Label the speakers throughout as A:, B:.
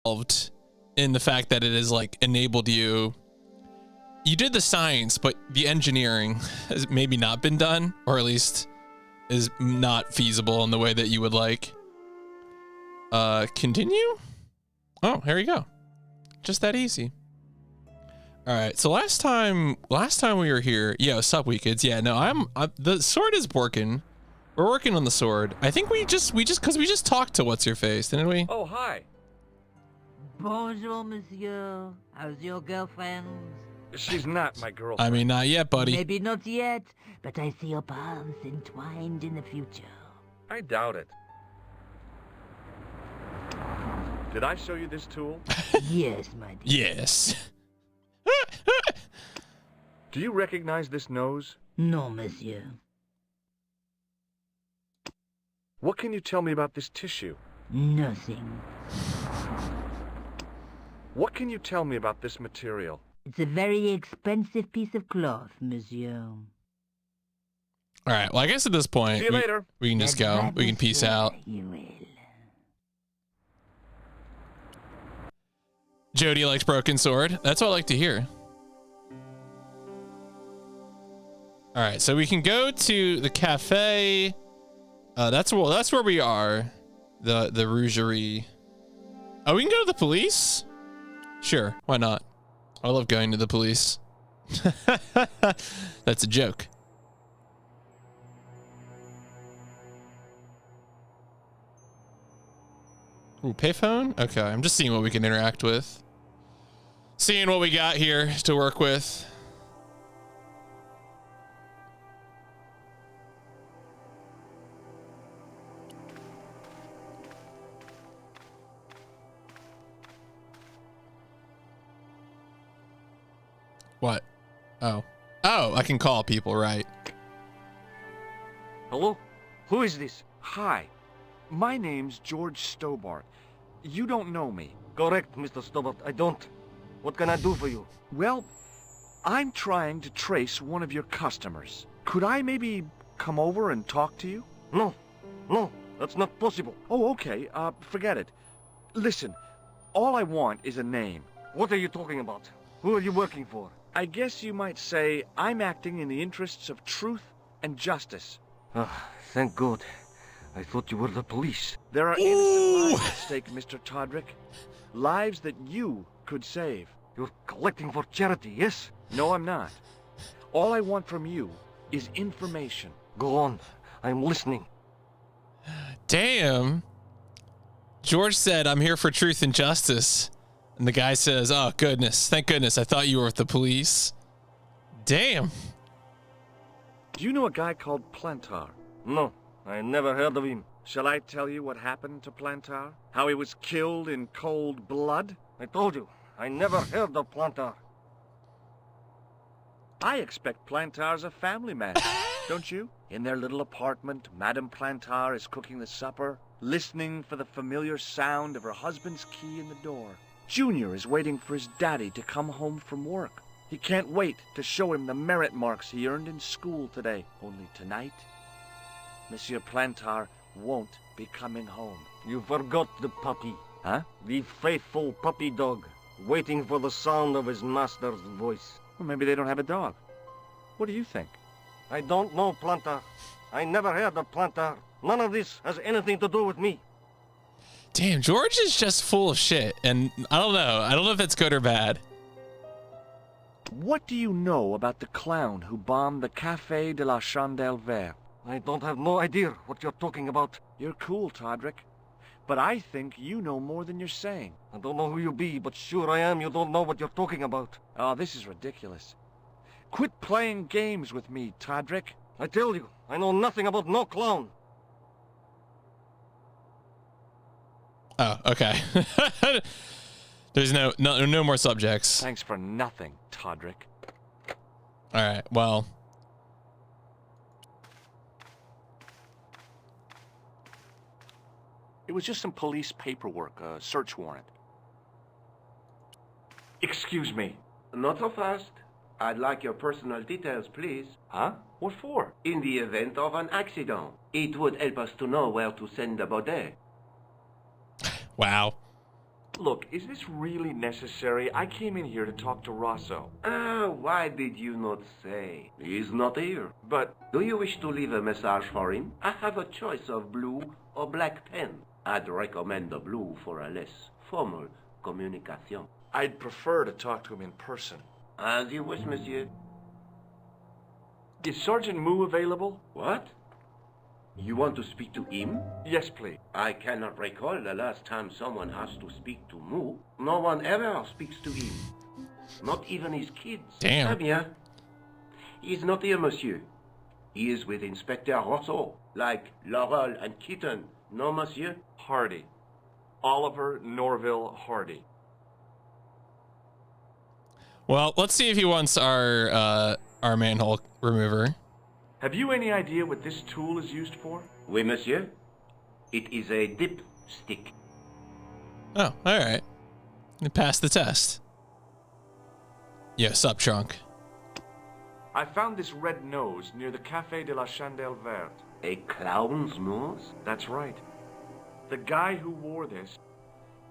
A: involved in the fact that it has like enabled you. You did the science, but the engineering has maybe not been done, or at least is not feasible in the way that you would like. Continue? Oh, here you go. Just that easy. All right. So last time we were here, yeah, what's up, Weekids? Yeah, no, the sword is working. We're working on the sword. I think we just talked to what's your face, didn't we?
B: Oh, hi.
C: Bonjour, monsieur. How's your girlfriend?
B: She's not my girlfriend.
A: I mean, not yet, buddy.
C: Maybe not yet, but I see your paths entwined in the future.
B: I doubt it. Did I show you this tool?
C: Yes, my dear.
A: Yes.
B: Do you recognize this nose?
C: No, monsieur.
B: What can you tell me about this tissue?
C: Nothing.
B: What can you tell me about this material?
C: It's a very expensive piece of cloth, monsieur.
A: All right. Well, I guess at this point,
B: See you later.
A: we can just go. We can peace out.
C: You will.
A: Jody likes broken sword. That's what I like to hear. All right, so we can go to the cafe. That's where we are. The Rougerie. Oh, we can go to the police? Sure, why not? I love going to the police. That's a joke. Ooh, payphone? Okay, I'm just seeing what we can interact with. Seeing what we got here to work with. What? Oh. Oh, I can call people, right?
D: Hello? Who is this?
B: Hi. My name's George Stobart. You don't know me.
D: Correct, Mr. Stobart. I don't. What can I do for you?
B: Well, I'm trying to trace one of your customers. Could I maybe come over and talk to you?
D: No. No, that's not possible.
B: Oh, okay. Forget it. Listen, all I want is a name.
D: What are you talking about? Who are you working for?
B: I guess you might say I'm acting in the interests of truth and justice.
D: Ah, thank God. I thought you were the police.
B: There are innocent lives at stake, Mr. Todrick. Lives that you could save.
D: You're collecting for charity, yes?
B: No, I'm not. All I want from you is information.
D: Go on. I'm listening.
A: Damn. George said, I'm here for truth and justice. And the guy says, oh, goodness. Thank goodness. I thought you were with the police. Damn.
B: Do you know a guy called Plantar?
D: No, I never heard of him.
B: Shall I tell you what happened to Plantar? How he was killed in cold blood?
D: I told you, I never heard of Plantar.
B: I expect Plantar's a family man, don't you? In their little apartment, Madame Plantar is cooking the supper, listening for the familiar sound of her husband's key in the door. Junior is waiting for his daddy to come home from work. He can't wait to show him the merit marks he earned in school today. Only tonight, Monsieur Plantar won't be coming home.
D: You forgot the puppy.
B: Huh?
D: The faithful puppy dog, waiting for the sound of his master's voice.
B: Well, maybe they don't have a dog. What do you think?
D: I don't know, Plantar. I never heard of Plantar. None of this has anything to do with me.
A: Damn, George is just full of shit. And I don't know. I don't know if it's good or bad.
B: What do you know about the clown who bombed the Café de la Chandelle Verte?
D: I don't have no idea what you're talking about.
B: You're cool, Todrick. But I think you know more than you're saying.
D: I don't know who you be, but sure I am you don't know what you're talking about.
B: Oh, this is ridiculous. Quit playing games with me, Todrick.
D: I tell you, I know nothing about no clown.
A: Oh, okay. There's no more subjects.
B: Thanks for nothing, Todrick.
A: All right, well.
B: It was just some police paperwork, a search warrant.
E: Excuse me. Not so fast. I'd like your personal details, please.
B: Huh? What for?
E: In the event of an accident, it would help us to know where to send the body.
A: Wow.
B: Look, is this really necessary? I came in here to talk to Rosso.
E: Why did you not say? He's not here.
B: But
E: Do you wish to leave a message for him? I have a choice of blue or black pen. I'd recommend the blue for a less formal communication.
B: I'd prefer to talk to him in person.
E: As you wish, monsieur.
B: Is Sergeant Moo available?
E: What? You want to speak to him?
B: Yes, please.
E: I cannot recall the last time someone has to speak to Moo. No one ever speaks to him. Not even his kids.
A: Damn.
E: Très bien. He's not here, monsieur. He is with Inspector Rosso, like Laurel and Kitten. No, monsieur?
B: Hardy. Oliver Norville Hardy.
A: Well, let's see if he wants our manhole remover.
B: Have you any idea what this tool is used for?
E: Oui, monsieur. It is a dip stick.
A: Oh, all right. You passed the test. Yeah, sup, Trunk.
B: I found this red nose near the Café de la Chandelle Verte.
E: A clown's nose?
B: That's right. The guy who wore this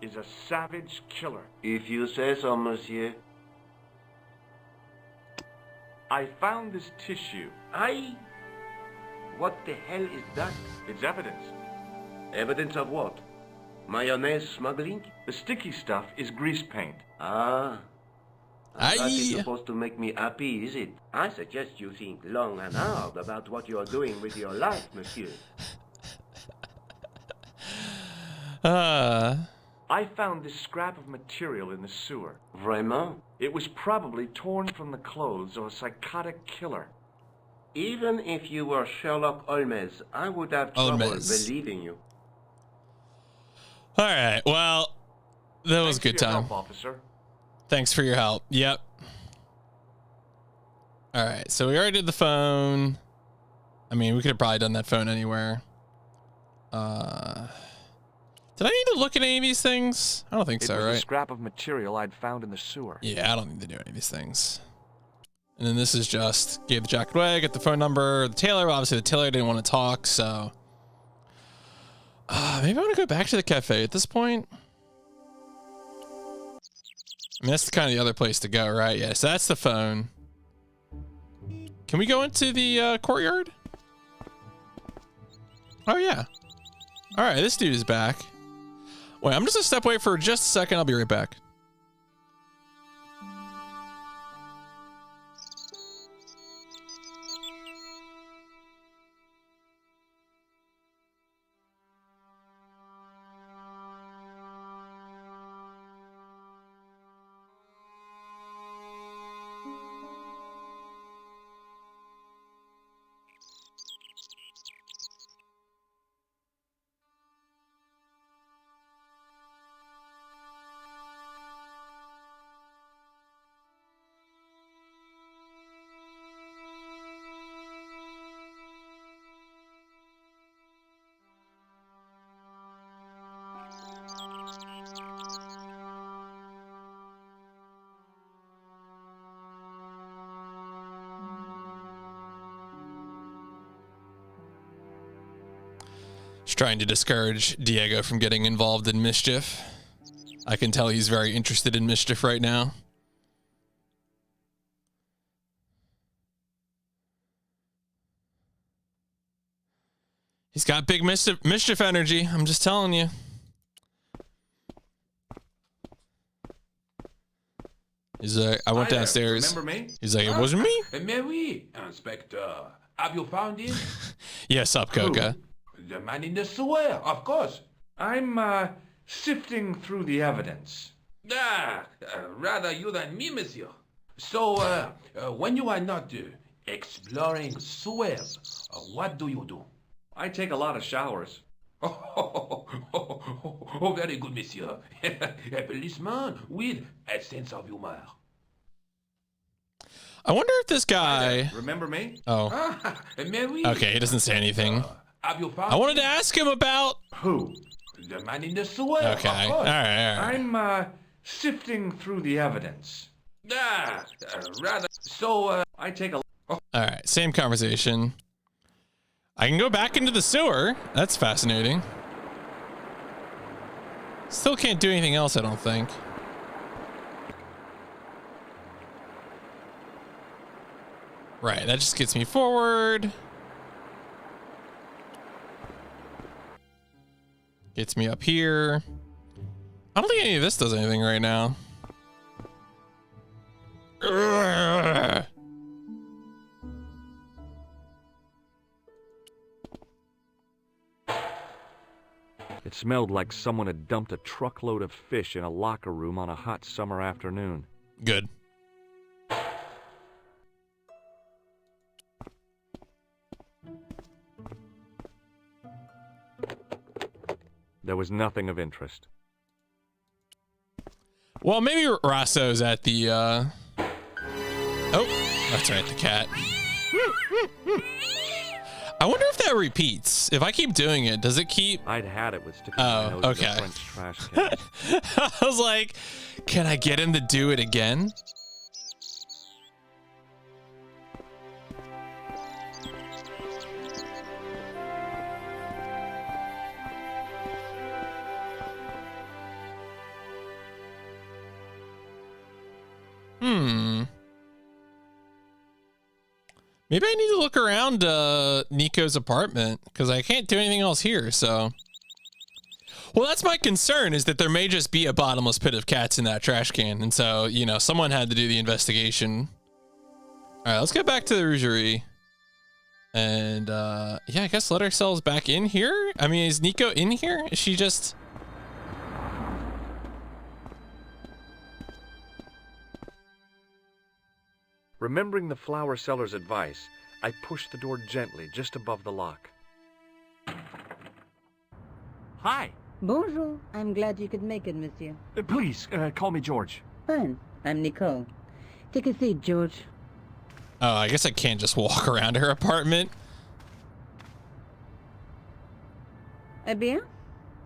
B: is a savage killer.
E: If you say so, monsieur.
B: I found this tissue.
E: What the hell is that?
B: It's evidence.
E: Evidence of what? Mayonnaise smuggling?
B: The sticky stuff is grease paint.
E: Ah. That is
A: Aye.
E: supposed to make me happy, is it? I suggest you think long and hard about what you are doing with your life, monsieur.
B: I found this scrap of material in the sewer.
E: Vraiment?
B: It was probably torn from the clothes of a psychotic killer.
E: Even if you were Sherlock Holmes, I would have trouble
A: Holmes.
E: believing you.
A: All right. Well, that was a good
B: Thanks for your
A: time.
B: help, officer.
A: Thanks for your help. Yep. All right. So we already did the phone. I mean, we could have probably done that phone anywhere. Did I need to look at any of these things? I don't think
B: It
A: so,
B: was a
A: right?
B: scrap of material I'd found in the sewer.
A: Yeah, I don't need to do any of these things. And then this is just gave the jacket away, get the phone number. The tailor, obviously the tailor didn't want to talk, so maybe I want to go back to the cafe at this point. I mean, that's kind of the other place to go, right? Yeah, so that's the phone. Can we go into the courtyard? Oh, yeah. All right, this dude is back. Wait, I'm just gonna step away for just a second. I'll be right back. Just trying to discourage Diego from getting involved in mischief. I can tell he's very interested in mischief right now. He's got big mischief energy. I'm just telling you. He's like, I went
F: Hi there.
A: downstairs.
F: Remember me?
A: He's like, it wasn't me.
F: Mais oui, Inspector. Have you found him?
A: Yes, up, Coca.
F: The man in the sewer, of course.
B: I'm, sifting through the evidence.
F: Rather you than me, monsieur. So, when you are not exploring sewers, what do you do?
B: I take a lot of showers.
F: Oh, very good, monsieur. A policeman with a sense of humor.
A: I wonder if this guy.
B: Remember me?
A: Oh,
F: Mais oui.
A: okay. He doesn't say anything.
F: Have you found
A: I wanted to ask him about.
B: Who?
F: the man in the sewer?
A: Okay.
F: Of
A: All
F: course.
A: right. All right.
B: I'm, sifting through the evidence.
F: Rather. So,
B: I take a...
A: All right. Same conversation. I can go back into the sewer. That's fascinating. Still can't do anything else, I don't think. Right, that just gets me forward. Gets me up here. I don't think any of this does anything right now. Ugh.
B: It smelled like someone had dumped a truckload of fish in a locker room on a hot summer afternoon.
A: Good.
B: There was nothing of interest.
A: Well, maybe Rosso's at the, Oh, that's right, the cat. I wonder if that repeats. If I keep doing it, does it keep...
B: I'd had it with sticking my nose in
A: okay.
B: a French trash can.
A: I was like, can I get him to do it again? Maybe I need to look around Nico's apartment because I can't do anything else here, so. Well, that's my concern, is that there may just be a bottomless pit of cats in that trash can. And so, you know, someone had to do the investigation. All right, let's get back to the Rougerie. And yeah, I guess let ourselves back in here. I mean, is Nico in here? Is she just...
B: Remembering the flower seller's advice, I pushed the door gently just above the lock. Hi.
C: Bonjour. I'm glad you could make it, monsieur.
B: Please, call me George.
C: Fine. I'm Nicole. Take a seat, George.
A: Oh, I guess I can't just walk around her apartment.
C: Eh bien?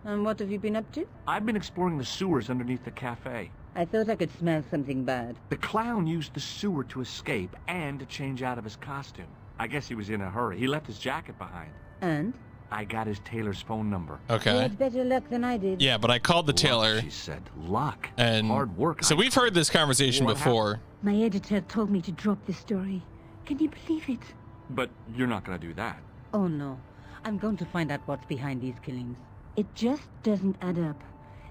C: And what have you been up to?
B: I've been exploring the sewers underneath the cafe.
C: I thought I could smell something bad.
B: The clown used the sewer to escape and to change out of his costume. I guess he was in a hurry. He left his jacket behind.
C: And?
B: I got his tailor's phone number.
C: You
A: Okay.
C: had better luck than I did.
A: Yeah, but I called the tailor.
B: Luck, she said. Luck.
A: And
B: hard work.
A: so we've heard this conversation
B: What
A: before.
C: My editor told me to drop the story. Can you believe it?
B: But you're not going to do that.
C: Oh no. I'm going to find out what's behind these killings. It just doesn't add up.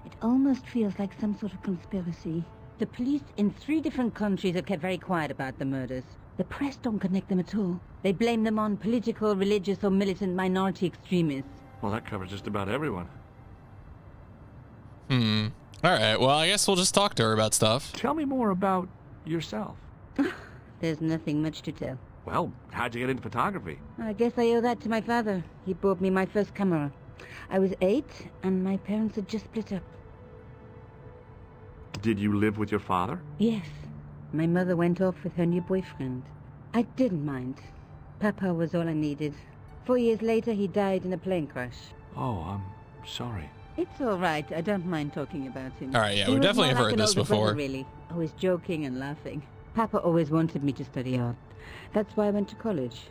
C: It almost feels like some sort of conspiracy. The police in 3 different countries have kept very quiet about the murders. The press don't connect them at all. They blame them on political, religious, or militant minority extremists.
B: Well, that covers just about everyone.
A: All right. Well, I guess we'll just talk to her about stuff.
B: Tell me more about yourself.
C: There's nothing much to tell.
B: Well, how'd you get into photography?
C: I guess I owe that to my father. He bought me my first camera. I was 8, and my parents had just split up.
B: Did you live with your father?
C: Yes. My mother went off with her new boyfriend. I didn't mind. Papa was all I needed. 4 years later, he died in a plane crash.
B: Oh, I'm sorry.
C: It's all right. I don't mind talking about him.
A: All right, yeah,
C: He
A: we
C: was
A: definitely
C: more
A: have
C: like
A: heard
C: an
A: this
C: older brother,
A: before.
C: really. Always joking and laughing. Papa always wanted me to study art. That's why I went to college.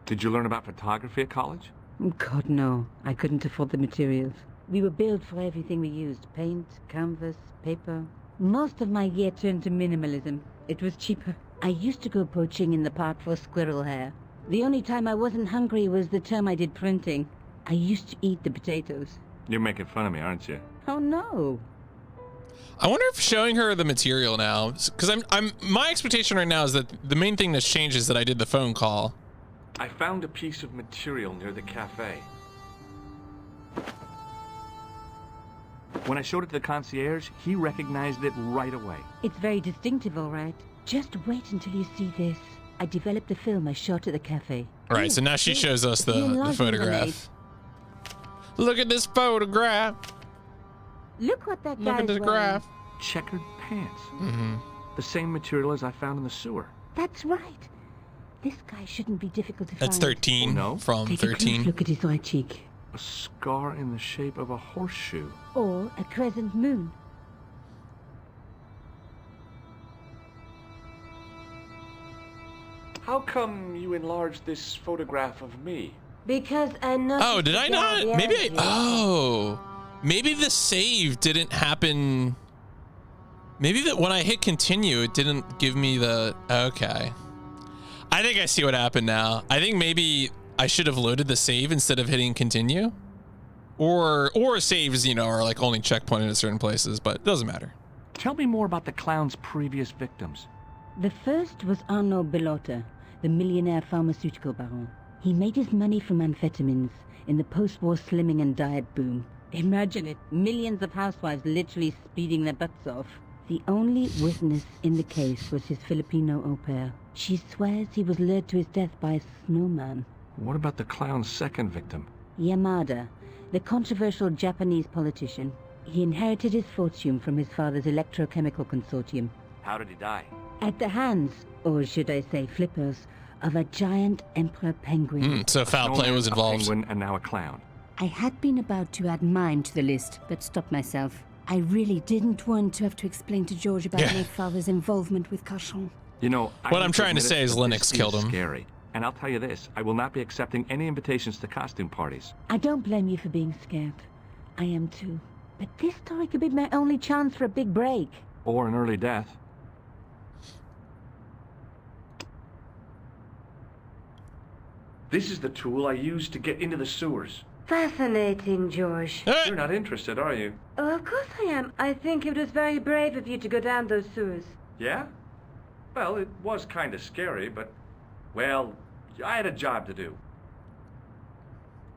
B: Did you learn about photography at college?
C: God, no. I couldn't afford the materials. We were billed for everything we used. Paint, canvas, paper. Most of my year turned to minimalism. It was cheaper. I used to go poaching in the park for squirrel hair. The only time I wasn't hungry was the term I did printing. I used to eat the potatoes.
B: You're making fun of me, aren't you?
C: Oh, no.
A: I wonder if showing her the material now, because my expectation right now is that the main thing that's changed is that I did the phone call.
B: I found a piece of material near the cafe. When I showed it to the concierge, he recognized it right away.
C: It's very distinctive, all right. Just wait until you see this. I developed the film I shot at the cafe.
A: All right, so now she shows us the
C: enlargement
A: photograph. Look at this photograph.
C: Look what that
A: Look
C: guy's
A: at this
C: wearing.
A: graph.
B: Checkered pants.
A: Mm-hmm.
B: The same material as I found in the sewer.
C: That's right. This guy shouldn't be difficult to
A: That's
C: find.
A: 13
B: Oh, no?
A: from
C: Take a close
A: 13.
C: look at his right cheek.
B: A scar in the shape of a horseshoe.
C: Or a crescent moon.
B: How come you enlarged this photograph of me?
C: Because I know.
A: Oh, did I not? Maybe I. Oh. Maybe the save didn't happen. Maybe that when I hit continue, it didn't give me the, okay. I think I see what happened now. I think maybe I should have loaded the save instead of hitting continue. Or saves, you know, are like only checkpointed at certain places, but it doesn't matter.
B: Tell me more about the clown's previous victims.
C: The first was Arno Bellotta, the millionaire pharmaceutical baron. He made his money from amphetamines in the post-war slimming and diet boom. Imagine it, millions of housewives literally speeding their butts off. The only witness in the case was his Filipino au pair. She swears he was lured to his death by a snowman.
B: What about the clown's second victim?
C: Yamada, the controversial Japanese politician. He inherited his fortune from his father's electrochemical consortium.
B: How did he die?
C: At the hands, or should I say flippers, of a giant emperor penguin.
A: So foul play was involved.
B: A penguin and now a clown.
G: I had been about to add mine to the list, but stopped myself. I really didn't want to have to explain to George about my father's involvement with Cauchon.
B: You know,
A: what I'm trying to say is Linux killed him.
B: Scary. And I'll tell you this, I will not be accepting any invitations to costume parties.
C: I don't blame you for being scared. I am too. But this story could be my only chance for a big break.
B: Or an early death. This is the tool I used to get into the sewers.
H: Fascinating, George.
B: You're not interested, are you?
H: Oh, of course I am. I think it was very brave of you to go down those sewers.
B: Yeah? Well, it was kind of scary, but... Well, I had a job to do.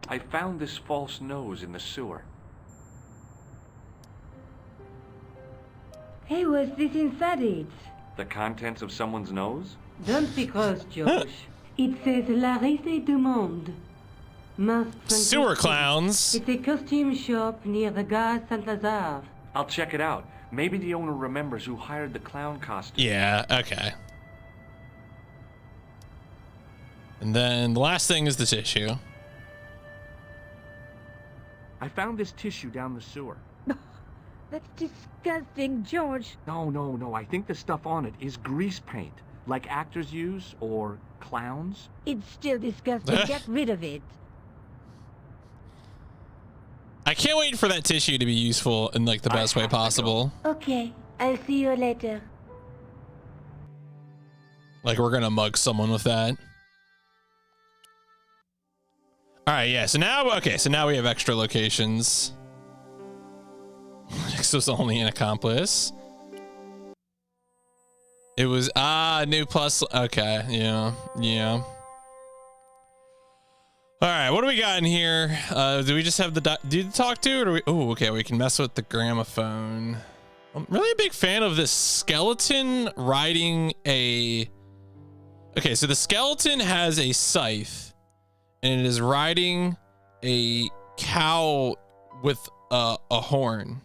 B: I found this false nose in the sewer.
H: Hey, what's this inside it?
B: The contents of someone's nose?
H: Don't be gross, George. It says La Risée du Monde.
A: Sewer clowns.
H: It's a costume shop near the Gare Saint-Lazare.
B: I'll check it out. Maybe the owner remembers who hired the clown costume.
A: Yeah, okay. And then the last thing is the tissue.
B: I found this tissue down the sewer.
C: That's disgusting, George.
B: No. I think the stuff on it is grease paint, like actors use, or clowns.
C: It's still disgusting. Get rid of it.
A: I can't wait for that tissue to be useful in like the best way possible.
H: Okay, I'll see you later.
A: Like we're gonna mug someone with that. All right, yeah. So now we have extra locations. This was only an accomplice. It was new plus. Okay, yeah. All right, what do we got in here? Do we just have the dude to talk to, or do we? Oh, okay, we can mess with the gramophone. I'm really a big fan of this skeleton riding a. Okay, so the skeleton has a scythe, and it is riding a cow with a horn.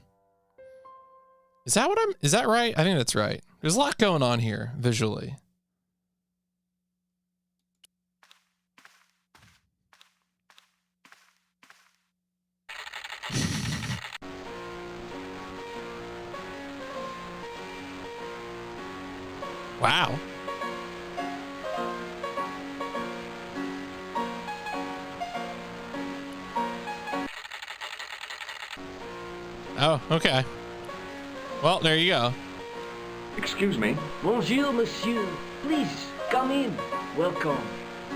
A: Is that right? I think that's right. There's a lot going on here visually. Wow. Oh, okay. Well, there you go.
B: Excuse me.
I: Bonjour, monsieur. Please, come in. Welcome.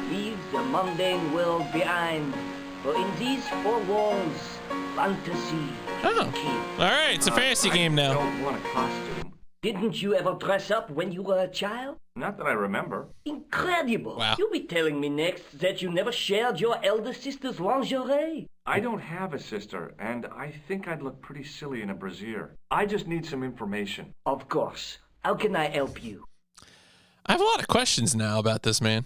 I: Leave the mundane world behind. For in these four walls, fantasy
A: Oh. All right, it's a fantasy game now.
B: I don't want a costume.
I: Didn't you ever dress up when you were a child?
B: Not that I remember.
I: Incredible.
A: Wow.
I: You'll be telling me next that you never shared your elder sister's lingerie.
B: I don't have a sister, and I think I'd look pretty silly in a brassiere. I just need some information.
I: Of course. How can I help you?
A: I have a lot of questions now about this man.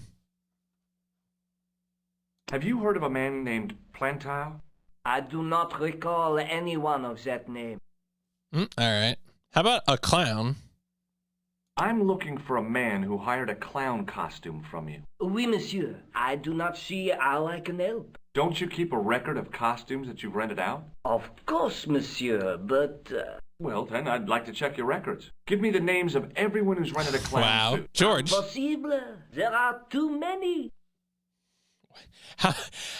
B: Have you heard of a man named Plantile?
I: I do not recall anyone of that name.
A: All right. How about a clown?
B: I'm looking for a man who hired a clown costume from you.
I: Oui, monsieur. I do not see how I can help.
B: Don't you keep a record of costumes that you've rented out?
I: Of course, monsieur, but...
B: Well, then I'd like to check your records. Give me the names of everyone who's rented a clown suit.
A: George.
I: Impossible. There are too many.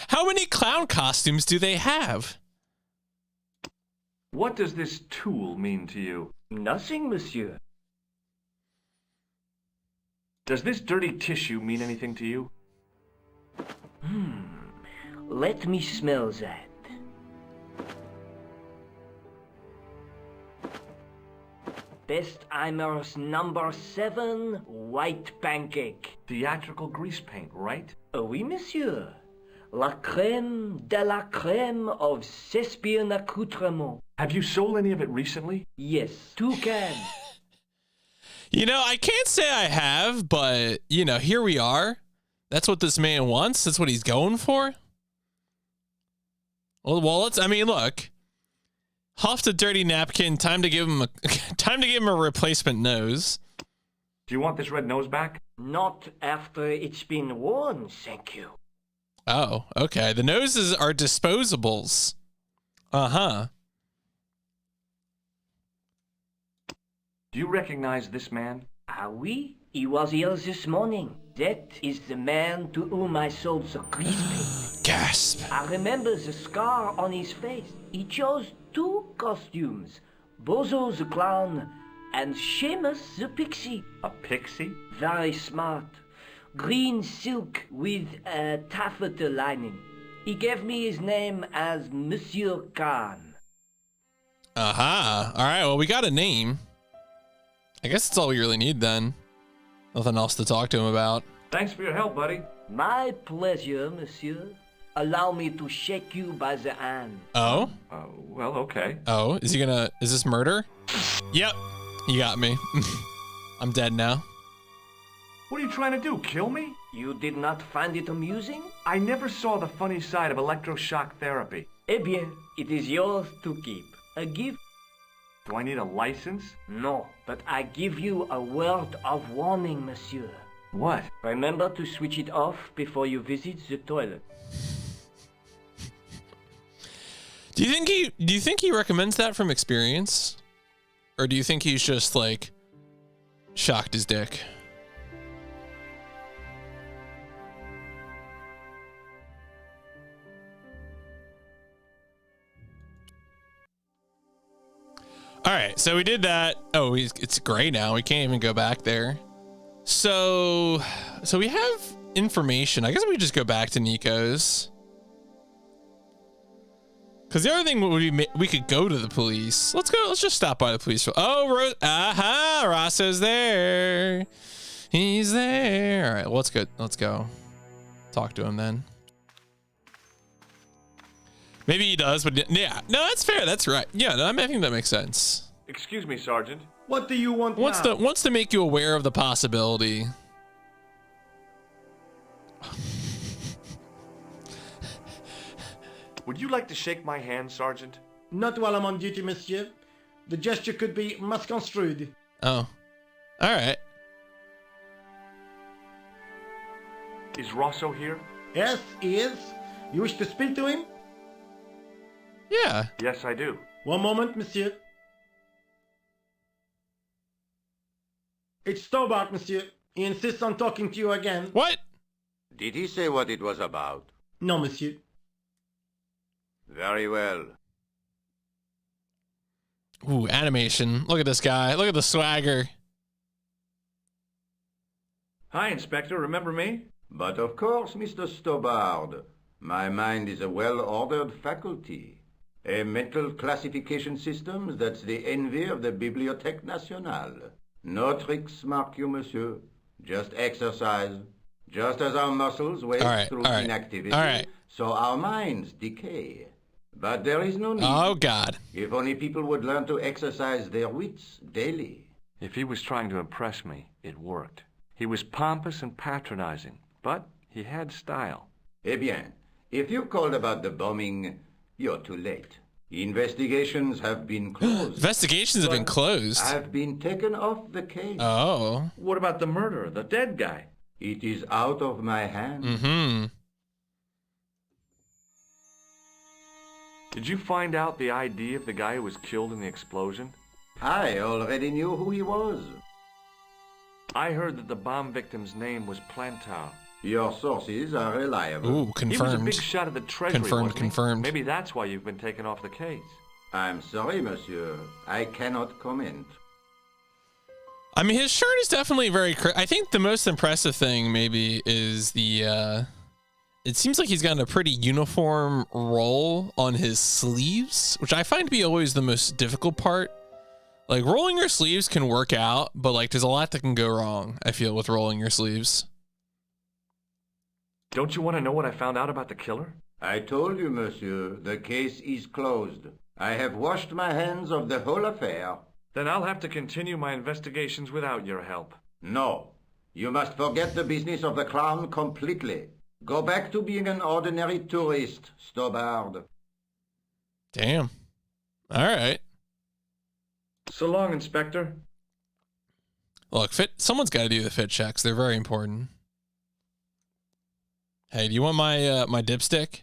A: How many clown costumes do they have?
B: What does this tool mean to you?
I: Nothing, monsieur.
B: Does this dirty tissue mean anything to you?
I: Let me smell that. Bestheimer's number 7 white pancake.
B: Theatrical grease paint, right?
I: Oui, monsieur. La crème de la crème of Thespian accoutrement.
B: Have you sold any of it recently?
I: Yes, 2 cans.
A: You know, I can't say I have, but, you know, here we are. That's what this man wants. That's what he's going for. Well, let's, I mean, look. Huffed a dirty napkin. Time to give him a replacement nose.
B: Do you want this red nose back?
I: Not after it's been worn, thank you.
A: Oh, okay. The noses are disposables. Uh-huh.
B: Do you recognize this man?
I: Ah oui, he was here this morning. That is the man to whom I sold the grease paint.
A: Gasp.
I: I remember the scar on his face. He chose 2 costumes. Bozo the clown and Seamus the pixie.
B: A pixie?
I: Very smart. Green silk with a taffeta lining. He gave me his name as Monsieur Khan.
A: Aha. All right, well, we got a name. I guess that's all we really need then. Nothing else to talk to him about.
B: Thanks for your help, buddy.
I: My pleasure, monsieur. Allow me to shake you by the hand.
A: Oh?
B: Well, okay.
A: Oh, is this murder? Yep. You got me. I'm dead now.
B: What are you trying to do, kill me?
I: You did not find it amusing?
B: I never saw the funny side of electroshock therapy.
I: Eh bien, it is yours to keep. A gift?
B: Do I need a license?
I: No, but I give you a word of warning, monsieur.
B: What?
I: Remember to switch it off before you visit the toilet.
A: Do you think he recommends that from experience? Or do you think he's just like shocked his dick? All right, so we did that. Oh, it's gray now. We can't even go back there. So we have information. I guess we just go back to Nico's. Because the other thing would be we could go to the police. Let's go. Let's just stop by the police. Oh, aha! Rosso's there. He's there. All right, well, let's go. Let's go. Talk to him then. Maybe he does, but yeah. No, that's fair. That's right. Yeah, no, I think that makes sense.
B: Excuse me, Sergeant.
D: What do you want
A: Wants to make you aware of the possibility.
B: Would you like to shake my hand, Sergeant?
D: Not while I'm on duty, monsieur. The gesture could be misconstrued.
A: Oh. All right.
B: Is Rosso here?
D: Yes, he is. You wish to speak to him?
A: Yeah.
B: Yes, I do.
D: One moment, monsieur. It's Stobart, monsieur. He insists on talking to you again.
A: What?
J: Did he say what it was about?
D: No, monsieur.
J: Very well.
A: Ooh, animation. Look at this guy. Look at the swagger.
B: Hi, Inspector. Remember me?
J: But of course, Mr. Stobart. My mind is a well-ordered faculty. A mental classification system that's the envy of the Bibliothèque Nationale. No tricks, mark you, monsieur. Just exercise. Just as our muscles waste through inactivity, so our minds decay. But there is no need.
A: Oh, God.
J: If only people would learn to exercise their wits daily.
B: If he was trying to impress me, it worked. He was pompous and patronizing, but he had style.
J: Eh bien, if you called about the bombing, you're too late. Investigations have been closed.
A: Investigations have been closed.
J: I've been taken off the case.
A: Oh.
B: What about the murderer, the dead guy?
J: It is out of my hands.
A: Mm-hmm.
B: Did you find out the ID of the guy who was killed in the explosion?
J: I already knew who he was.
B: I heard that the bomb victim's name was Plantar.
J: Your sources are reliable.
A: Ooh, confirmed.
B: He was a big shot at the Treasury,
A: Confirmed.
B: wasn't he? Maybe that's why you've been taken off the case.
J: I'm sorry, monsieur. I cannot comment.
A: I mean, his shirt is definitely very. I think the most impressive thing maybe is the. It seems like he's got a pretty uniform roll on his sleeves, which I find to be always the most difficult part. Like, rolling your sleeves can work out, but like there's a lot that can go wrong, I feel, with rolling your sleeves.
B: Don't you want to know what I found out about the killer?
J: I told you, monsieur, the case is closed. I have washed my hands of the whole affair.
B: Then I'll have to continue my investigations without your help.
J: No. You must forget the business of the clown completely. Go back to being an ordinary tourist, Stobbard.
A: Damn. All right.
B: So long, Inspector.
A: Look, someone's got to do the fit checks. They're very important. Hey, do you want my dipstick?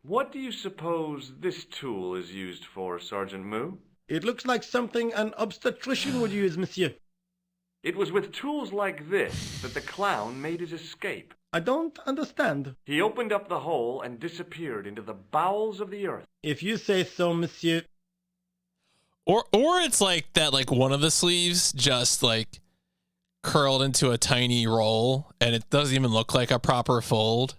B: What do you suppose this tool is used for, Sergeant Moo?
K: It looks like something an obstetrician would use, monsieur.
B: It was with tools like this that the clown made his escape.
K: I don't understand.
B: He opened up the hole and disappeared into the bowels of the earth.
K: If you say so, monsieur.
A: Or it's like that, like one of the sleeves just like curled into a tiny roll and it doesn't even look like a proper fold.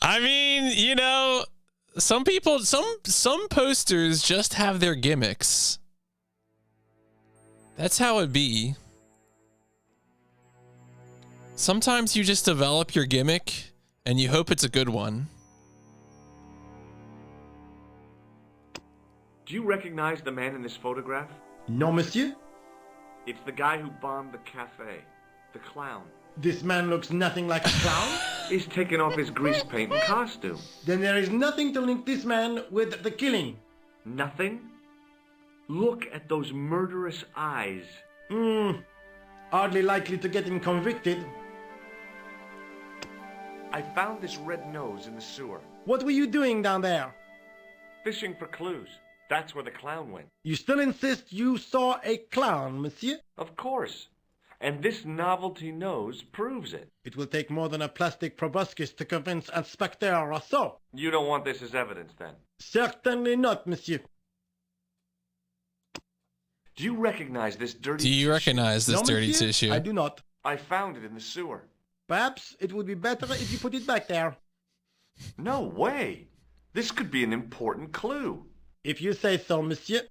A: I mean, you know, some people, some posters just have their gimmicks. That's how it be. Sometimes you just develop your gimmick and you hope it's a good one.
B: Do you recognize the man in this photograph?
K: No, monsieur.
B: It's the guy who bombed the cafe. The clown.
K: This man looks nothing like a clown.
B: He's taken off his grease paint and costume.
K: Then there is nothing to link this man with the killing.
B: Nothing? Look at those murderous eyes.
K: Hardly likely to get him convicted.
B: I found this red nose in the sewer.
K: What were you doing down there?
B: Fishing for clues. That's where the clown went.
K: You still insist you saw a clown, monsieur?
B: Of course. And this novelty nose proves it.
K: It will take more than a plastic proboscis to convince Inspector Rousseau.
B: You don't want this as evidence, then?
K: Certainly not, monsieur.
B: Do you recognize this dirty
A: tissue? Do you recognize this dirty
K: monsieur,
A: tissue?
K: I do not.
B: I found it in the sewer.
K: Perhaps it would be better if you put it back there.
B: No way. This could be an important clue.
K: If you say so, monsieur.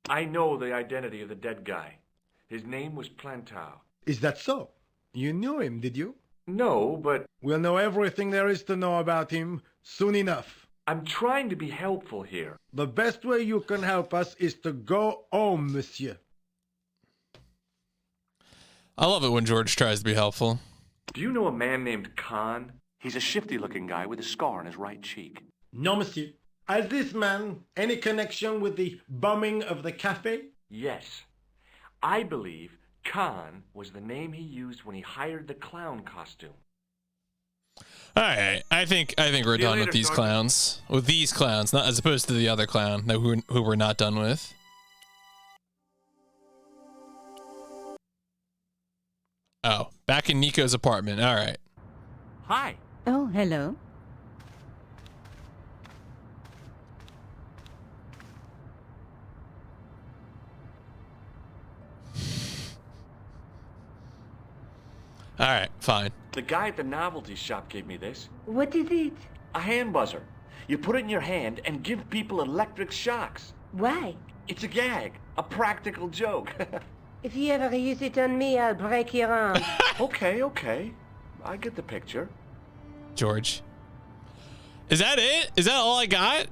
B: I know the identity of the dead guy. His name was Plantar.
K: Is that so? You knew him, did you?
B: No, but...
K: We'll know everything there is to know about him soon enough.
B: I'm trying to be helpful here.
K: The best way you can help us is to go home, monsieur.
A: I love it when George tries to be helpful.
B: Do you know a man named Khan? He's a shifty-looking guy with a scar on his right cheek.
K: No, monsieur. Has this man any connection with the bombing of the cafe?
B: Yes. I believe Khan was the name he used when he hired the clown costume.
A: All right, I think we're done with these clowns. With these clowns, not as opposed to the other clown who we're not done with. Oh, back in Nico's apartment. All right.
B: Hi.
C: Oh, hello.
A: All right, fine.
B: The guy at the novelty shop gave me this.
C: What is it?
B: A hand buzzer. You put it in your hand and give people electric shocks.
C: Why?
B: It's a gag. A practical joke.
H: If you ever use it on me, I'll break your arm.
B: Okay. I get the picture.
A: George. Is that it? Is that all I got?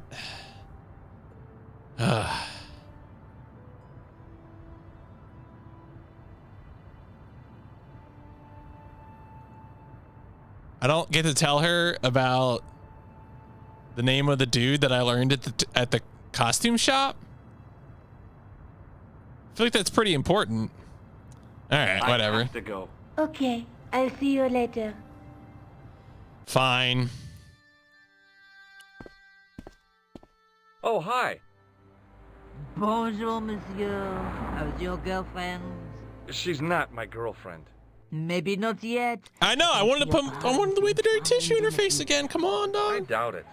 A: I don't get to tell her about the name of the dude that I learned at the costume shop. I feel like that's pretty important. All right, whatever.
B: I have to go.
H: Okay, I'll see you later.
A: Fine.
B: Oh, hi.
I: Bonjour, monsieur. How's your girlfriend?
B: She's not my girlfriend.
C: Maybe not yet.
A: I know. I wanted to wait the dirty tissue in her face again. Come on,
B: I
A: dog.
B: doubt it.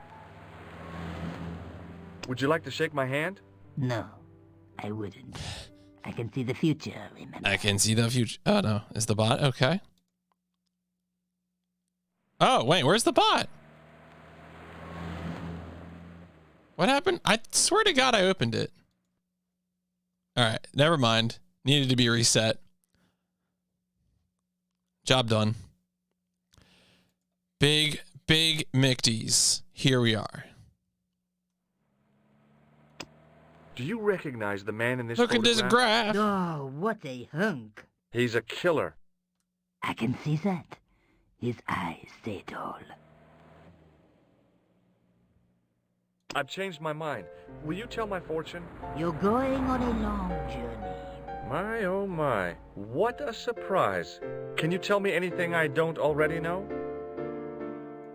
B: Would you like to shake my hand?
C: No, I wouldn't. I can see the future, remember?
A: I can see the future. Oh no, is the bot okay? Oh wait, where's the bot? What happened? I swear to God, I opened it. All right, never mind. Needed to be reset. Job done. Big McD's. Here we are.
B: Do you recognize the man in this
A: Look at this
B: photograph?
A: graph.
C: Oh, what a hunk.
B: He's a killer.
C: I can see that. His eyes say it all.
B: I've changed my mind. Will you tell my fortune?
C: You're going on a long journey.
B: My, oh my. What a surprise. Can you tell me anything I don't already know?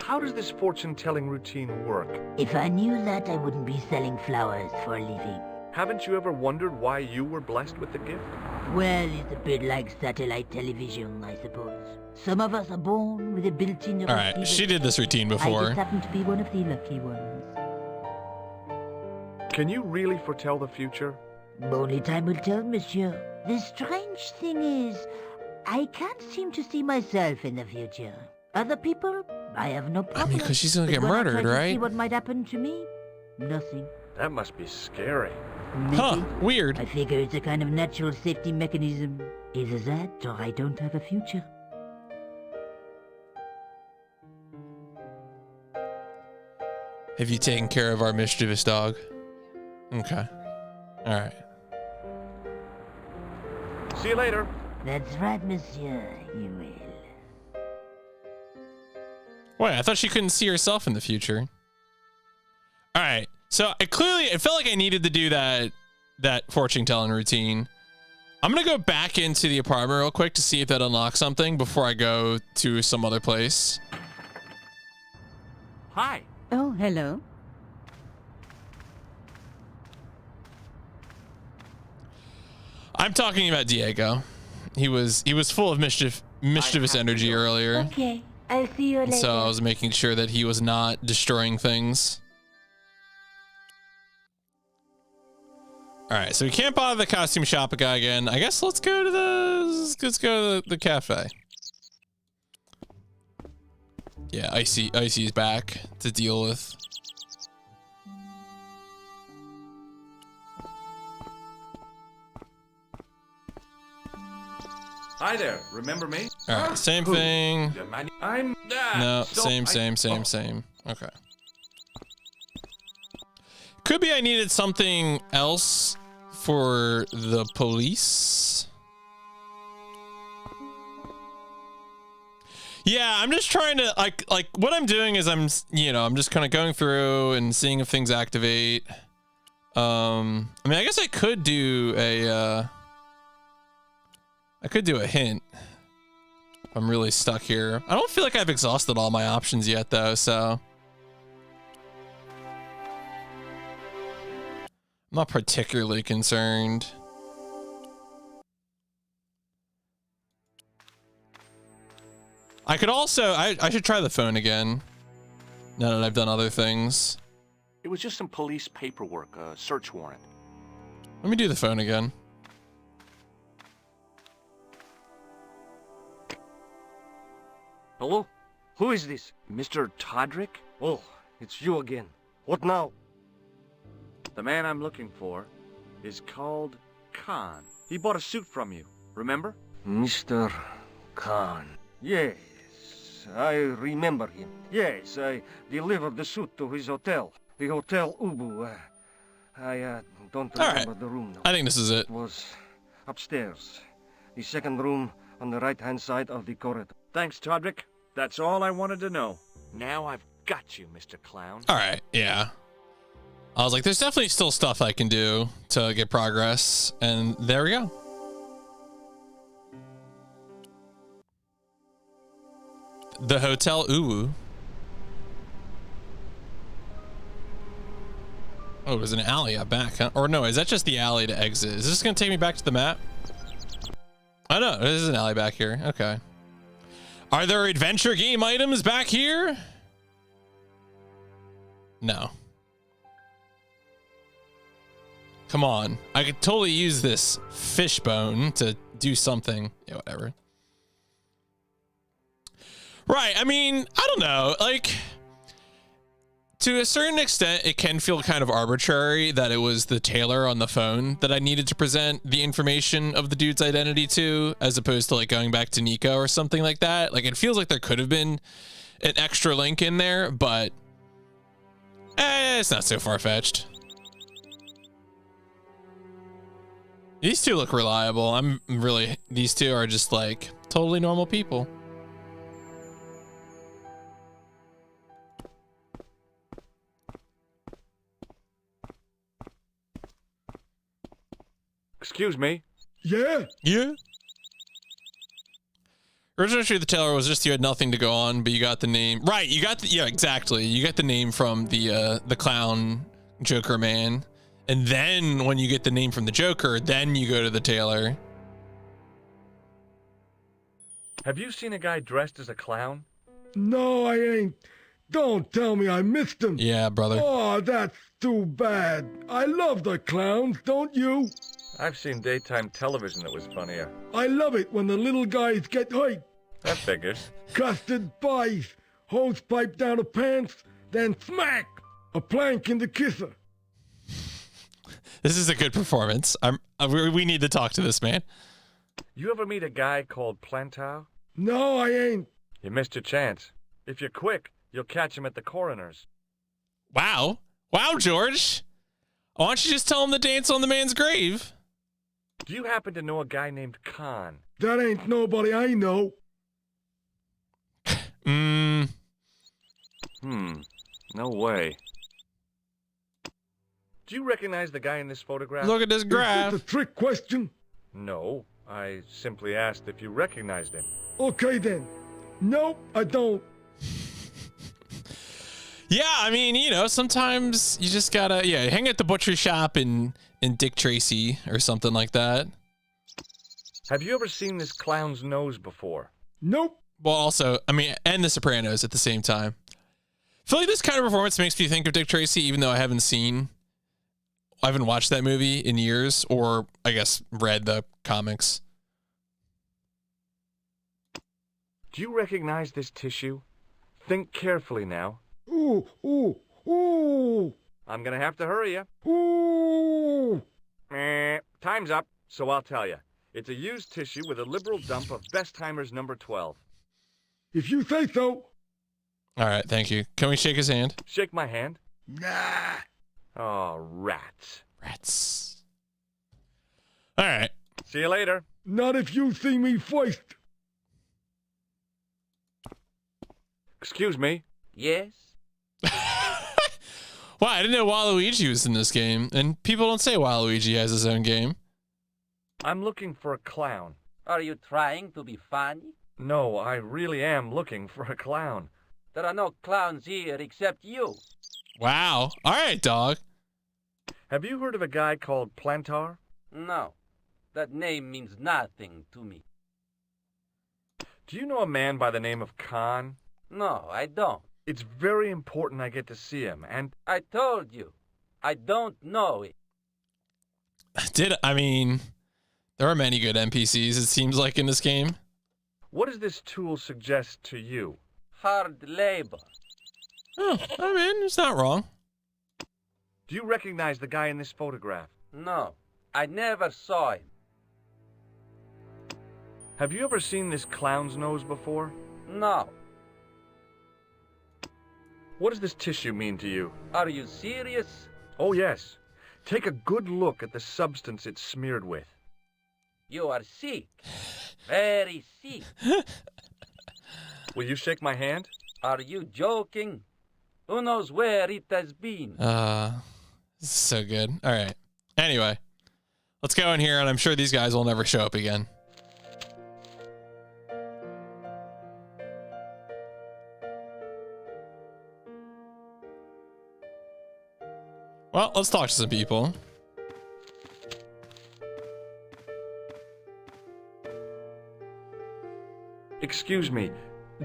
B: How does this fortune-telling routine work?
C: If I knew that, I wouldn't be selling flowers for a living.
B: Haven't you ever wondered why you were blessed with the gift?
C: Well, it's a bit like satellite television, I suppose. Some of us are born with a built-in...
A: All right, she did this routine
C: I
A: before.
C: just happen to be one of the lucky ones.
B: Can you really foretell the future?
C: Only time will tell, monsieur. The strange thing is, I can't seem to see myself in the future. Other people, I have no problem.
A: I mean, because she's gonna
C: But
A: get
C: when I
A: murdered,
C: try to
A: right?
C: see what might happen to me? Nothing.
B: That must be scary.
A: Huh,
C: Maybe.
A: weird.
C: I figure it's a kind of natural safety mechanism. Either that, or I don't have a future.
A: Have you taken care of our mischievous dog? Okay. All right.
B: See you later.
C: That's right, monsieur. You will.
A: Wait, I thought she couldn't see herself in the future. All right. So it felt like I needed to do that fortune telling routine. I'm gonna go back into the apartment real quick to see if that unlocks something before I go to some other place.
B: Hi.
C: Oh, hello.
A: I'm talking about Diego. He was full of mischievous energy earlier.
C: Okay, I'll see you later.
A: So I was making sure that he was not destroying things. All right, so we can't bother the costume shop guy again. I guess let's go to the cafe. Yeah, Icy's back to deal with.
F: Hi there, remember me?
A: All right, same thing.
F: I'm...
A: No,
F: so
A: same. Okay. Could be I needed something else for the police. Yeah, I'm just trying to like what I'm doing is I'm just kind of going through and seeing if things activate. I mean, I guess I could do a hint. I'm really stuck here. I don't feel like I've exhausted all my options yet though, so I'm not particularly concerned. I could also, I should try the phone again now that I've done other things.
B: It was just some police paperwork, a search warrant.
A: Let me do the phone again.
D: Hello? Who is this?
B: Mr. Todrick?
D: Oh, it's you again. What now?
B: The man I'm looking for is called Khan. He bought a suit from you, remember?
D: Mr. Khan. Yes, I remember him. Yes, I delivered the suit to his hotel. The Hotel Ubu. I don't remember the room now.
A: I think this is it.
D: It was upstairs. The second room on the right-hand side of the corridor.
B: Thanks, Todrick. That's all I wanted to know. Now I've got you, Mr. Clown.
A: All right, yeah. I was like, there's definitely still stuff I can do to get progress, and there we go. The Hotel Uwu. Oh, there's an alley up back, huh? Or no, is that just the alley to exit? Is this gonna take me back to the map? Oh no, this is an alley back here. Okay. Are there adventure game items back here? No. Come on. I could totally use this fishbone to do something. Yeah, whatever. Right. I mean, I don't know. Like, to a certain extent, it can feel kind of arbitrary that it was the tailor on the phone that I needed to present the information of the dude's identity to, as opposed to like going back to Nico or something like that. Like, it feels like there could have been an extra link in there, but it's not so far-fetched. These two look reliable. These two are just like totally normal people.
B: Excuse me.
K: Yeah?
A: Yeah. Originally, the tailor was just you had nothing to go on, but you got the name. Right, you got the, yeah, exactly. You get the name from the clown Joker man. And then when you get the name from the Joker, then you go to the tailor.
B: Have you seen a guy dressed as a clown?
K: No, I ain't. Don't tell me I missed him.
A: Yeah, brother.
K: Oh, that's too bad. I love the clowns, don't you?
B: I've seen daytime television that was funnier.
K: I love it when the little guys get hurt.
B: That figures.
K: Custard pies, hose pipe down the pants, then smack! A plank in the kisser.
A: This is a good performance. We need to talk to this man.
B: You ever meet a guy called Plantar?
K: No, I ain't.
B: You missed your chance. If you're quick, you'll catch him at the coroner's.
A: Wow. Wow, George. Why don't you just tell him to dance on the man's grave?
B: Do you happen to know a guy named Khan?
K: That ain't nobody I know.
B: No way. Do you recognize the guy in this photograph?
A: Look at this graph.
K: Is this a trick question?
B: No, I simply asked if you recognized him.
K: Okay then. Nope, I don't.
A: Yeah, I mean, you know, sometimes you just gotta, hang at the butcher shop in Dick Tracy or something like that.
B: Have you ever seen this clown's nose before?
K: Nope.
A: Well, also, I mean, and The Sopranos at the same time. I feel like this kind of performance makes me think of Dick Tracy, even though I haven't watched that movie in years, or I guess read the comics.
B: Do you recognize this tissue? Think carefully now.
K: Ooh, ooh, ooh.
B: I'm gonna have to hurry you.
K: Ooh.
B: Time's up, so I'll tell you. It's a used tissue with a liberal dump of Bestheimer's number 12.
K: If you say so.
A: All right, thank you. Can we shake his hand?
B: Shake my hand.
K: Nah.
B: Oh, rats.
A: Rats. All right.
B: See you later.
K: Not if you see me first.
B: Excuse me.
I: Yes?
A: Wow, I didn't know Waluigi was in this game, and people don't say Waluigi has his own game.
B: I'm looking for a clown.
I: Are you trying to be funny?
B: No, I really am looking for a clown.
I: There are no clowns here except you.
A: Wow. All right, dog.
B: Have you heard of a guy called Plantar?
I: No. That name means nothing to me.
B: Do you know a man by the name of Khan?
I: No, I don't.
B: It's very important I get to see him, and...
I: I told you. I don't know it.
A: I mean, there are many good NPCs, it seems like, in this game.
B: What does this tool suggest to you?
I: Hard labor.
A: Oh, I mean, it's not wrong.
B: Do you recognize the guy in this photograph?
I: No, I never saw him.
B: Have you ever seen this clown's nose before?
I: No.
B: What does this tissue mean to you?
I: Are you serious?
B: Oh, yes. Take a good look at the substance it's smeared with.
I: You are sick. Very sick.
B: Will you shake my hand?
I: Are you joking? Who knows where it has been?
A: This is so good. All right. Anyway, let's go in here, and I'm sure these guys will never show up again. Well, let's talk to some people.
B: Excuse me,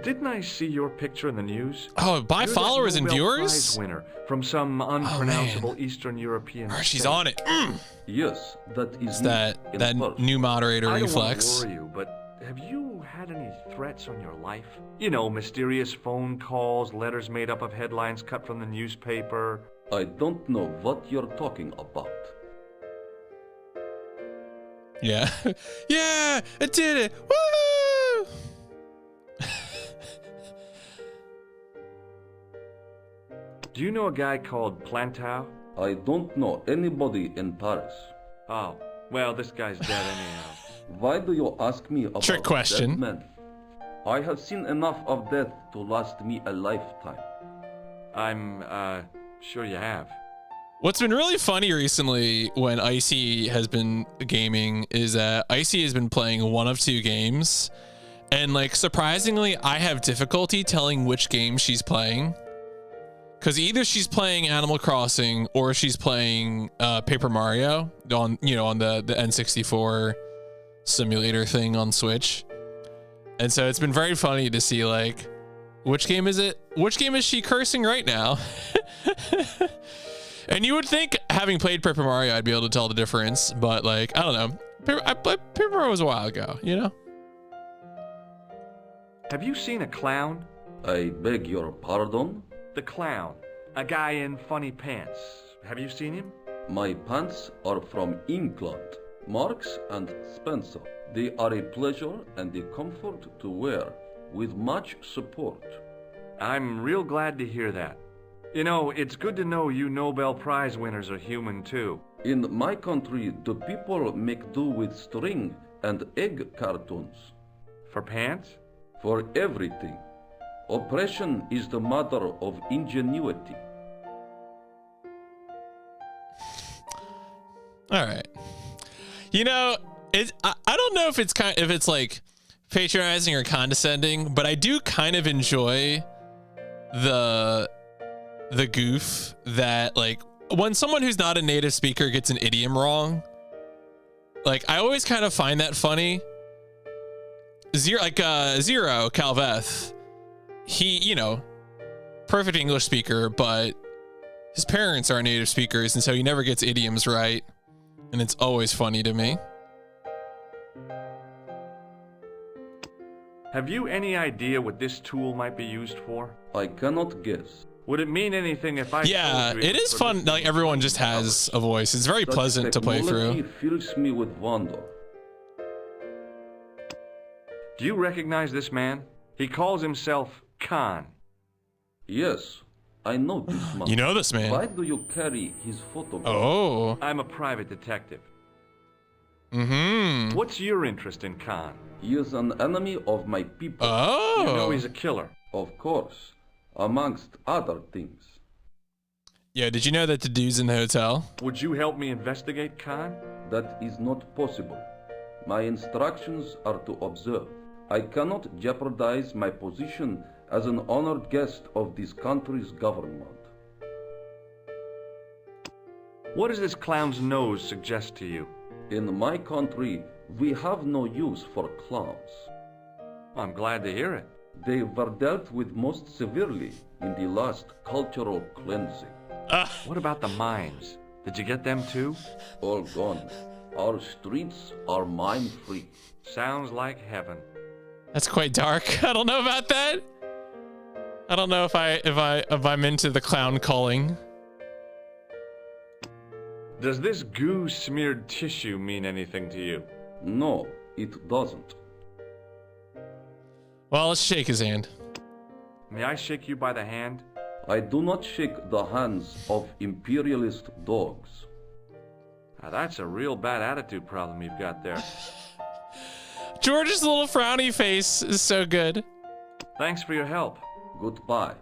B: Didn't I see your picture in the news?
A: Oh, by
B: You're
A: followers
B: that
A: and
B: Nobel
A: viewers?
B: Prize winner from some unpronounceable Eastern European
A: She's
B: state.
A: on it.
L: Yes, that is
A: It's that new moderator
B: I don't want
A: reflex.
B: to worry you, but have you had any threats on your life? You know, mysterious phone calls, letters made up of headlines cut from the newspaper.
L: I don't know what you're talking about.
A: Yeah. Yeah, I did it. Woo!
B: Do you know a guy called Plantow?
L: I don't know anybody in Paris.
B: Oh, well, this guy's dead anyhow.
L: Why do you ask me about
A: Trick question.
L: dead men? I have seen enough of death to last me a lifetime.
B: I'm, sure you have.
A: What's been really funny recently when Icy has been gaming is that Icy has been playing one of two games. And like, surprisingly, I have difficulty telling which game she's playing. Because either she's playing Animal Crossing or she's playing Paper Mario on, you know, on the N64 simulator thing on Switch. And so it's been very funny to see like, which game is it? Which game is she cursing right now? And you would think, having played Paper Mario, I'd be able to tell the difference. But like, I don't know. I played Paper Mario was a while ago, you know?
B: Have you seen a clown?
L: I beg your pardon?
B: The clown. A guy in funny pants. Have you seen him?
L: My pants are from England, Marks and Spencer. They are a pleasure and a comfort to wear, with much support.
B: I'm real glad to hear that. You know, it's good to know you Nobel Prize winners are human too.
L: In my country, the people make do with string and egg cartoons.
B: For pants?
L: For everything. Oppression is the mother of ingenuity.
A: All right. You know, I don't know if it's like patronizing or condescending, but I do kind of enjoy the goof that like when someone who's not a native speaker gets an idiom wrong. Like I always kind of find that funny. Zero Calveth, he, you know, perfect English speaker, but his parents are native speakers, and so he never gets idioms right. And it's always funny to me.
B: Have you any idea what this tool might be used for?
L: I cannot guess.
B: Would it mean anything if I
A: Yeah,
B: told you
A: it is fun. Like everyone just has a voice. It's very pleasant to play
L: Technology
A: through.
L: fills me with wonder.
B: Do you recognize this man? He calls himself Khan.
L: Yes, I know this man.
A: You know this man.
L: Why do you carry his photograph?
A: Oh.
B: I'm a private detective.
A: Mm-hmm.
B: What's your interest in Khan?
L: He is an enemy of my people.
A: Oh.
B: You know he's a killer.
L: Of course, amongst other things.
A: Yeah, did you know that the dude's in the hotel?
B: Would you help me investigate Khan?
L: That is not possible. My instructions are to observe. I cannot jeopardize my position as an honored guest of this country's government.
B: What does this clown's nose suggest to you?
L: In my country, we have no use for clowns.
B: I'm glad to hear it.
L: They were dealt with most severely in the last cultural cleansing.
B: What about the mimes? Did you get them too?
L: All gone. Our streets are mine-free.
B: Sounds like heaven.
A: That's quite dark. I don't know about that. I don't know if I'm into the clown calling.
B: Does this goo-smeared tissue mean anything to you?
L: No, it doesn't.
A: Well, let's shake his hand.
B: May I shake you by the hand?
L: I do not shake the hands of imperialist dogs.
B: Now that's a real bad attitude problem you've got there.
A: George's little frowny face is so good.
B: Thanks for your help.
L: Goodbye.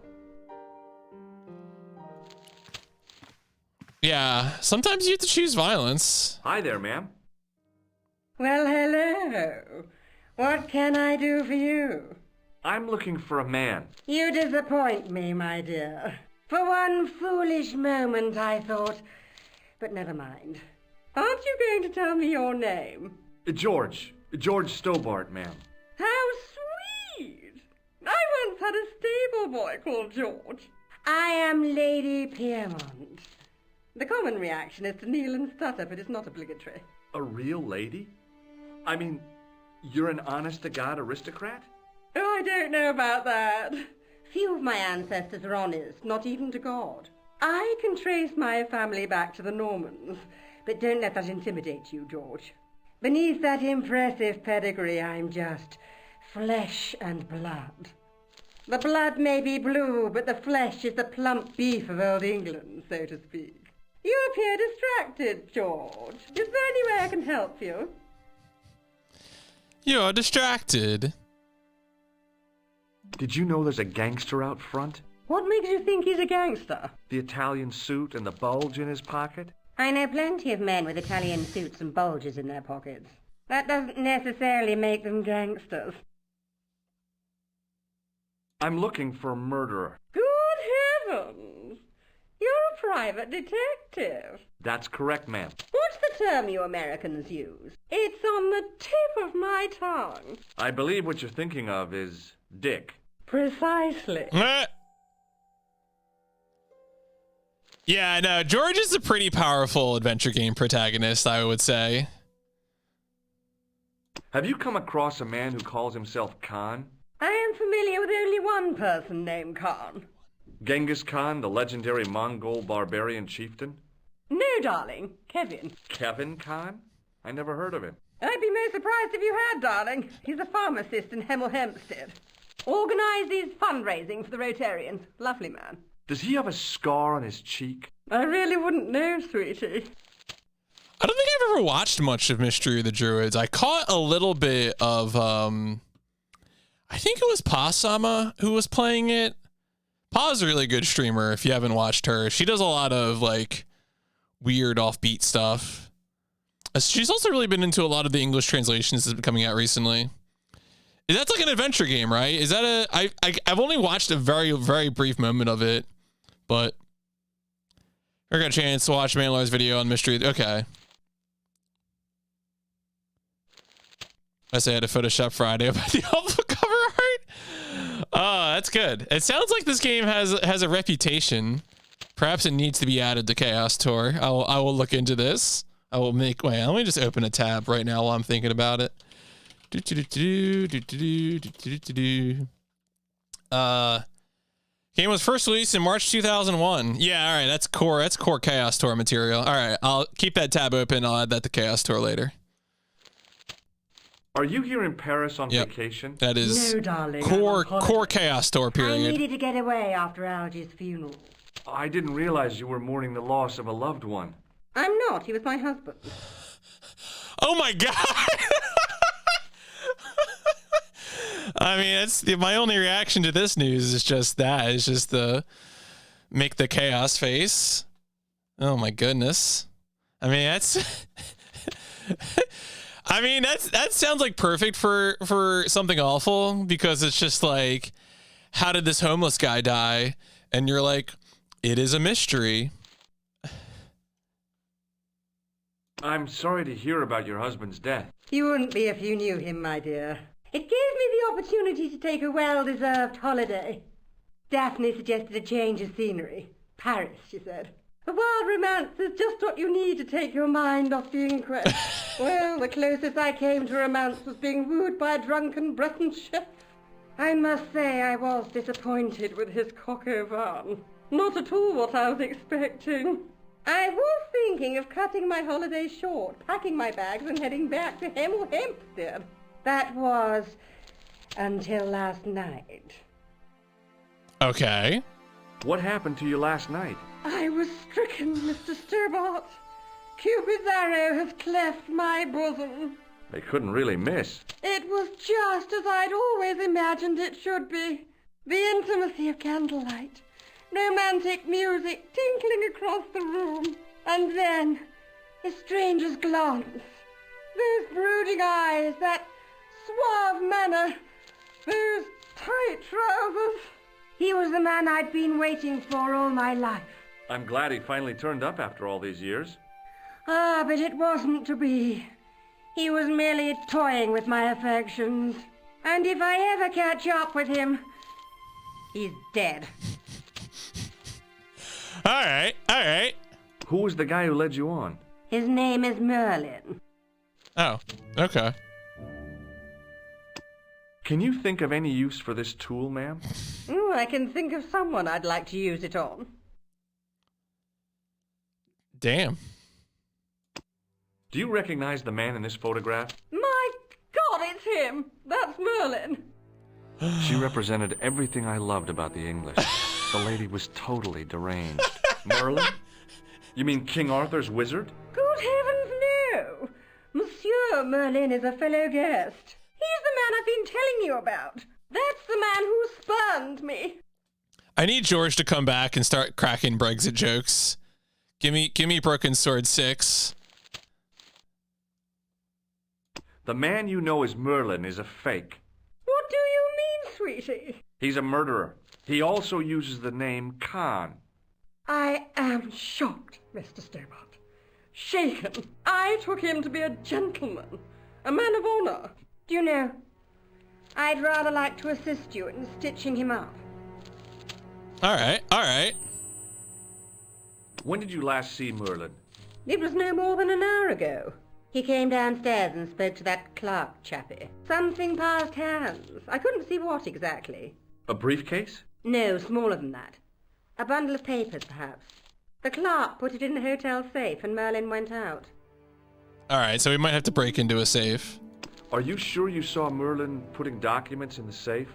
A: Yeah, sometimes you have to choose violence.
B: Hi there, ma'am.
H: Well, hello. What can I do for you?
B: I'm looking for a man.
H: You disappoint me, my dear. For one foolish moment I thought... But never mind. Aren't you going to tell me your name?
B: George Stobart, ma'am.
H: How sweet! I had a stable boy called George. I am Lady Piermont. The common reaction is to kneel and stutter, but it's not obligatory.
B: A real lady? I mean, you're an honest-to-God aristocrat?
H: Oh, I don't know about that. Few of my ancestors are honest, not even to God. I can trace my family back to the Normans, but don't let that intimidate you, George. Beneath that impressive pedigree, I'm just flesh and blood. The blood may be blue, but the flesh is the plump beef of old England, so to speak. You appear distracted, George. Is there any way I can help you?
A: You're distracted.
B: Did you know there's a gangster out front?
H: What makes you think he's a gangster?
B: The Italian suit and the bulge in his pocket?
H: I know plenty of men with Italian suits and bulges in their pockets. That doesn't necessarily make them gangsters.
B: I'm looking for a murderer.
H: Good heavens! You're a private detective.
B: That's correct, ma'am.
H: What's the term you Americans use? It's on the tip of my tongue.
B: I believe what you're thinking of is Dick.
H: Precisely.
A: Yeah, no, George is a pretty powerful adventure game protagonist, I would say.
B: Have you come across a man who calls himself Khan?
H: I am familiar with only one person named Khan.
B: Genghis Khan, the legendary Mongol barbarian chieftain?
H: No, darling. Kevin.
B: Kevin Khan? I never heard of him.
H: I'd be most surprised if you had, darling. He's a pharmacist in Hemel Hempstead. Organises fundraising for the Rotarians. Lovely man.
B: Does he have a scar on his cheek?
H: I really wouldn't know, sweetie.
A: I don't think I've ever watched much of Mystery of the Druids. I caught a little bit of, I think it was Pa-sama who was playing it. Pa's a really good streamer if you haven't watched her. She does a lot of, like, weird offbeat stuff. She's also really been into a lot of the English translations that's been coming out recently. That's like an adventure game, right? Is that I've only watched a very, very brief moment of it, but I got a chance to watch Mandalorian's video on Mystery. Okay. I say I had a Photoshop Friday about the album cover art. Oh, that's good. It sounds like this game has a reputation. Perhaps it needs to be added to Chaos Tour. I will look into this. I will make. Wait, let me just open a tab right now while I'm thinking about it. Game was first released in March 2001. Yeah, all right, that's core Chaos Tour material. All right, I'll keep that tab open. I'll add that to Chaos Tour later.
B: Are you here in Paris on vacation?
A: That is
H: no, darling,
A: core Chaos Tour period.
H: I needed to get away after Algy's funeral.
B: I didn't realize you were mourning the loss of a loved one.
H: I'm not. He was my husband.
A: Oh my god! I mean, it's my only reaction to this news is just that. It's just the make the chaos face. Oh my goodness. I mean, that's I mean, that sounds like perfect for something awful, because it's just like, how did this homeless guy die? And you're like, it is a mystery.
B: I'm sorry to hear about your husband's death.
H: You wouldn't be if you knew him, my dear. It gave me the opportunity to take a well-deserved holiday. Daphne suggested a change of scenery. Paris, she said. A wild romance is just what you need to take your mind off the inquest. Well, the closest I came to romance was being wooed by a drunken Breton chef. I must say I was disappointed with his coq au vin. Not at all what I was expecting. I was thinking of cutting my holiday short, packing my bags and heading back to Hemel Hempstead. That was until last night.
A: Okay.
B: What happened to you last night?
H: I was stricken, Mr. Stobart. Cupid's arrow has cleft my bosom.
B: They couldn't really miss.
H: It was just as I'd always imagined it should be. The intimacy of candlelight. Romantic music tinkling across the room. And then, a stranger's glance. Those brooding eyes, that suave manner, those tight trousers. He was the man I'd been waiting for all my life.
B: I'm glad he finally turned up after all these years.
H: Ah, but it wasn't to be. He was merely toying with my affections. And if I ever catch up with him, He's dead.
A: All right, all right.
B: Who was the guy who led you on?
H: His name is Merlin.
A: Oh, okay.
B: Can you think of any use for this tool, ma'am?
H: Ooh, I can think of someone I'd like to use it on.
A: Damn.
B: Do you recognize the man in this photograph?
H: My God, it's him! That's Merlin!
B: She represented everything I loved about the English. The lady was totally deranged. Merlin? You mean King Arthur's wizard?
H: Good heavens, no! Monsieur Merlin is a fellow guest. He's the man I've been telling you about. That's the man who spurned me.
A: I need George to come back and start cracking Brexit jokes. Give me Broken Sword 6.
B: The man you know as Merlin is a fake.
H: What do you mean, sweetie?
B: He's a murderer. He also uses the name Khan.
H: I am shocked, Mr. Stobart. Shaken. I took him to be a gentleman, a man of honor. Do you know, I'd rather like to assist you in stitching him up.
A: All right, all right.
B: When did you last see Merlin?
H: It was no more than an hour ago. He came downstairs and spoke to that Clark chappie. Something passed hands. I couldn't see what exactly.
B: A briefcase?
H: No, smaller than that. A bundle of papers, perhaps. The clerk put it in the hotel safe and Merlin went out.
A: All right, so we might have to break into a safe.
B: Are you sure you saw Merlin putting documents in the safe?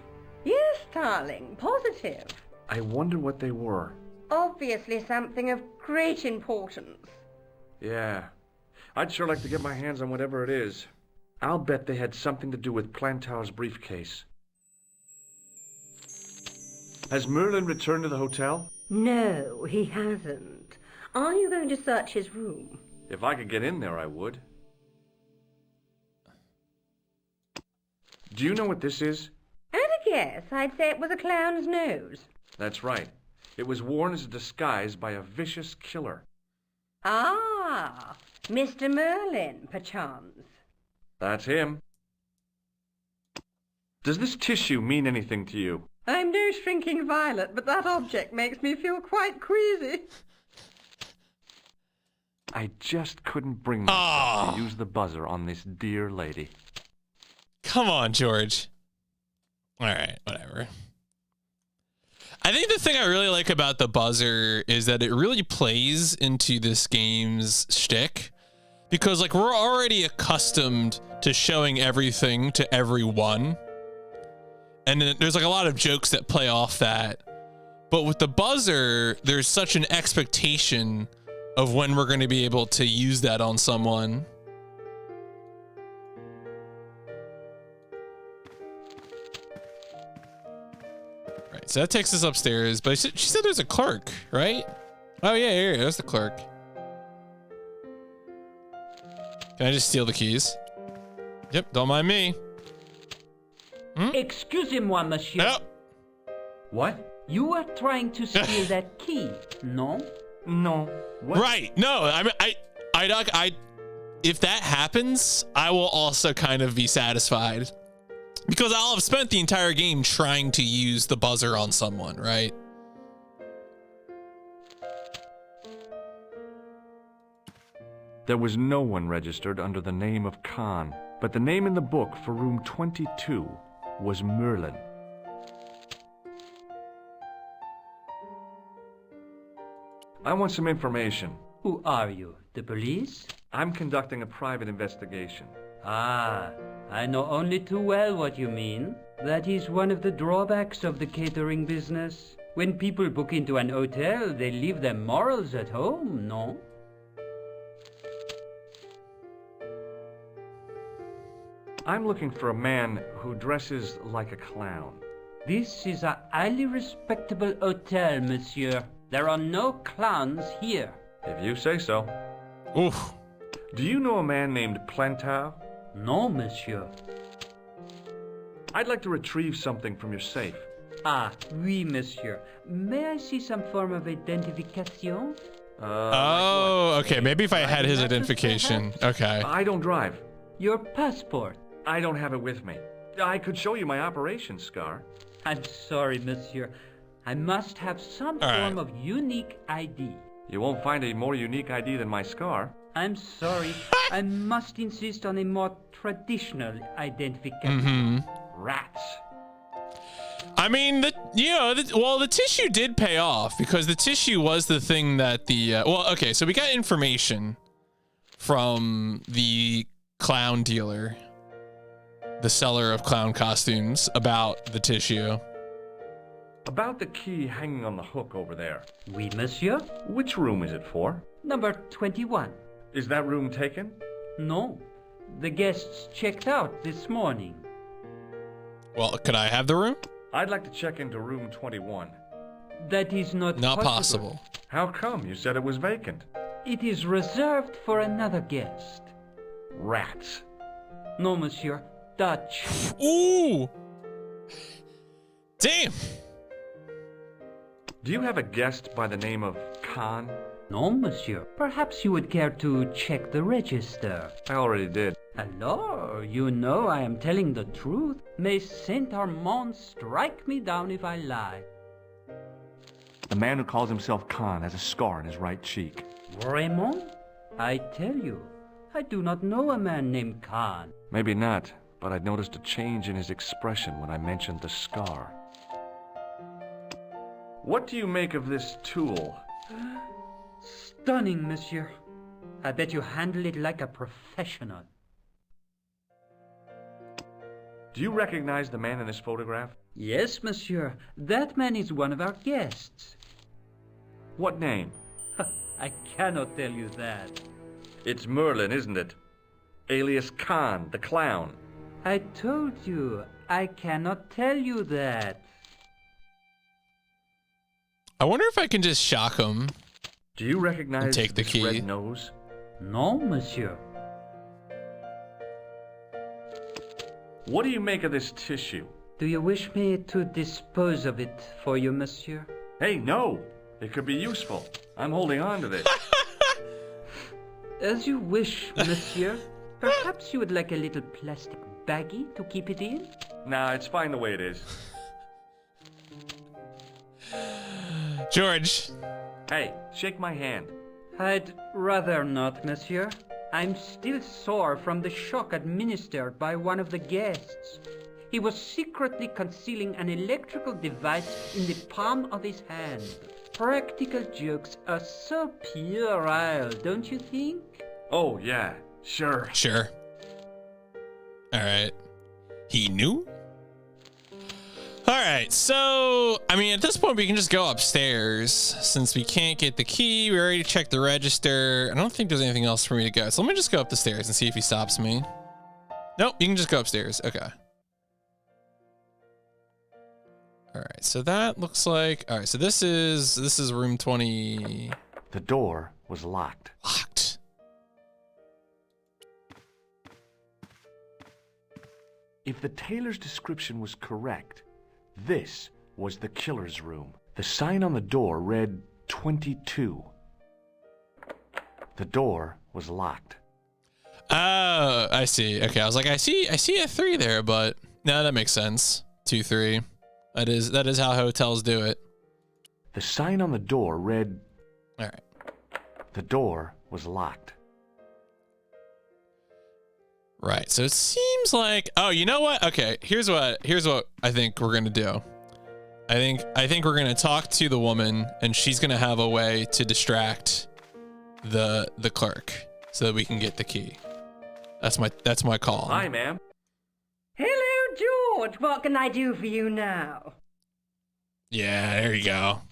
H: Yes, darling, positive.
B: I wonder what they were.
H: Obviously something of great importance.
B: Yeah. I'd sure like to get my hands on whatever it is. I'll bet they had something to do with Plantar's briefcase. Has Merlin returned to the hotel?
H: No, he hasn't. Are you going to search his room?
B: If I could get in there, I would. Do you know what this is?
H: At a guess, I'd say it was a clown's nose.
B: That's right. It was worn as a disguise by a vicious killer.
H: Ah, Mr. Merlin, perchance.
B: That's him. Does this tissue mean anything to you?
H: I'm no shrinking violet, but that object makes me feel quite queasy.
B: I just couldn't bring myself to use the buzzer on this dear lady.
A: Come on, George. All right, whatever. I think the thing I really like about the buzzer is that it really plays into this game's shtick, because like we're already accustomed to showing everything to everyone, and then there's like a lot of jokes that play off that. But with the buzzer, there's such an expectation of when we're going to be able to use that on someone. Right, so that takes us upstairs, but she said there's a clerk, right? Oh yeah, here, there's the clerk. Can I just steal the keys? Yep, don't mind me.
I: Excusez-moi, monsieur.
A: No.
B: What?
I: You were trying to steal that key, no?
B: No. What?
A: Right. No, I mean, I, if that happens, I will also kind of be satisfied, because I'll have spent the entire game trying to use the buzzer on someone, right?
B: There was no one registered under the name of Khan, but the name in the book for room 22 was Merlin. I want some information.
I: Who are you? The police?
B: I'm conducting a private investigation.
I: Ah, I know only too well what you mean. That is one of the drawbacks of the catering business. When people book into an hotel, they leave their morals at home, no?
B: I'm looking for a man who dresses like a clown.
I: This is a highly respectable hotel, monsieur. There are no clowns here.
B: If you say so.
A: Oof.
B: Do you know a man named Plantar?
I: No, monsieur.
B: I'd like to retrieve something from your safe.
I: Ah, oui, monsieur. May I see some form of identification?
A: Oh, okay. Maybe if I had his identification. Okay.
B: I don't drive.
I: Your passport?
B: I don't have it with me. I could show you my operation scar.
I: I'm sorry, monsieur. I must have some form of unique ID.
B: You won't find a more unique ID than my scar.
I: I'm sorry. I must insist on a more traditional identification.
B: Rats.
A: I mean, the tissue did pay off because the tissue was the thing that okay, so we got information from the clown dealer, the seller of clown costumes, about the tissue.
B: About the key hanging on the hook over there.
I: Oui, monsieur.
B: Which room is it for?
I: Number 21.
B: Is that room taken?
I: No. The guests checked out this morning.
A: Well, could I have the room?
B: I'd like to check into room 21.
I: That is not
A: possible.
B: How come? You said it was vacant.
I: It is reserved for another guest.
B: Rats.
I: No, monsieur. Dutch.
A: Ooh! Damn!
B: Do you have a guest by the name of Khan?
I: No, monsieur. Perhaps you would care to check the register.
B: I already did.
I: Alors, you know I am telling the truth. May Saint Armand strike me down if I lie.
B: The man who calls himself Khan has a scar on his right cheek.
I: Raymond? I tell you, I do not know a man named Khan.
B: Maybe not, but I noticed a change in his expression when I mentioned the scar. What do you make of this tool?
I: Stunning, monsieur. I bet you handle it like a professional.
B: Do you recognize the man in this photograph?
I: Yes, monsieur. That man is one of our guests.
B: What name?
I: I cannot tell you that.
B: It's Merlin, isn't it? Alias Khan, the clown.
I: I told you, I cannot tell you that.
A: I wonder if I can just shock him.
B: Do you recognize
A: take the
B: this
A: key?
B: red nose?
I: No, monsieur.
B: What do you make of this tissue?
I: Do you wish me to dispose of it for you, monsieur?
B: Hey, no! It could be useful. I'm holding on to this.
I: As you wish, monsieur. Perhaps you would like a little plastic baggie to keep it in?
B: Nah, it's fine the way it is.
A: George.
B: Hey, shake my hand.
I: I'd rather not, monsieur. I'm still sore from the shock administered by one of the guests. He was secretly concealing an electrical device in the palm of his hand. Practical jokes are so puerile, don't you think?
B: Oh, yeah, sure.
A: Sure. Alright. He knew? Alright, so, I mean, at this point, we can just go upstairs. Since we can't get the key, we already checked the register. I don't think there's anything else for me to go. So let me just go up the stairs and see if he stops me. Nope, you can just go upstairs. Okay. Alright, so that looks like... Alright, so this is room 20...
B: The door was locked.
A: Locked.
B: If the tailor's description was correct, this was the killer's room. The sign on the door read 22. The door was locked.
A: Oh, I see. Okay, I was like, I see a 3 there, but no, that makes sense. 2, 3. That is how hotels do it.
B: The sign on the door read...
A: All right.
B: The door was locked.
A: Right. So it seems like, oh, you know what? Okay, here's what I think we're gonna do. I think we're gonna talk to the woman, and she's gonna have a way to distract the clerk so that we can get the key. That's my call.
B: Hi, ma'am.
H: Hello, George. What can I do for you now?
A: Yeah, there you go.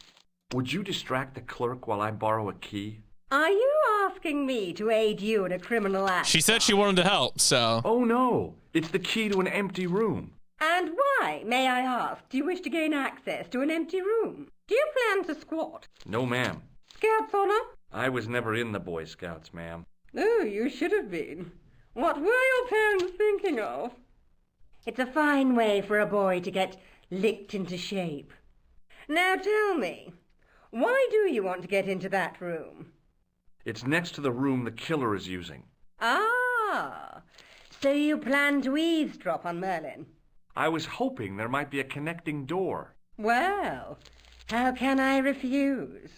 B: Would you distract the clerk while I borrow a key?
H: Are you asking me to aid you in a criminal act?
A: She said she wanted to help, so...
B: Oh, no. It's the key to an empty room.
H: And why, may I ask, do you wish to gain access to an empty room? Do you plan to squat?
B: No, ma'am.
H: Scouts honor?
B: I was never in the Boy Scouts, ma'am.
H: Oh, you should have been. What were your parents thinking of? It's a fine way for a boy to get licked into shape. Now tell me, why do you want to get into that room?
B: It's next to the room the killer is using.
H: Ah, so you plan to eavesdrop on Merlin?
B: I was hoping there might be a connecting door.
H: Well, how can I refuse?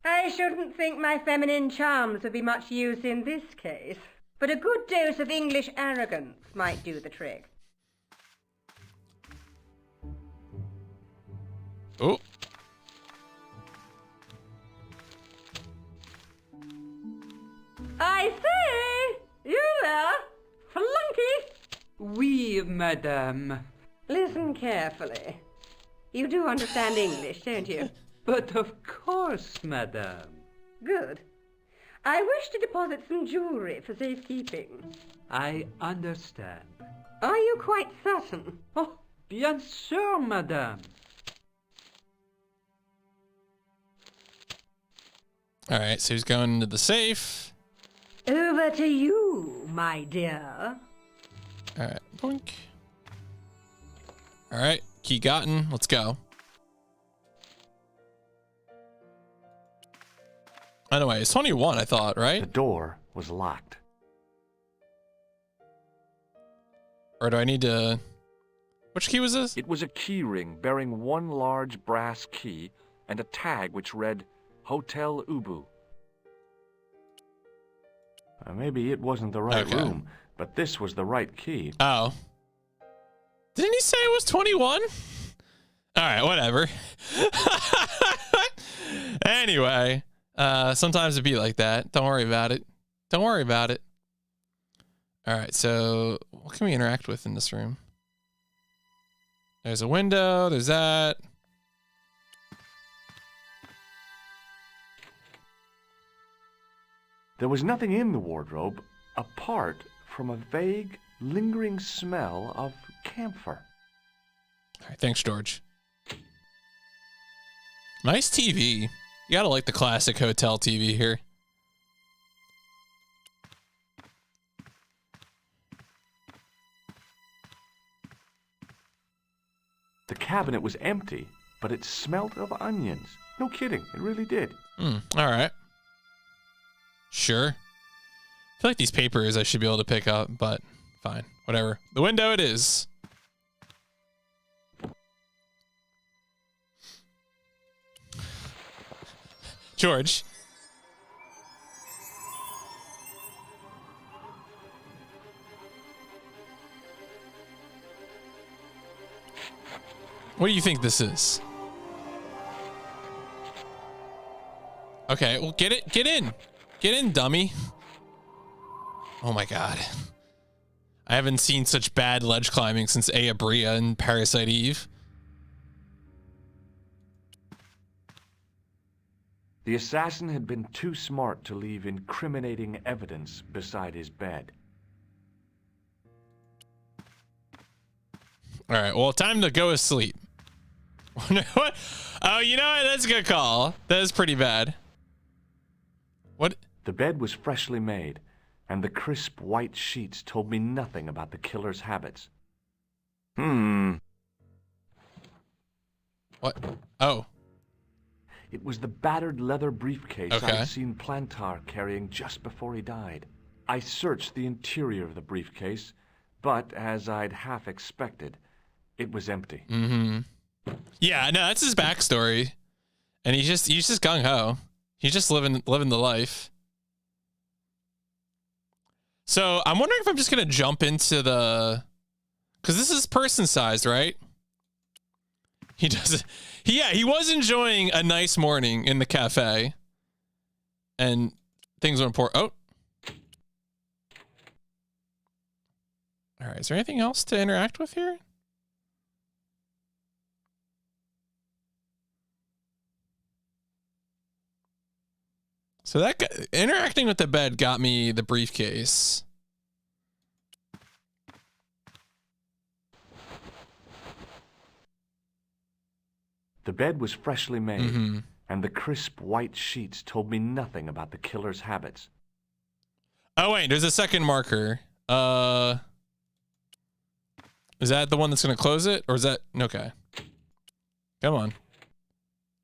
H: I shouldn't think my feminine charms would be much use in this case, but a good dose of English arrogance might do the trick.
A: Oh.
H: I say! You there? Flunky!
I: Oui, madame.
H: Listen carefully. You do understand English, don't you?
I: But of course, madame.
H: Good. I wish to deposit some jewelry for safekeeping.
I: I understand.
H: Are you quite certain?
I: Oh, bien sûr, madame.
A: All right, so he's going into the safe.
H: Over to you, my dear.
A: All right, boink. All right, key gotten. Let's go. Anyway, it's 21, I thought, right?
B: The door was locked.
A: Or do I need to... Which key was this?
B: It was a key ring bearing one large brass key and a tag which read Hotel Ubu. Maybe it wasn't the right room, but this was the right key.
A: Oh. Didn't he say it was 21? All right, whatever. Anyway, sometimes it'd be like that. Don't worry about it. Don't worry about it. All right, so what can we interact with in this room? There's a window. There's that.
B: There was nothing in the wardrobe apart from a vague, lingering smell of camphor.
A: All right, thanks, George. Nice TV. You gotta like the classic hotel TV here.
B: The cabinet was empty, but it smelt of onions. No kidding, it really did.
A: All right. Sure. I feel like these papers I should be able to pick up, but fine. Whatever. The window it is. George. What do you think this is? Okay, well, get in. Get in, dummy. Oh my god. I haven't seen such bad ledge climbing since Aya Bria and Parasite Eve.
B: The assassin had been too smart to leave incriminating evidence beside his bed.
A: All right, well, time to go to sleep. What? Oh, you know what? That's a good call. That is pretty bad. What?
B: The bed was freshly made, and the crisp white sheets told me nothing about the killer's habits.
A: What? Oh.
B: It was the battered leather briefcase
A: Okay.
B: I'd seen Plantar carrying just before he died. I searched the interior of the briefcase, but as I'd half expected, it was empty.
A: Mm-hmm. Yeah, no, that's his backstory. And he's just gung-ho. He's just living the life. So I'm wondering if I'm just gonna jump into the, because this is person-sized, right? He doesn't. He was enjoying a nice morning in the cafe, and things went poor. Oh. All right. Is there anything else to interact with here? So that interacting with the bed got me the briefcase.
B: The bed was freshly made,
A: Mm-hmm.
B: and the crisp white sheets told me nothing about the killer's habits.
A: Oh wait, there's a second marker. Is that the one that's gonna close it, or is that okay? Come on.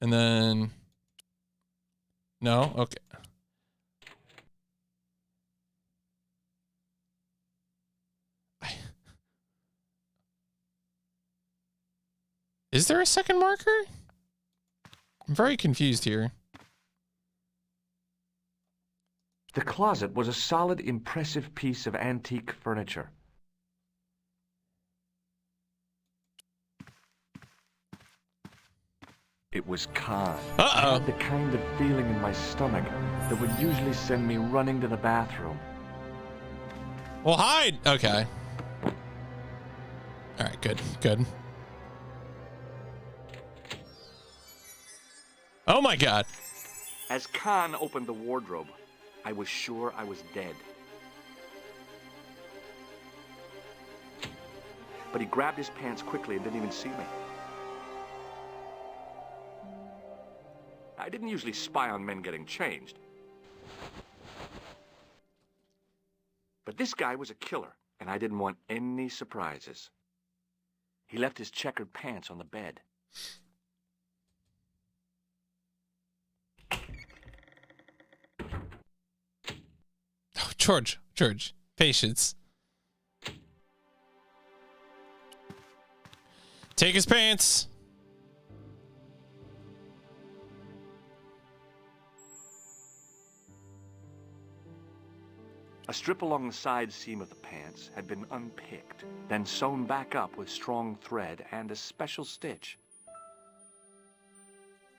A: And then no, okay. Is there a second marker? I'm very confused here.
B: The closet was a solid, impressive piece of antique furniture. It was Khan. I had the kind of feeling in my stomach that would usually send me running to the bathroom.
A: Well, hide! Okay. Alright, good, good. Oh my god.
B: As Khan opened the wardrobe, I was sure I was dead. But he grabbed his pants quickly and didn't even see me. I didn't usually spy on men getting changed. But this guy was a killer, and I didn't want any surprises. He left his checkered pants on the bed.
A: Oh, George, patience. Take his pants.
B: A strip along the side seam of the pants had been unpicked, then sewn back up with strong thread and a special stitch.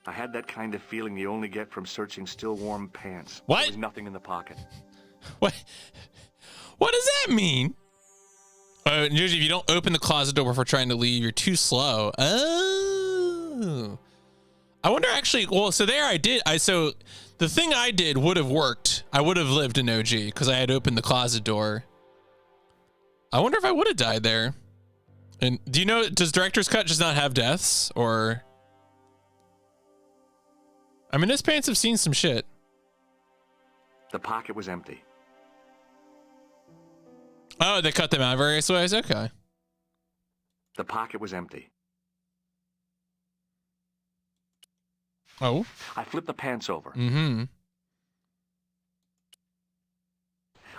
B: I had that kind of feeling you only get from searching still warm pants.
A: What?
B: There was nothing in the pocket.
A: What does that mean? Usually if you don't open the closet door before trying to leave, you're too slow. Oh. I wonder actually, well, so there I did. So the thing I did would have worked. I would have lived in OG because I had opened the closet door. I wonder if I would have died there. And do you know, does Director's Cut just not have deaths? Or, I mean, his pants have seen some shit.
B: The pocket was empty.
A: Oh, they cut them out various ways? Okay.
B: The pocket was empty.
A: Oh.
B: I flipped the pants over.
A: Mm-hmm.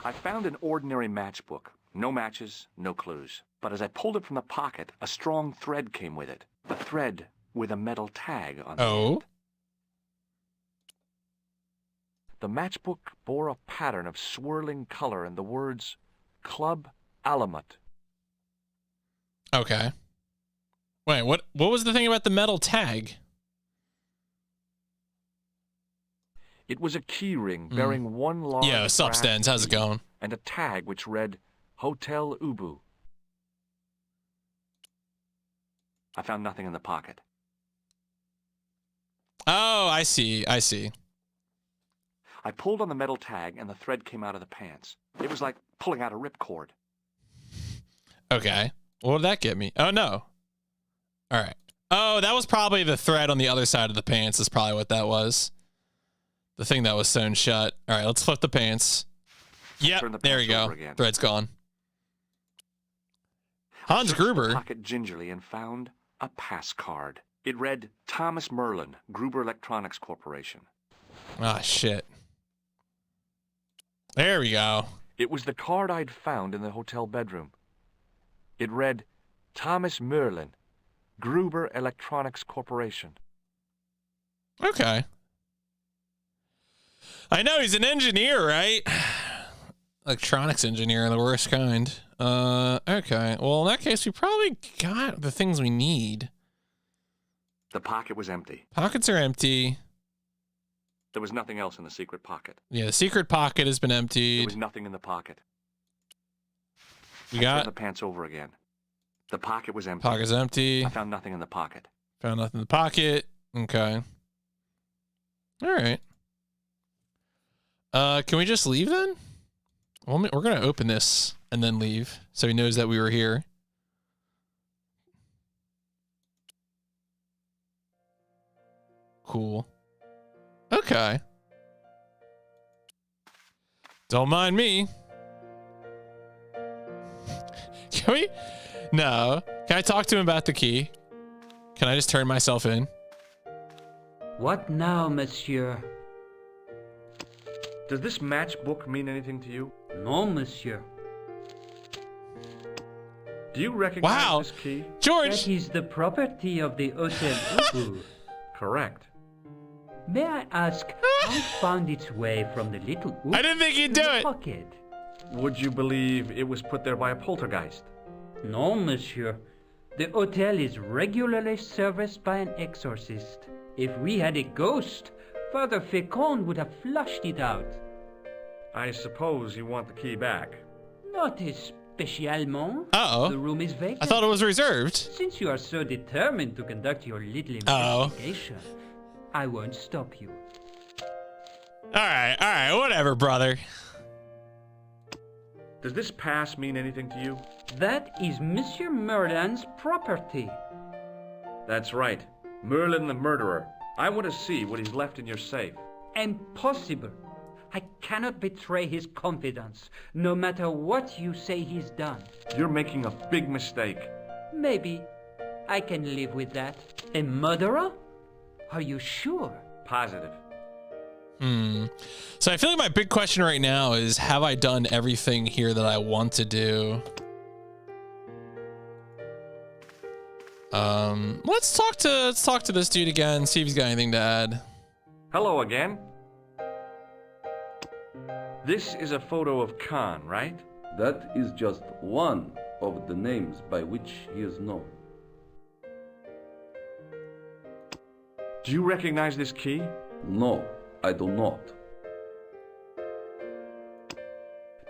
B: I found an ordinary matchbook. No matches, no clues. But as I pulled it from the pocket, a strong thread came with it. A thread with a metal tag on the end. The matchbook bore a pattern of swirling color and the words, Club Alamut.
A: Okay. Wait, what was the thing about the metal tag?
B: It was a key ring bearing one large
A: Yeah, sup, Stens, how's it going?
B: And a tag which read, Hotel Ubu. I found nothing in the pocket.
A: Oh, I see.
B: I pulled on the metal tag and the thread came out of the pants. It was like pulling out a ripcord.
A: Okay. What did that get me? Oh, no. All right. Oh, that was probably the thread on the other side of the pants is probably what that was. The thing that was sewn shut. All right, let's flip the pants. Yep, there you go. Thread's gone. Hans Gruber.
B: I pocket gingerly and found a pass card. It read, Thomas Merlin, Gruber Electronics Corporation.
A: Ah, shit. There we go.
B: It was the card I'd found in the hotel bedroom. It read, Thomas Merlin, Gruber Electronics Corporation.
A: Okay. I know he's an engineer, right? Electronics engineer, the worst kind. Okay. Well, in that case, we probably got the things we need.
B: The pocket was empty.
A: Pockets are empty.
B: There was nothing else in the secret pocket.
A: Yeah, the secret pocket has been emptied.
B: There was nothing in the pocket.
A: We
B: I
A: got
B: turned the pants over again. The pocket was empty.
A: Pocket's empty.
B: I found nothing in the pocket.
A: Found nothing in the pocket. Okay. All right. Can we just leave then? Well, we're gonna open this and then leave, so he knows that we were here. Cool. Okay. Don't mind me. Can we? No. Can I talk to him about the key? Can I just turn myself in?
I: What now, monsieur?
B: Does this matchbook mean anything to you?
I: No, monsieur.
B: Do you recognize
A: Wow.
B: this key?
A: George!
I: That is the property of the Hotel Ubu.
B: Correct.
I: May I ask how it found its way from the little Ubu
A: I didn't think you'd
I: to
A: do
I: the
A: it.
I: pocket?
B: Would you believe it was put there by a poltergeist?
I: No, monsieur. The hotel is regularly serviced by an exorcist. If we had a ghost, Father Fécond would have flushed it out.
B: I suppose you want the key back.
I: Not spécialement.
A: Uh-oh.
I: The room is vacant.
A: I thought it was reserved.
I: Since you are so determined to conduct your little
A: Uh-oh.
I: investigation, I won't stop you.
A: All right, whatever, brother.
B: Does this pass mean anything to you?
I: That is Monsieur Merlin's property.
B: That's right. Merlin the murderer. I want to see what he's left in your safe.
I: Impossible. I cannot betray his confidence, no matter what you say he's done.
B: You're making a big mistake.
I: Maybe I can live with that. A murderer? Are you sure?
B: Positive.
A: So I feel like my big question right now is, have I done everything here that I want to do? Let's talk to this dude again, see if he's got anything to add.
B: Hello again. This is a photo of Khan, right?
L: That is just one of the names by which he is known.
B: Do you recognize this key?
L: No, I do not.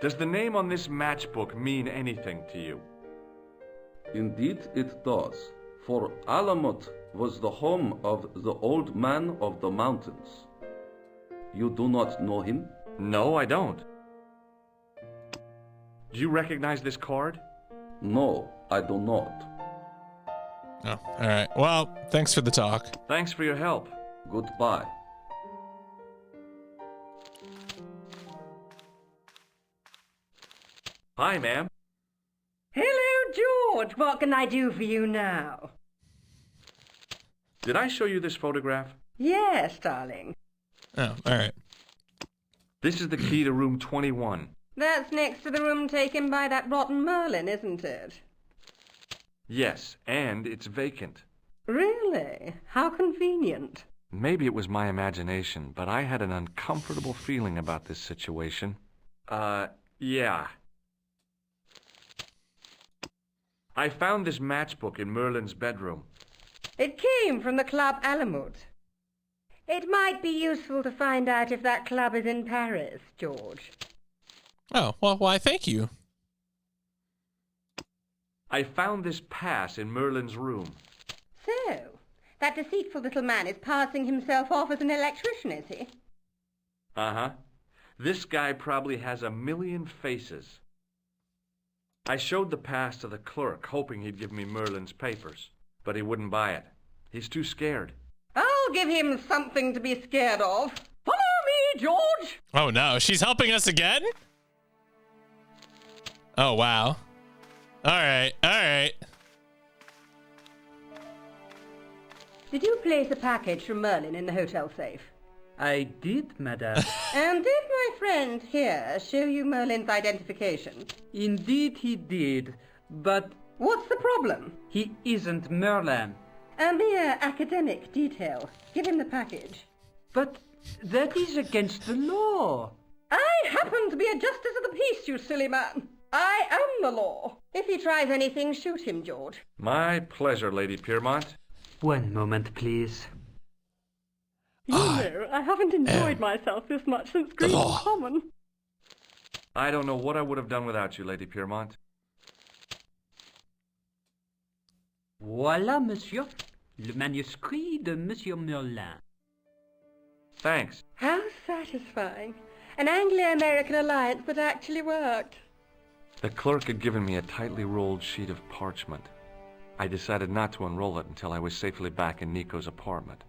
B: Does the name on this matchbook mean anything to you?
L: Indeed it does, for Alamut was the home of the old man of the mountains. You do not know him?
B: No, I don't. Do you recognize this card?
L: No, I do not.
A: Oh, all right. Well, thanks for the talk.
B: Thanks for your help.
L: Goodbye.
B: Hi, ma'am.
H: Hello, George. What can I do for you now?
B: Did I show you this photograph?
H: Yes, darling.
A: Oh, all right.
B: This is the key to room 21.
H: That's next to the room taken by that rotten Merlin, isn't it?
B: Yes, and it's vacant.
H: Really? How convenient.
B: Maybe it was my imagination, but I had an uncomfortable feeling about this situation. Yeah. I found this matchbook in Merlin's bedroom.
H: It came from the Club Alamut. It might be useful to find out if that club is in Paris, George.
A: Oh, well, why, thank you.
B: I found this pass in Merlin's room.
H: So, that deceitful little man is passing himself off as an electrician, is he?
B: Uh-huh. This guy probably has a million faces. I showed the pass to the clerk, hoping he'd give me Merlin's papers, but he wouldn't buy it. He's too scared.
H: I'll give him something to be scared of. Follow me, George!
A: Oh no, she's helping us again? Oh wow. All right.
H: Did you place a package from Merlin in the hotel safe?
I: I did, madame.
H: And did my friend here show you Merlin's identification?
I: Indeed he did, but
H: What's the problem?
I: he isn't Merlin.
H: A mere academic detail. Give him the package.
I: But that is against the law.
H: I happen to be a justice of the peace, you silly man. I am the law. If he tries anything, shoot him, George.
B: My pleasure, Lady Piermont.
I: One moment, please.
H: You know, I haven't enjoyed myself this much since Green Common.
B: I don't know what I would have done without you, Lady Piermont.
I: Voilà, monsieur. Le manuscrit de Monsieur Merlin.
B: Thanks.
H: How satisfying. An Anglo-American alliance that actually worked.
B: The clerk had given me a tightly rolled sheet of parchment. I decided not to unroll it until I was safely back in Nico's apartment.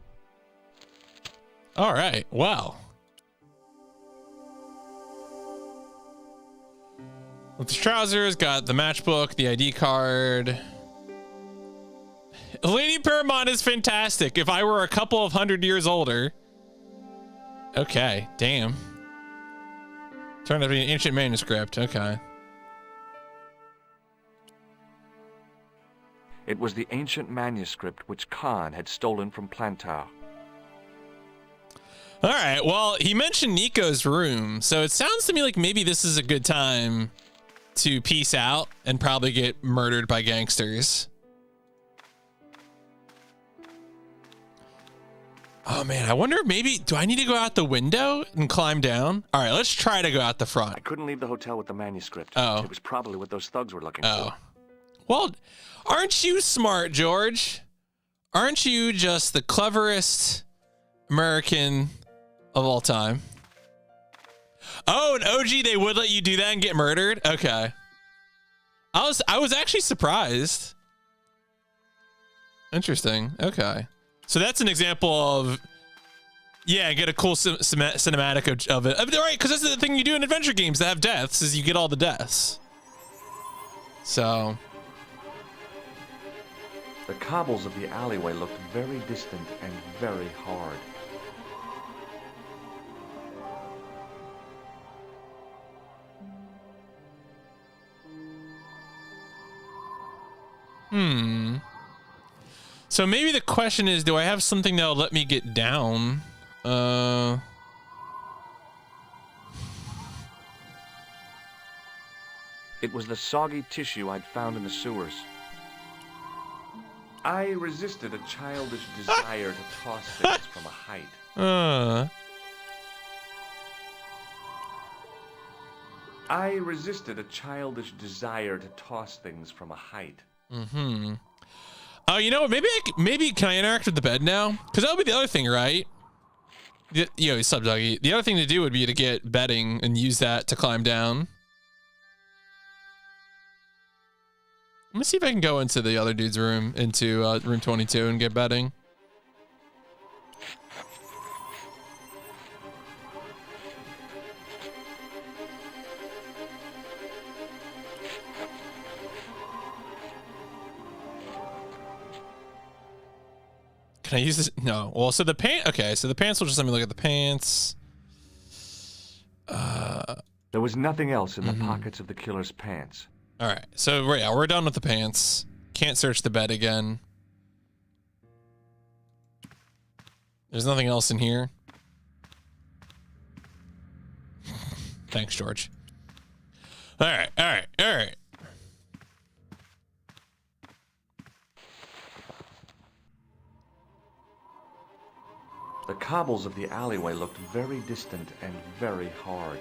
A: All right. Wow. With the trousers, got the matchbook, the ID card. Lady Paramount is fantastic. If I were a couple of 100 years older. Okay, damn. Turned out to be an ancient manuscript. Okay.
B: It was the ancient manuscript which Khan had stolen from Plantar.
A: All right, well, he mentioned Nico's room, so it sounds to me like maybe this is a good time to peace out and probably get murdered by gangsters. Oh man, I wonder maybe, do I need to go out the window and climb down? All right, let's try to go out the front.
B: I couldn't leave the hotel with the manuscript.
A: Oh.
B: It was probably what those thugs were looking
A: Oh.
B: for.
A: Well, aren't you smart, George? Aren't you just the cleverest American of all time? Oh, and OG, they would let you do that and get murdered? Okay. I was actually surprised. Interesting. Okay. So that's an example of, yeah, get a cool cinematic of it. Right, because that's the thing you do in adventure games that have deaths, is you get all the deaths. So...
B: The cobbles of the alleyway looked very distant and very hard.
A: So maybe the question is, do I have something that'll let me get down?
B: It was the soggy tissue I'd found in the sewers. I resisted a childish desire to toss things from a height. I resisted a childish desire to toss things from a height.
A: Oh, you know what? Maybe can I interact with the bed now? Because that would be the other thing, right? Yo, sub doggy. The other thing to do would be to get bedding and use that to climb down. Let me see if I can go into the other dude's room, into room 22, and get bedding. Can I use this? No. Well, so the pants. Okay, so the pants will just let me look at the pants.
B: There was nothing else in the pockets of the killer's pants.
A: All right, so yeah, we're done with the pants. Can't search the bed again. There's nothing else in here. Thanks, George. All right, all right, all right.
B: The cobbles of the alleyway looked very distant and very hard.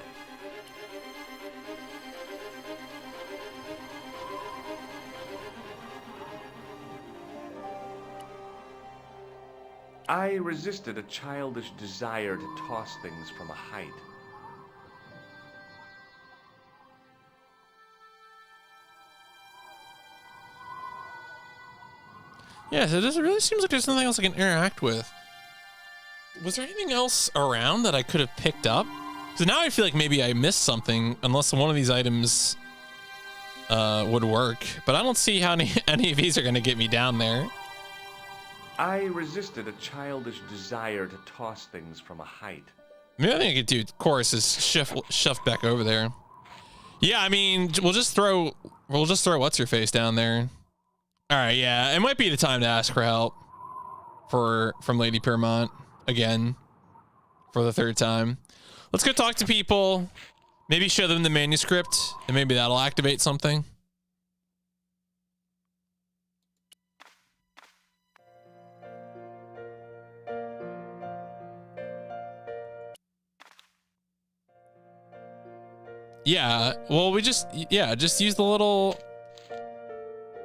B: I resisted a childish desire to toss things from a height.
A: Yeah, so this really seems like there's something else I can interact with. Was there anything else around that I could have picked up? So now I feel like maybe I missed something, unless one of these items would work. But I don't see how any of these are going to get me down there.
B: I resisted a childish desire to toss things from a height.
A: Maybe I think I could do chorus is shoved back over there. Yeah, I mean, we'll just throw what's your face down there. All right, yeah, it might be the time to ask for help from Lady Piermont again for the third time. Let's go talk to people. Maybe show them the manuscript, and maybe that'll activate something. Yeah, well, just use the little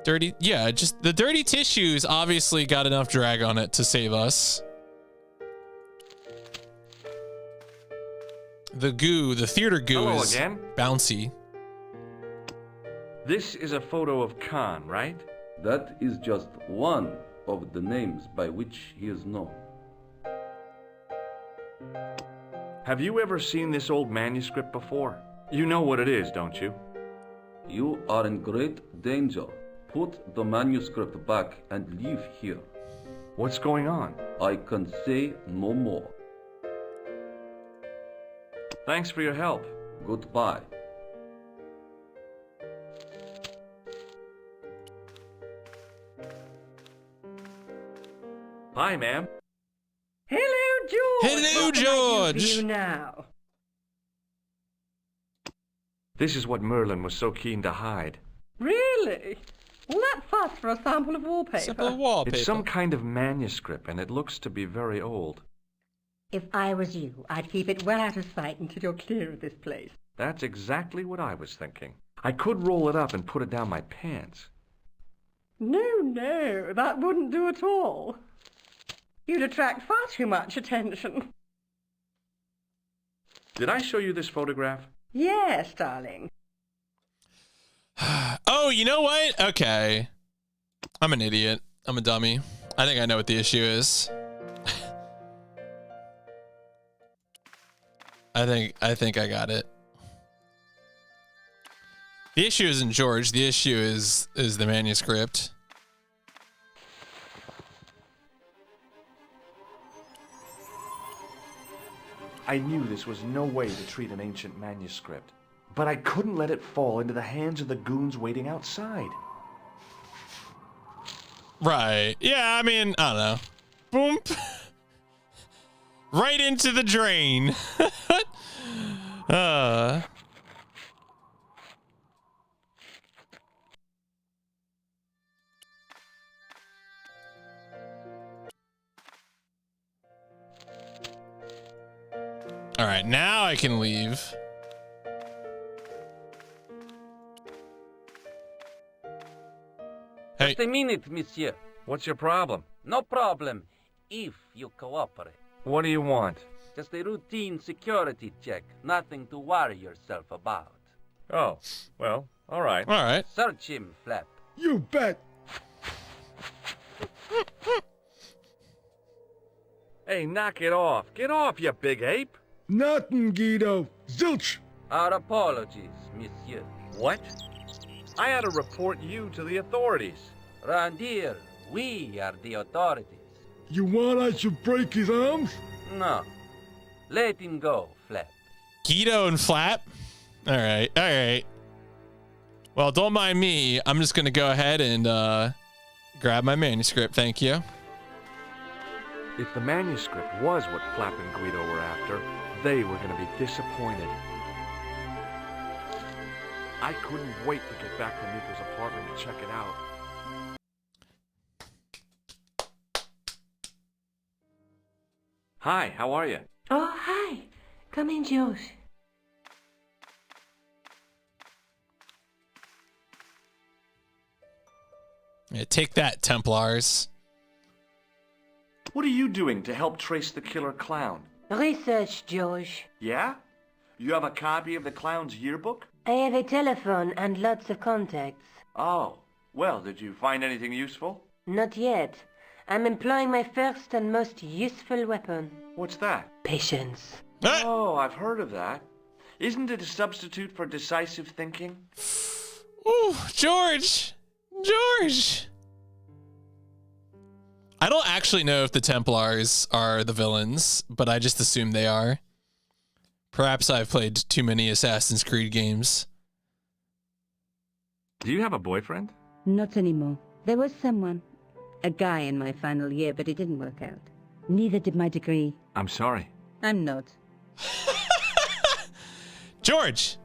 A: dirty, just the dirty tissues obviously got enough drag on it to save us. The goo, the theater goo
B: Hello
A: is
B: again.
A: Bouncy.
B: This is a photo of Khan, right?
L: That is just one of the names by which he is known.
B: Have you ever seen this old manuscript before? You know what it is, don't you?
L: You are in great danger. Put the manuscript back and leave here.
B: What's going on?
L: I can say no more.
B: Thanks for your help.
L: Goodbye.
B: Hi, ma'am.
H: Hello, George.
A: Hello,
H: What can I do for
A: George.
H: you now?
B: This is what Merlin was so keen to hide.
H: Really? Well, that's fast for a sample of wallpaper.
A: Simple wallpaper.
B: It's some kind of manuscript, and it looks to be very old.
H: If I was you, I'd keep it well out of sight until you're clear of this place.
B: That's exactly what I was thinking. I could roll it up and put it down my pants.
H: No, that wouldn't do at all. You'd attract far too much attention.
B: Did I show you this photograph?
H: Yes, darling.
A: Oh, you know what? Okay. I'm an idiot. I'm a dummy. I think I know what the issue is. I think I got it. The issue isn't George. The issue is the manuscript.
B: I knew this was no way to treat an ancient manuscript, but I couldn't let it fall into the hands of the goons waiting outside.
A: Right. Yeah, I mean, I don't know. Boom. Right into the drain. All right, now I can leave. Hey.
I: Just a minute, monsieur.
B: What's your problem?
I: No problem, if you cooperate.
B: What do you want?
I: Just a routine security check. Nothing to worry yourself about.
B: Oh, well, all right.
A: All right.
I: Search him, Flap.
K: You bet.
B: Hey, knock it off. Get off, you big ape.
K: Nothing, Guido. Zilch.
I: Our apologies, monsieur.
B: What? I had to report you to the authorities.
I: Round here, we are the authorities.
K: You want I should break his arms?
I: No. Let him go, Flap.
A: Guido and Flap. All right. All right. Well, don't mind me. I'm just going to go ahead and grab my manuscript. Thank you.
B: If the manuscript was what Flap and Guido were after, they were going to be disappointed. I couldn't wait to get back to Nico's apartment and check it out. Hi, how are you?
H: Oh, hi. Come in, George.
A: Yeah, take that, Templars.
B: What are you doing to help trace the killer clown?
H: Research, George.
B: Yeah? You have a copy of the clown's yearbook?
H: I have a telephone and lots of contacts.
B: Oh, well, did you find anything useful?
H: Not yet. I'm employing my first and most useful weapon.
B: What's that?
H: Patience.
B: Oh, I've heard of that. Isn't it a substitute for decisive thinking?
A: Ooh, George! George! I don't actually know if the Templars are the villains, but I just assume they are. Perhaps I've played too many Assassin's Creed games.
B: Do you have a boyfriend?
C: Not anymore. There was someone. A guy in my final year, but it didn't work out. Neither did my degree.
B: I'm sorry.
C: I'm not.
A: George!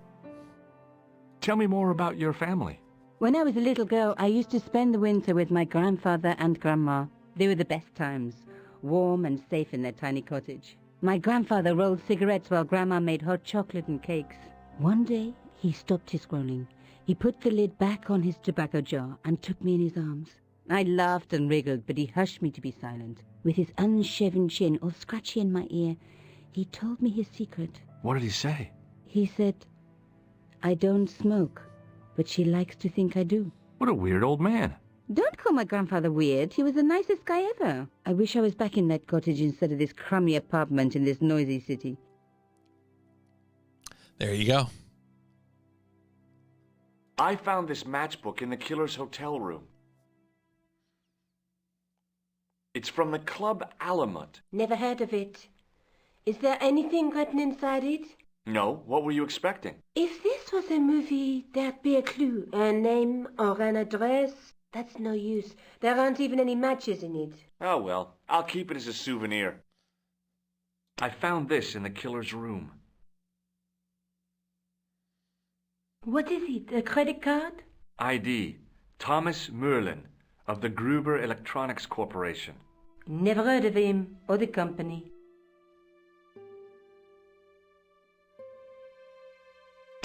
B: Tell me more about your family.
C: When I was a little girl, I used to spend the winter with my grandfather and grandma. They were the best times, warm and safe in their tiny cottage. My grandfather rolled cigarettes while Grandma made hot chocolate and cakes. One day, he stopped his scrolling. He put the lid back on his tobacco jar and took me in his arms. I laughed and wriggled, but he hushed me to be silent. With his unshaven chin all scratchy in my ear, he told me his secret.
B: What did he say?
C: He said, I don't smoke, but she likes to think I do.
B: What a weird old man.
C: Don't call my grandfather weird. He was the nicest guy ever. I wish I was back in that cottage instead of this crummy apartment in this noisy city.
A: There you go.
B: I found this matchbook in the killer's hotel room. It's from the Club Alamut.
H: Never heard of it. Is there anything written inside it?
B: No, what were you expecting?
H: If this was a movie, there'd be a clue, a name or an address. That's no use. There aren't even any matches in it.
B: Oh well, I'll keep it as a souvenir. I found this in the killer's room.
H: What is it? A credit card?
B: ID, Thomas Merlin, of the Gruber Electronics Corporation.
H: Never heard of him or the company.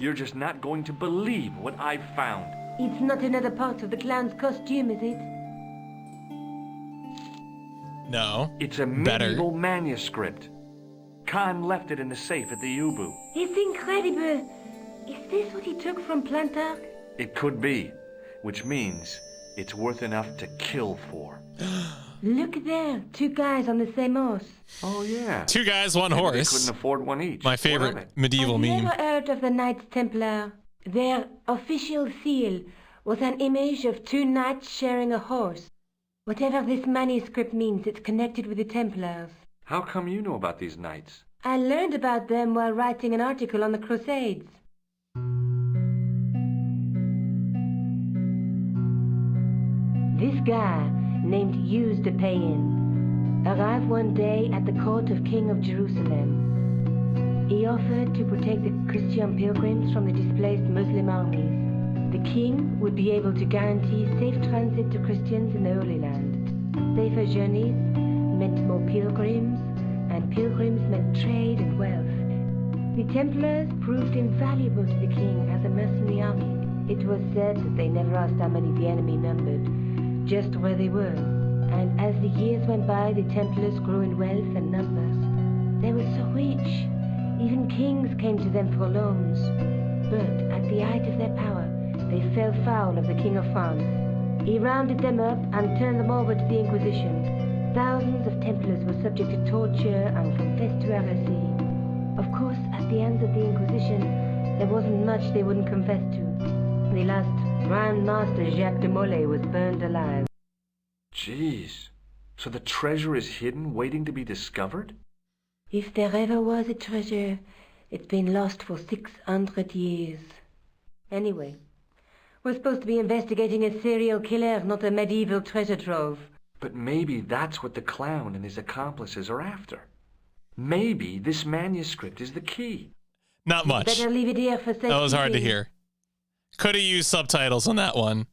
B: You're just not going to believe what I've found.
H: It's not another part of the clown's costume, is it?
A: No.
B: It's a medieval manuscript. Khan left it in the safe at the Ubu.
H: It's incredible. Is this what he took from Plantark?
B: It could be, which means it's worth enough to kill for.
H: Look there, 2 guys on the same horse.
B: Oh, yeah.
A: 2 guys, 1
B: Maybe
A: horse.
B: They couldn't afford one each.
A: My favorite medieval meme.
H: Have you ever heard of the Knights Templar? Their official seal was an image of 2 knights sharing a horse. Whatever this manuscript means, it's connected with the Templars.
B: How come you know about these knights?
H: I learned about them while writing an article on the Crusades. This guy, named Hughes de Payen, arrived one day at the court of King of Jerusalem. He offered to protect the Christian pilgrims from the displaced Muslim armies. The king would be able to guarantee safe transit to Christians in the Holy Land. Safer journeys meant more pilgrims, and pilgrims meant trade and wealth. The Templars proved invaluable to the king as a mercenary army. It was said that they never asked how many the enemy numbered, just where they were. And as the years went by, the Templars grew in wealth and numbers. They were so rich, even kings came to them for loans. But at the height of their power, they fell foul of the King of France. He rounded them up and turned them over to the Inquisition. Thousands of Templars were subject to torture and confessed to heresy. Of course, at the hands of the Inquisition, there wasn't much they wouldn't confess to. The last Grand Master Jacques de Molay was burned alive.
B: Jeez. So the treasure is hidden, waiting to be discovered?
H: If there ever was a treasure, it's been lost for 600 years. Anyway, we're supposed to be investigating a serial killer, not a medieval treasure trove.
B: But maybe that's what the clown and his accomplices are after. Maybe this manuscript is the key.
A: Not much.
H: Better leave it here for safety.
A: That was hard to hear. Could have used subtitles on that one.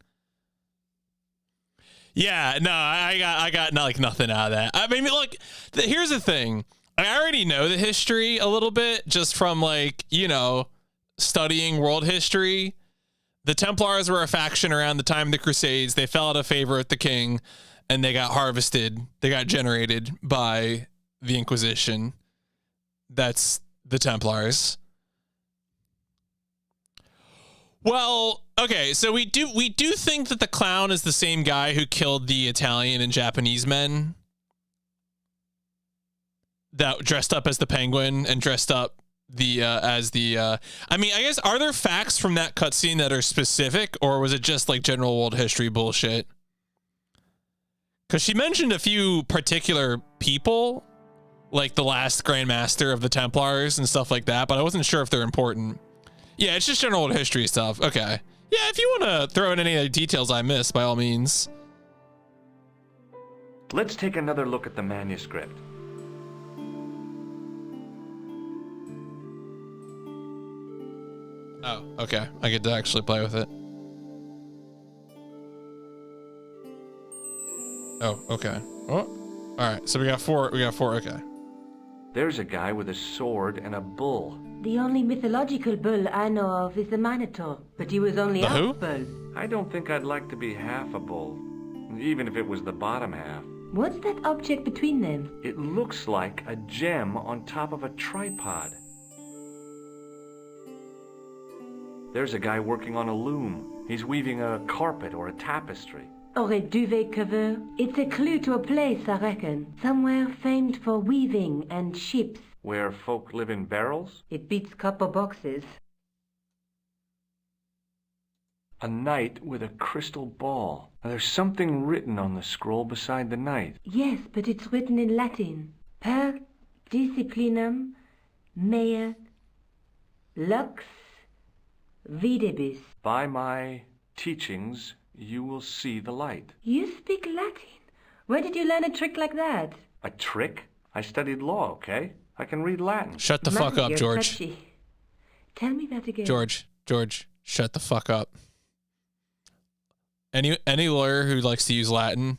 A: Yeah, no, I got like nothing out of that. I mean, look, here's the thing. I already know the history a little bit just from like, you know, studying world history. The Templars were a faction around the time of the Crusades. They fell out of favor with the king and they got harvested. They got generated by the Inquisition. That's the Templars. Well, okay, so we do think that the clown is the same guy who killed the Italian and Japanese men that dressed up as the Penguin and dressed up the I mean, I guess, are there facts from that cutscene that are specific, or was it just like general world history bullshit? Because she mentioned a few particular people, like the last Grand Master of the Templars and stuff like that, but I wasn't sure if they're important. Yeah, it's just general world history stuff. Okay. Yeah, if you want to throw in any of the details I missed, by all means.
B: Let's take another look at the manuscript.
A: Oh, okay. I get to actually play with it. Oh, okay. Oh, all right. So we got four. Okay.
B: There's a guy with a sword and a bull.
H: The only mythological bull I know of is the Minotaur, but he was only half bull.
B: I don't think I'd like to be half a bull, even if it was the bottom half.
H: What's that object between them?
B: It looks like a gem on top of a tripod. There's a guy working on a loom. He's weaving a carpet or a tapestry.
H: Or a duvet cover. It's a clue to a place, I reckon. Somewhere famed for weaving and ships.
B: Where folk live in barrels?
H: It beats copper boxes.
B: A knight with a crystal ball. Now, there's something written on the scroll beside the knight.
H: Yes, but it's written in Latin. Per disciplinam mea lux videbis.
B: By my teachings, you will see the light.
H: You speak Latin? Where did you learn a trick like that?
B: A trick? I studied law, okay? I can read Latin.
A: Shut the fuck up,
H: You're
A: George.
H: touchy. Tell me that again.
A: George, shut the fuck up. Any lawyer who likes to use Latin,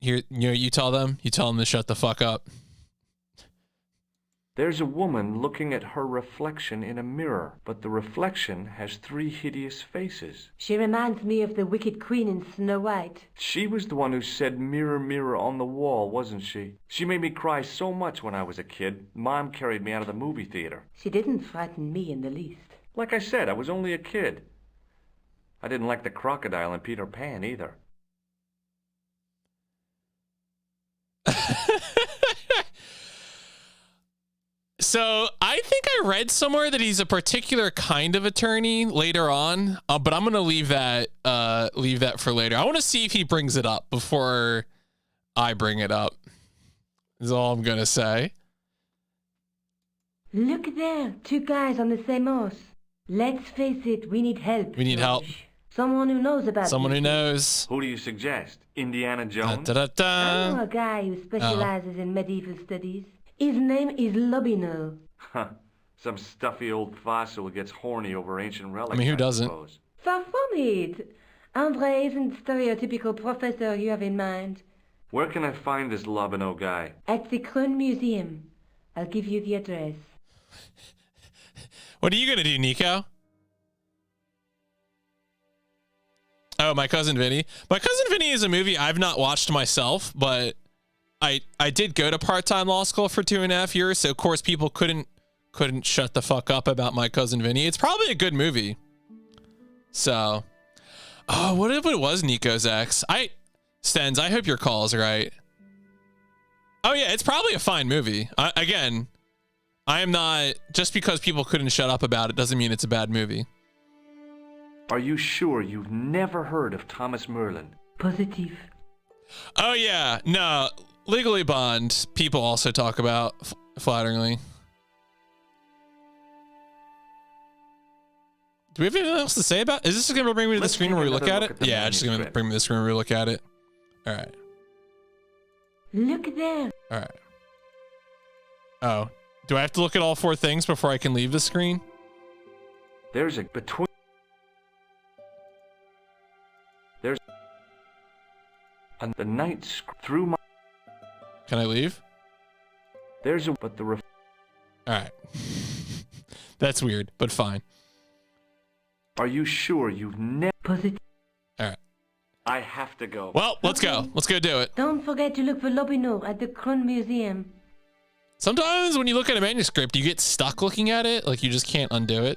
A: here, you tell them to shut the fuck up.
B: There's a woman looking at her reflection in a mirror, but the reflection has 3 hideous faces.
H: She reminds me of the wicked queen in Snow White.
B: She was the one who said, "Mirror, mirror on the wall," wasn't she? She made me cry so much when I was a kid. Mom carried me out of the movie theater.
H: She didn't frighten me in the least.
B: Like I said, I was only a kid. I didn't like the crocodile in Peter Pan either.
A: So I think I read somewhere that he's a particular kind of attorney later on, but I'm gonna leave that for later. I want to see if he brings it up before I bring it up. Is all I'm gonna say.
H: Look there, 2 guys on the same horse. Let's face it, we need help.
A: We need help.
H: Someone who knows about
A: Someone who
H: this.
A: knows.
B: Who do you suggest? Indiana Jones?
H: I know a guy who specializes in medieval studies. His name is Lobino.
B: Huh. Some stuffy old fossil who gets horny over ancient relics.
A: I mean, who doesn't?
B: suppose.
H: Far from it. Andre isn't the stereotypical professor you have in mind.
B: Where can I find this Lobino guy?
H: At the Kroon Museum. I'll give you the address.
A: What are you gonna do, Nico? Oh, My Cousin Vinny. My Cousin Vinny is a movie I've not watched myself, but I did go to part-time law school for 2.5 years, so of course people couldn't shut the fuck up about My Cousin Vinny. It's probably a good movie. So, oh, what if it was Nico's ex? Stens, I hope your call is right. Oh yeah, it's probably a fine movie. Again, I am not, just because people couldn't shut up about it doesn't mean it's a bad movie.
B: Are you sure you've never heard of Thomas Merlin?
H: Positive.
A: Oh yeah, no, Legally Blonde people also talk about flatteringly. Do we have anything else to say about? Is this gonna bring me to the screen where we look at it? Yeah, it's just gonna bring me to the screen where we look at it. All right.
H: Look there.
A: All right. Oh, do I have to look at all 4 things before I can leave the screen?
B: There's a on the night through my.
A: Can I leave?
B: There's a but the.
A: All right. That's weird, but fine.
B: Are you sure you've never?
H: Positive.
A: All right.
B: I have to go.
A: Well, let's go. Let's go do it.
H: Don't forget to look for Lobino at the Kroon Museum.
A: Sometimes when you look at a manuscript, you get stuck looking at it, like you just can't undo it.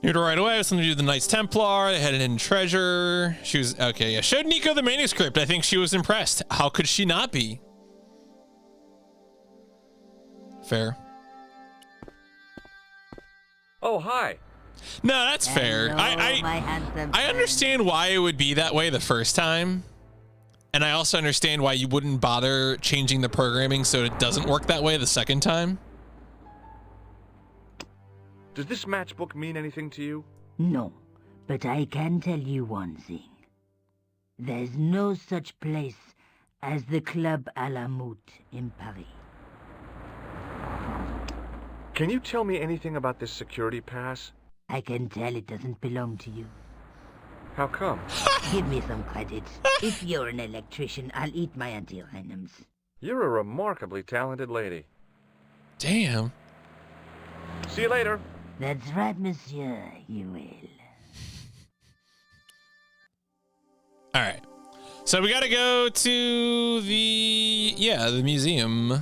A: Knew her right away. Something to do with the Knights Templar. They had an hidden treasure. She was okay. Yeah, showed Nico the manuscript. I think she was impressed. How could she not be? Fair.
B: Oh, hi.
A: No, that's fair. I understand why it would be that way the first time. And I also understand why you wouldn't bother changing the programming so it doesn't work that way the second time.
B: Does this matchbook mean anything to you?
C: No, but I can tell you one thing. There's no such place as the Club à la Moute in Paris.
B: Can you tell me anything about this security pass?
C: I can tell it doesn't belong to you.
B: How come?
C: Give me some credit. If you're an electrician, I'll eat my antirhythms.
B: You're a remarkably talented lady.
A: Damn.
B: See you later.
C: That's right, monsieur, you will.
A: All right. So we got to go to the museum. All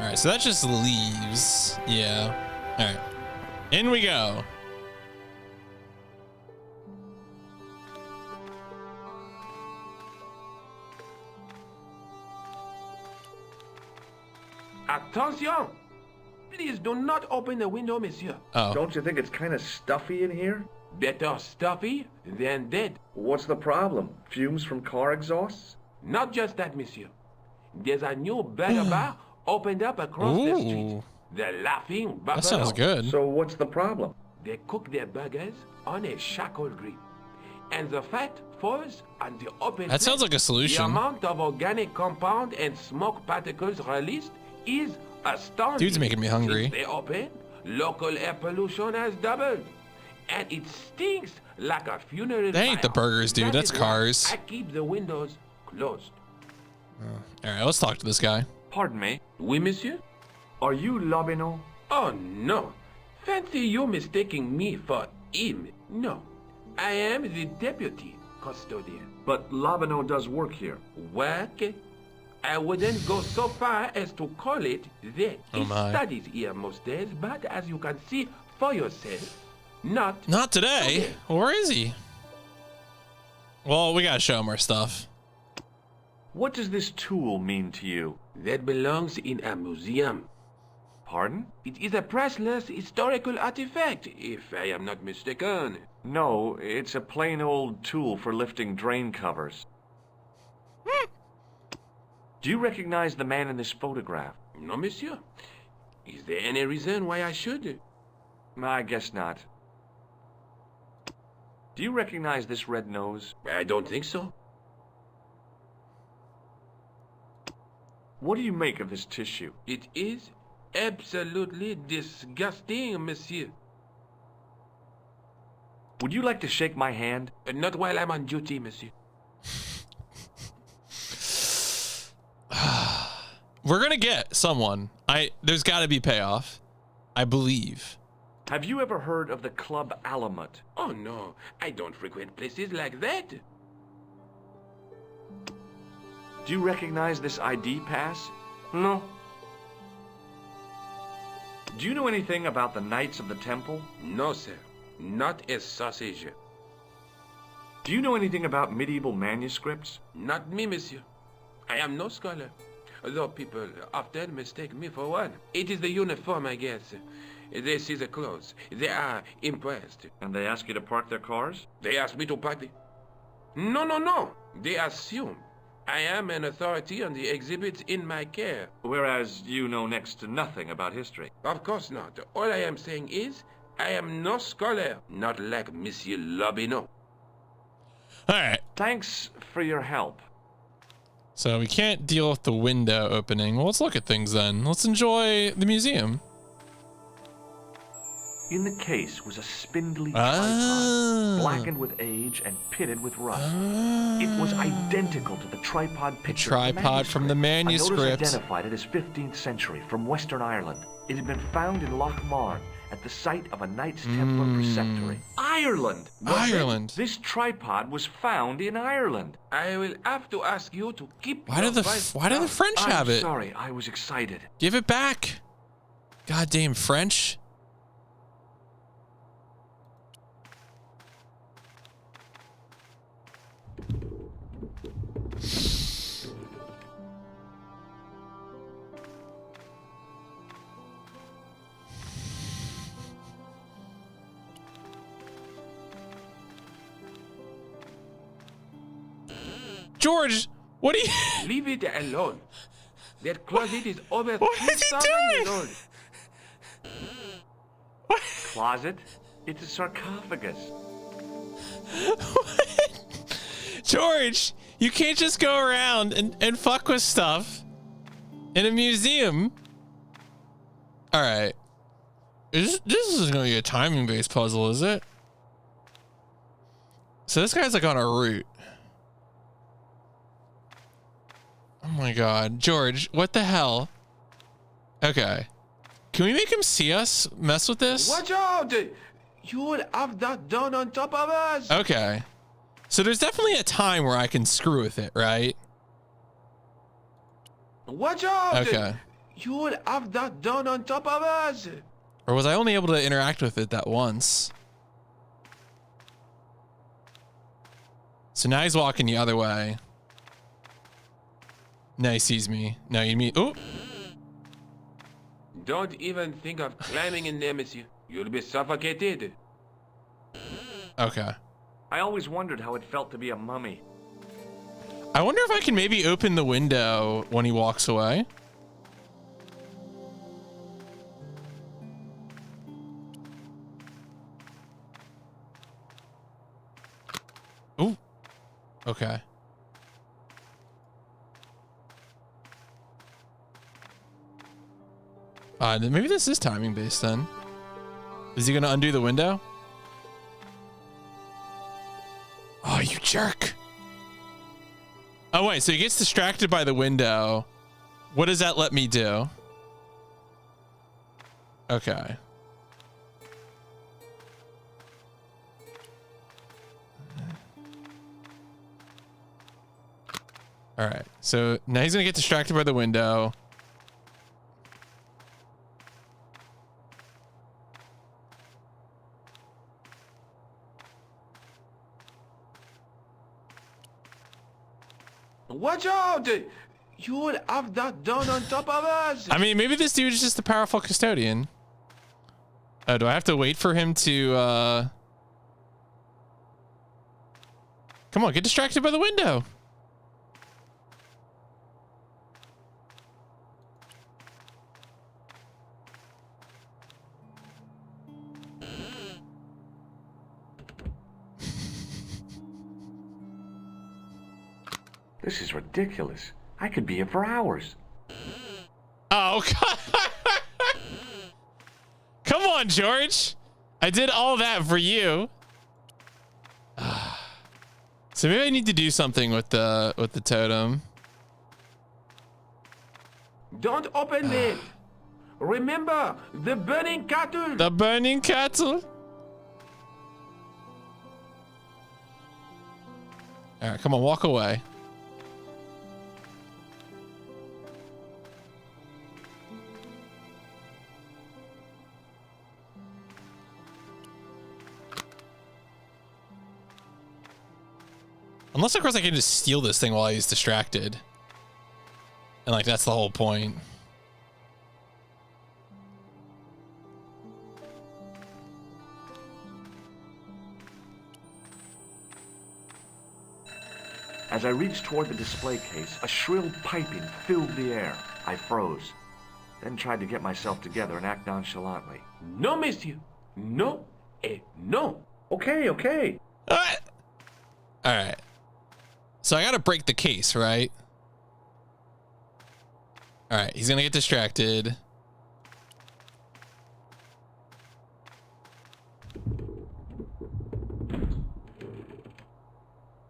A: right, so that just leaves. Yeah. All right. In we go.
F: Attention! Please do not open the window, monsieur.
A: Oh.
B: Don't you think it's kind of stuffy in here?
F: Better stuffy than dead.
B: What's the problem? Fumes from car exhausts?
F: Not just that, monsieur. There's a new burger bar opened up across the street.
A: Ooh,
F: The Laughing Buffalo.
A: that sounds good.
B: So what's the problem?
F: They cook their burgers on a charcoal grill, and the fat falls on the open.
A: That sounds
F: flame.
A: like a solution.
F: The amount of organic compound and smoke particles released is astounding.
A: Dude's making me hungry.
F: Since they open, local air pollution has doubled, and it stinks like a funeral.
A: That ain't the
F: fire.
A: burgers, dude.
F: That
A: That's
F: is why
A: cars.
F: I keep the windows closed.
A: All right, let's talk to this guy.
B: Pardon me.
F: Oui, monsieur?
B: Are you Lobino?
F: Oh, no. Fancy you mistaking me for him. No. I am the deputy custodian.
B: But Lobino does work here.
F: Work? I wouldn't go so far as to call it that.
A: Oh,
F: He
A: my.
F: studies here most days, but as you can see for yourself, not
A: Today.
F: today.
A: Where is he? Well, we gotta show him our stuff.
B: What does this tool mean to you?
F: That belongs in a museum.
B: Pardon?
F: It is a priceless historical artifact, if I am not mistaken.
B: No, it's a plain old tool for lifting drain covers. Do you recognize the man in this photograph?
F: No, monsieur. Is there any reason why I should?
B: I guess not. Do you recognize this red nose?
F: I don't think so.
B: What do you make of this tissue?
F: It is absolutely disgusting, monsieur.
B: Would you like to shake my hand?
F: Not while I'm on duty, monsieur.
A: We're gonna get someone. There's gotta be payoff. I believe.
B: Have you ever heard of the Club Alamut?
F: Oh no, I don't frequent places like that.
B: Do you recognize this ID pass?
D: No.
B: Do you know anything about the Knights of the Temple?
F: No, sir. Not a sausage.
B: Do you know anything about medieval manuscripts?
F: Not me, monsieur. I am no scholar. Though people often mistake me for one. It is the uniform, I guess. They see the clothes. They are impressed.
B: And they ask you to park their cars?
F: They ask me to park the... No. They assume I am an authority on the exhibits in my care.
B: Whereas you know next to nothing about history.
F: Of course not. All I am saying is, I am no scholar. Not like Monsieur Lobino.
A: Alright.
B: Thanks for your help.
A: So we can't deal with the window opening. Well, let's look at things then. Let's enjoy the museum.
B: In the case was a spindly tripod, blackened with age and pitted with rust. It was identical to the tripod picture.
A: Tripod from the manuscript.
B: A notice identified it as 15th century from Western Ireland. It had been found in Loch Marne at the site of a Knights Templar preceptory. Ireland!
A: Ireland.
B: This tripod was found in Ireland.
F: I will have to ask you to keep
A: Why do the French have it?
B: Sorry, I was excited.
A: Give it back. Goddamn French. George, what are you...
F: Leave it alone. That closet is over 2,000 years old.
B: Closet? It's a sarcophagus.
A: What? George, you can't just go around and fuck with stuff in a museum. All right. This isn't going to be a timing-based puzzle, is it? So this guy's like on a route. Oh my god. George, what the hell? Okay. Can we make him see us mess with this?
F: Watch out! You will have that done on top of us!
A: Okay. So there's definitely a time where I can screw with it, right?
F: Watch out!
A: Okay.
F: You will have that done on top of us!
A: Or was I only able to interact with it that once? So now he's walking the other way. Now he sees me. Now you mean... Oh!
F: Don't even think of climbing in there, monsieur. You'll be suffocated.
A: Okay.
B: I always wondered how it felt to be a mummy.
A: I wonder if I can maybe open the window when he walks away. Ooh. Okay. Maybe this is timing based then. Is he gonna undo the window? Oh, you jerk. Oh, wait, so he gets distracted by the window. What does that let me do? Okay. All right, so now he's gonna get distracted by the window.
F: Watch out! You will have that done on top of us!
A: I mean, maybe this dude is just a powerful custodian. Do I have to wait for him to, Come on, get distracted by the window.
B: This is ridiculous. I could be here for hours.
A: Oh, God. Come on, George. I did all that for you. So maybe I need to do something with the totem.
F: Don't open it! Remember, the burning cattle!
A: The burning cattle? All right, come on, walk away. Unless, of course, I can just steal this thing while he's distracted. And, like, that's the whole point.
B: As I reached toward the display case, a shrill piping filled the air. I froze, then tried to get myself together and act nonchalantly.
F: No, monsieur. No. No.
B: Okay, okay.
A: All right. So I gotta break the case, right? All right, he's gonna get distracted.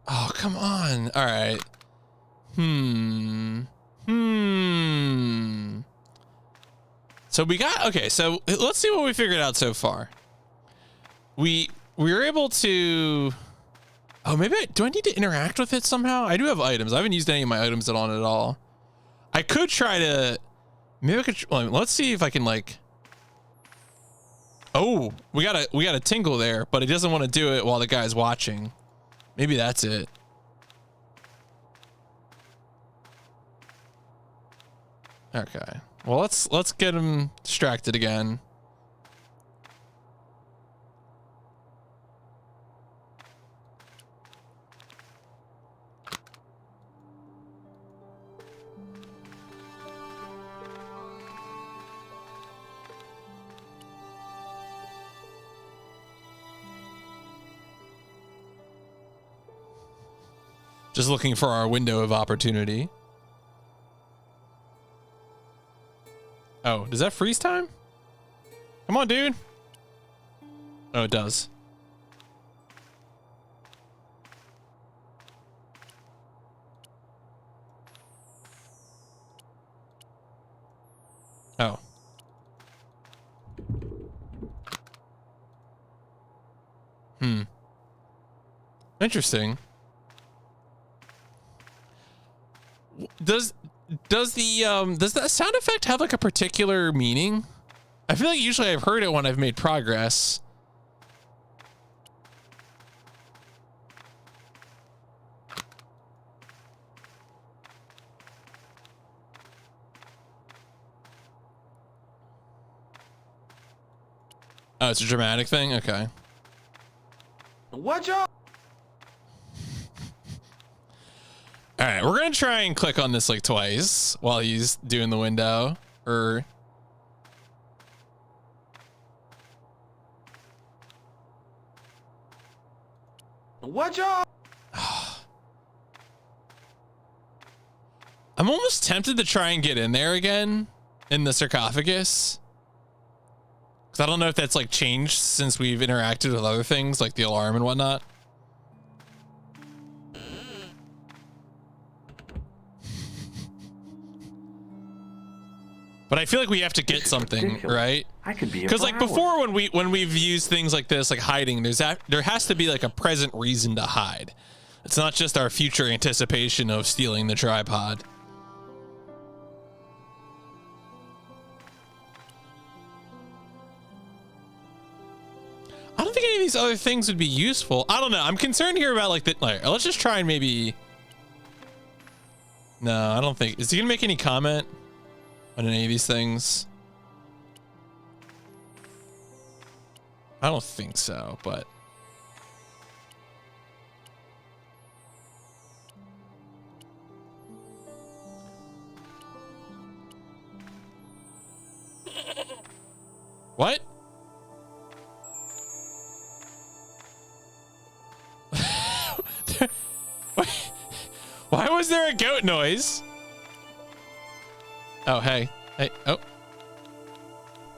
A: Oh, come on. All right. So we got, okay, so let's see what we figured out so far. We were able to, oh, maybe do I need to interact with it somehow? I do have items. I haven't used any of my items on it at all. I could try to, maybe I could, well, let's see if I can, like, oh, we got a tingle there, but he doesn't want to do it while the guy's watching. Maybe that's it. Okay. Well, let's get him distracted again. Just looking for our window of opportunity. Oh, does that freeze time? Come on, dude. Oh, it does. Oh. Interesting. Does that sound effect have like a particular meaning? I feel like usually I've heard it when I've made progress. Oh, it's a dramatic thing? Okay.
F: Watch out!
A: All right, we're gonna try and click on this like twice while he's doing the window. Or
F: Watch out!
A: I'm almost tempted to try and get in there again in the sarcophagus. Because I don't know if that's like changed since we've interacted with other things like the alarm and whatnot. But I feel like we have to get something,
B: ridiculous.
A: right?
B: I could be here
A: Because
B: for
A: like
B: hours.
A: before when we've used things like this, like hiding, there has to be like a present reason to hide. It's not just our future anticipation of stealing the tripod. I don't think any of these other things would be useful. I don't know. I'm concerned here about like the like, let's just try and maybe. No, I don't think. Is he gonna make any comment on any of these things? I don't think so, but. What? Why was there a goat noise? Oh, hey. Hey, oh.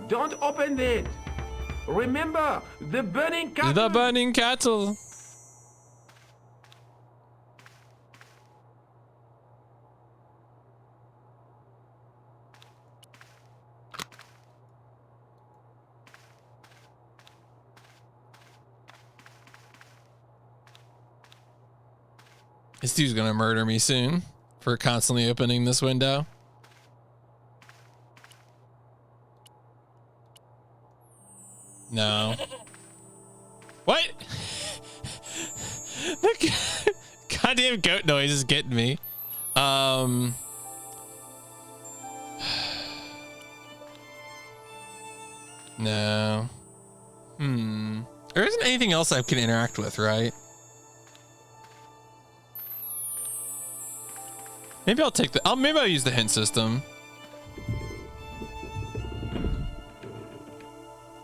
F: Don't open it. Remember, the burning cattle.
A: The burning cattle. This dude's gonna murder me soon for constantly opening this window. No. What? The goddamn goat noise is getting me. No. There isn't anything else I can interact with, right? Maybe I'll take the. Maybe I'll use the hint system.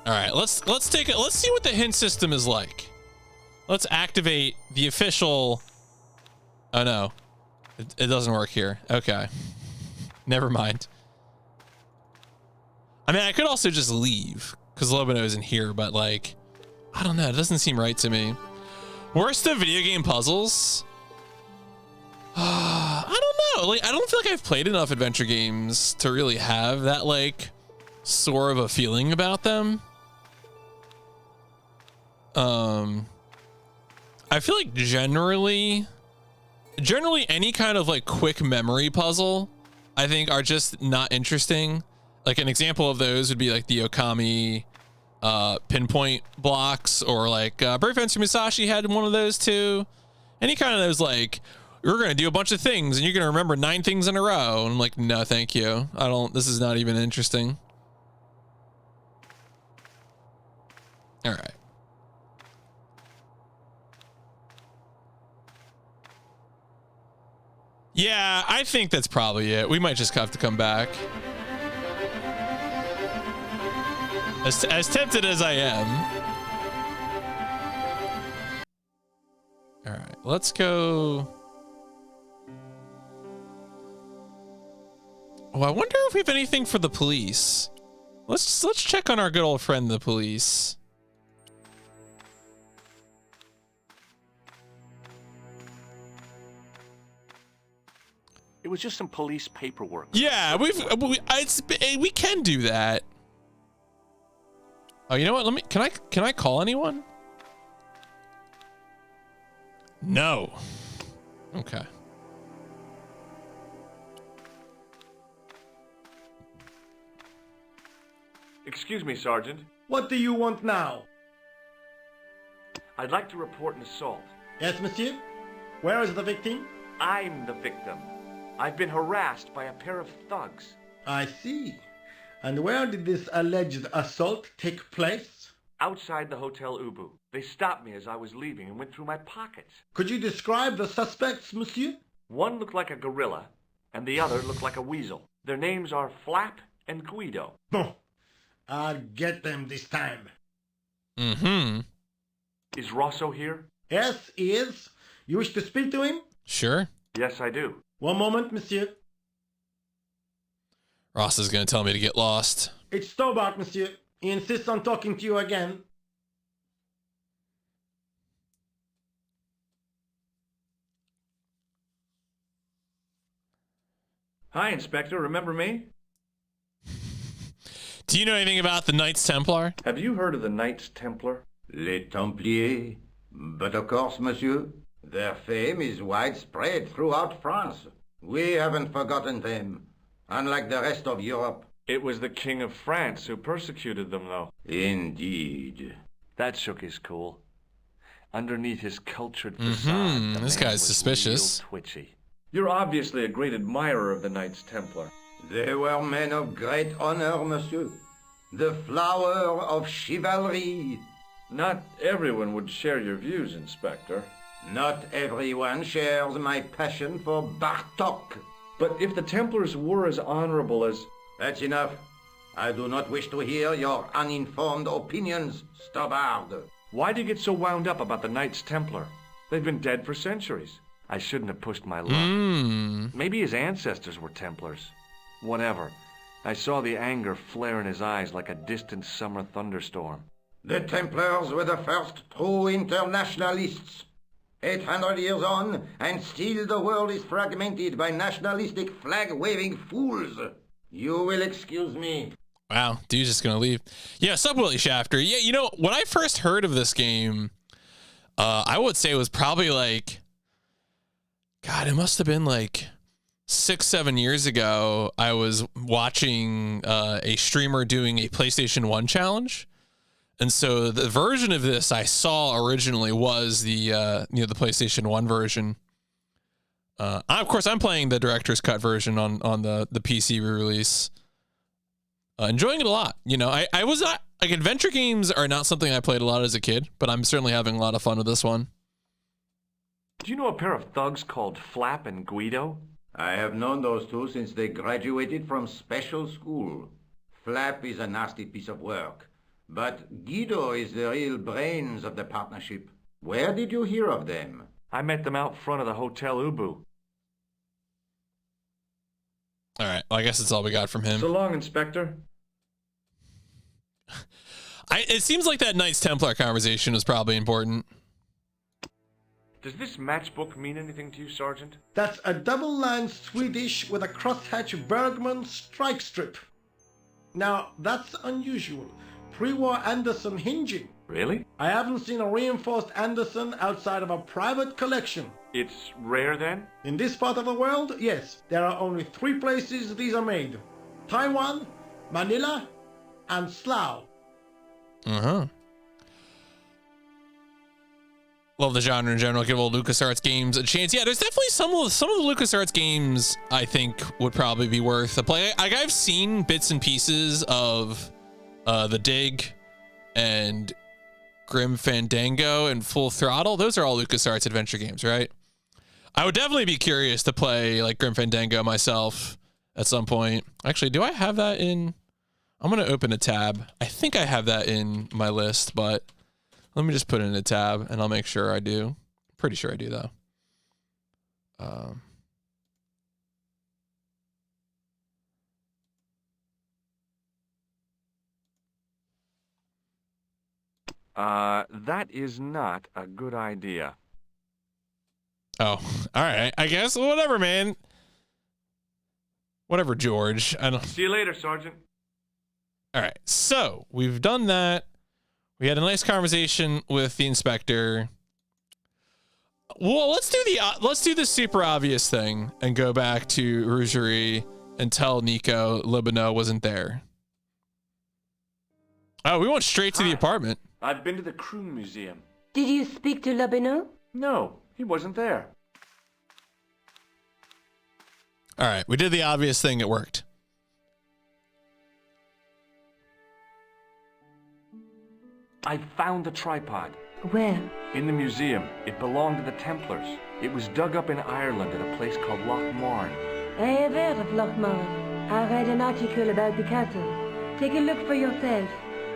A: All right, let's take it. Let's see what the hint system is like. Let's activate the official. Oh no, it doesn't work here. Okay, never mind. I mean, I could also just leave because Lobono isn't here, but like, I don't know. It doesn't seem right to me. Worst of video game puzzles. I don't know. Like, I don't feel like I've played enough adventure games to really have that like sore of a feeling about them. I feel like generally any kind of like quick memory puzzle, I think are just not interesting. Like an example of those would be like the Okami pinpoint blocks, or like Brave Fencer Musashi had one of those too. Any kind of those like, you're going to do a bunch of things and you're going to remember 9 things in a row. And I'm like, no, thank you. This is not even interesting. All right. Yeah, I think that's probably it. We might just have to come back. As tempted as I am. All right, let's go. Oh, I wonder if we have anything for the police. Let's check on our good old friend, the police.
B: It was just some police paperwork.
A: Yeah, we can do that. Oh, you know what? Can I call anyone? No. Okay.
B: Excuse me, Sergeant.
K: What do you want now?
B: I'd like to report an assault.
K: Yes, monsieur? Where is the victim?
B: I'm the victim. I've been harassed by a pair of thugs.
K: I see. And where did this alleged assault take place?
B: Outside the Hotel Ubu. They stopped me as I was leaving and went through my pockets.
K: Could you describe the suspects, monsieur?
B: One looked like a gorilla, and the other looked like a weasel. Their names are Flap and Guido.
K: Oh, I'll get them this time.
A: Mm-hmm.
B: Is Rosso here?
K: Yes, he is. You wish to speak to him?
A: Sure.
B: Yes, I do.
K: One moment, monsieur.
A: Ross is going to tell me to get lost.
K: It's Stobart, monsieur. He insists on talking to you again.
B: Hi, Inspector. Remember me?
A: Do you know anything about the Knights Templar?
B: Have you heard of the Knights Templar?
J: Les Templiers? But of course, monsieur. Their fame is widespread throughout France. We haven't forgotten them, unlike the rest of Europe.
B: It was the King of France who persecuted them, though.
J: Indeed.
B: That shook his cool. Underneath his cultured facade, the
A: This
B: man
A: guy's
B: was
A: suspicious.
B: real twitchy. You're obviously a great admirer of the Knights Templar.
J: They were men of great honor, monsieur. The flower of chivalry.
B: Not everyone would share your views, Inspector.
J: Not everyone shares my passion for Bartok.
B: But if the Templars were as honorable as...
J: That's enough. I do not wish to hear your uninformed opinions, Stobart.
B: Why do you get so wound up about the Knights Templar? They've been dead for centuries. I shouldn't have pushed my luck. Maybe his ancestors were Templars. Whatever. I saw the anger flare in his eyes like a distant summer thunderstorm.
J: The Templars were the first true internationalists. 800 years on, and still the world is fragmented by nationalistic flag-waving fools. You will excuse me.
A: Wow, dude's just gonna leave. Yeah, Sub Willie Shafter. Yeah, you know, when I first heard of this game, I would say it was probably like, God, it must have been like 6-7 years ago. I was watching a streamer doing a PlayStation 1 challenge. And so the version of this I saw originally was the the PlayStation 1 version. Of course, I'm playing the director's cut version on the PC re-release. Enjoying it a lot. You know, I was not like, adventure games are not something I played a lot as a kid, but I'm certainly having a lot of fun with this one.
B: Do you know a pair of thugs called Flap and Guido?
J: I have known those two since they graduated from special school. Flap is a nasty piece of work. But Guido is the real brains of the partnership. Where did you hear of them?
B: I met them out front of the Hotel Ubu.
A: All right, well, I guess that's all we got from him.
B: So long, Inspector.
A: It seems like that Knights Templar conversation was probably important.
B: Does this matchbook mean anything to you, Sergeant?
K: That's a double-lined Swedish with a crosshatch Bergman strike strip. Now, that's unusual. Pre-war Anderson hinging.
B: Really?
K: I haven't seen a reinforced Anderson outside of a private collection.
B: It's rare, then?
K: In this part of the world, yes. There are only 3 places these are made. Taiwan, Manila, and Slough.
A: Uh-huh. Love the genre in general. Give old LucasArts games a chance. Yeah, there's definitely some of the LucasArts games I think would probably be worth a play. Like, I've seen bits and pieces of The Dig and Grim Fandango and Full Throttle. Those are all LucasArts adventure games, right? I would definitely be curious to play like Grim Fandango myself at some point. Actually, do I have that in? I'm going to open a tab. I think I have that in my list, but let me just put it in a tab and I'll make sure I do. Pretty sure I do though.
B: That is not a good idea.
A: Oh, all right. I guess whatever, man. Whatever, George. I don't.
B: See you later, Sergeant.
A: All right. So we've done that. We had a nice conversation with the inspector. Well, let's do the super obvious thing and go back to Rougerie and tell Nico Libano wasn't there. Oh, we went straight to the apartment.
B: I've been to the Kroon Museum.
H: Did you speak to Labino?
B: No, he wasn't there.
A: All right, we did the obvious thing. It worked.
B: I found the tripod.
H: Where?
B: In the museum. It belonged to the Templars. It was dug up in Ireland at a place called Loch Marne.
H: I have heard of Loch Marne. I read an article about the castle. Take a look for yourself.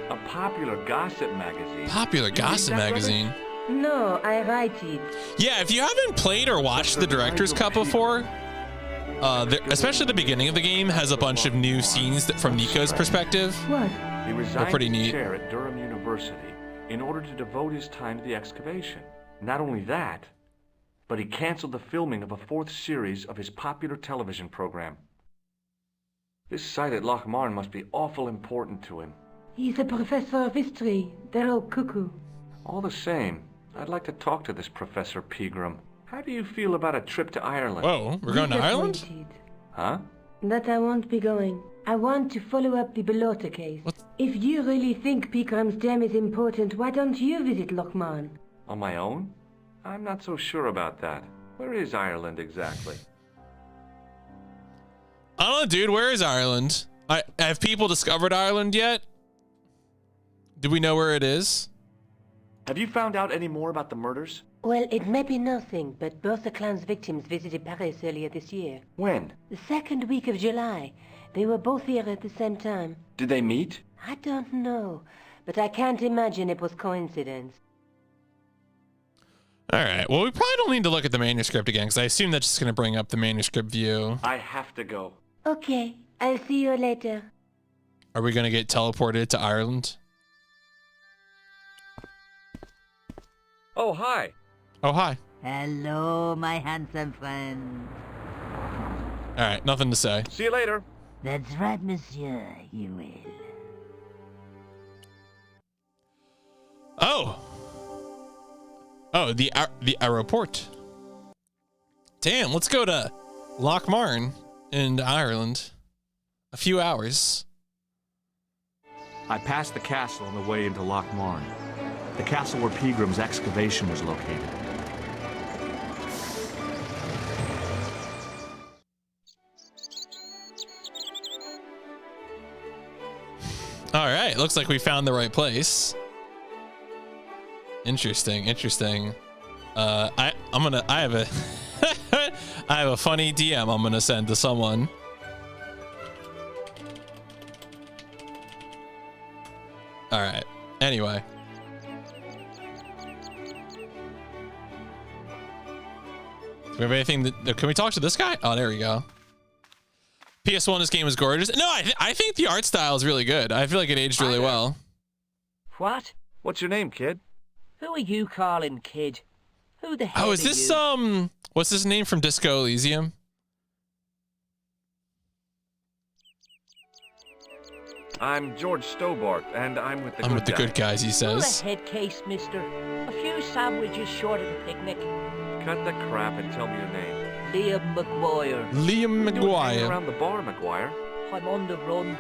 B: A popular gossip magazine.
A: Popular gossip magazine.
H: No, I write it.
A: Yeah, if you haven't played or watched the Director's Cut before, especially the beginning of the game has a bunch of new scenes from Nico's perspective.
H: What?
B: He resigned
A: pretty
B: his
A: neat.
B: chair at Durham University in order to devote his time to the excavation. Not only that, but he canceled the filming of a 4th series of his popular television program. This site at Loch Marne must be awful important to him.
H: He's a professor of history. They're all cuckoo.
B: All the same, I'd like to talk to this Professor Pegram. How do you feel about a trip to Ireland?
A: Whoa, we're going to Ireland?
H: Disappointed.
B: Huh?
H: That I won't be going. I want to follow up the Bellotta case.
A: What?
H: If you really think Pegram's Dam is important, why don't you visit Loch Marne?
B: On my own? I'm not so sure about that. Where is Ireland exactly?
A: I don't know, dude. Where is Ireland? Have people discovered Ireland yet? Do we know where it is?
B: Have you found out any more about the murders?
H: Well, it may be nothing, but both the clan's victims visited Paris earlier this year.
B: When?
H: The second week of July. They were both here at the same time.
B: Did they meet?
H: I don't know, but I can't imagine it was coincidence.
A: All right. Well, we probably don't need to look at the manuscript again, because I assume that's just going to bring up the manuscript view.
B: I have to go.
H: Okay, I'll see you later.
A: Are we going to get teleported to Ireland?
B: Oh, hi.
A: Oh, hi.
C: Hello, my handsome friend.
A: All right. Nothing to say.
B: See you later.
C: That's right, monsieur, you will.
A: Oh, the airport. Damn, let's go to Loch Marne in Ireland. A few hours.
B: I passed the castle on the way into Loch Marne. The castle where Pegram's excavation was located.
A: All right, looks like we found the right place. Interesting. I have a I have a funny DM I'm gonna send to someone. All right. Anyway. Do we have anything that, can we talk to this guy? Oh, there we go. PS1, this game is gorgeous. No, I think the art style is really good. I feel like it aged really well.
M: What?
B: What's your name, kid?
M: Who are you calling kid? Who the hell
A: Oh, is this what's his name from Disco Elysium?
B: I'm George Stobart, and I'm with the
A: I'm with the good guys, he
M: You're a
A: says.
M: head case, mister. A few sandwiches short of a picnic.
B: Cut the crap and tell me your name.
M: Liam McGuire.
A: Liam
B: What are you doing hanging
A: McGuire.
B: around the bar, McGuire?
M: I'm on the run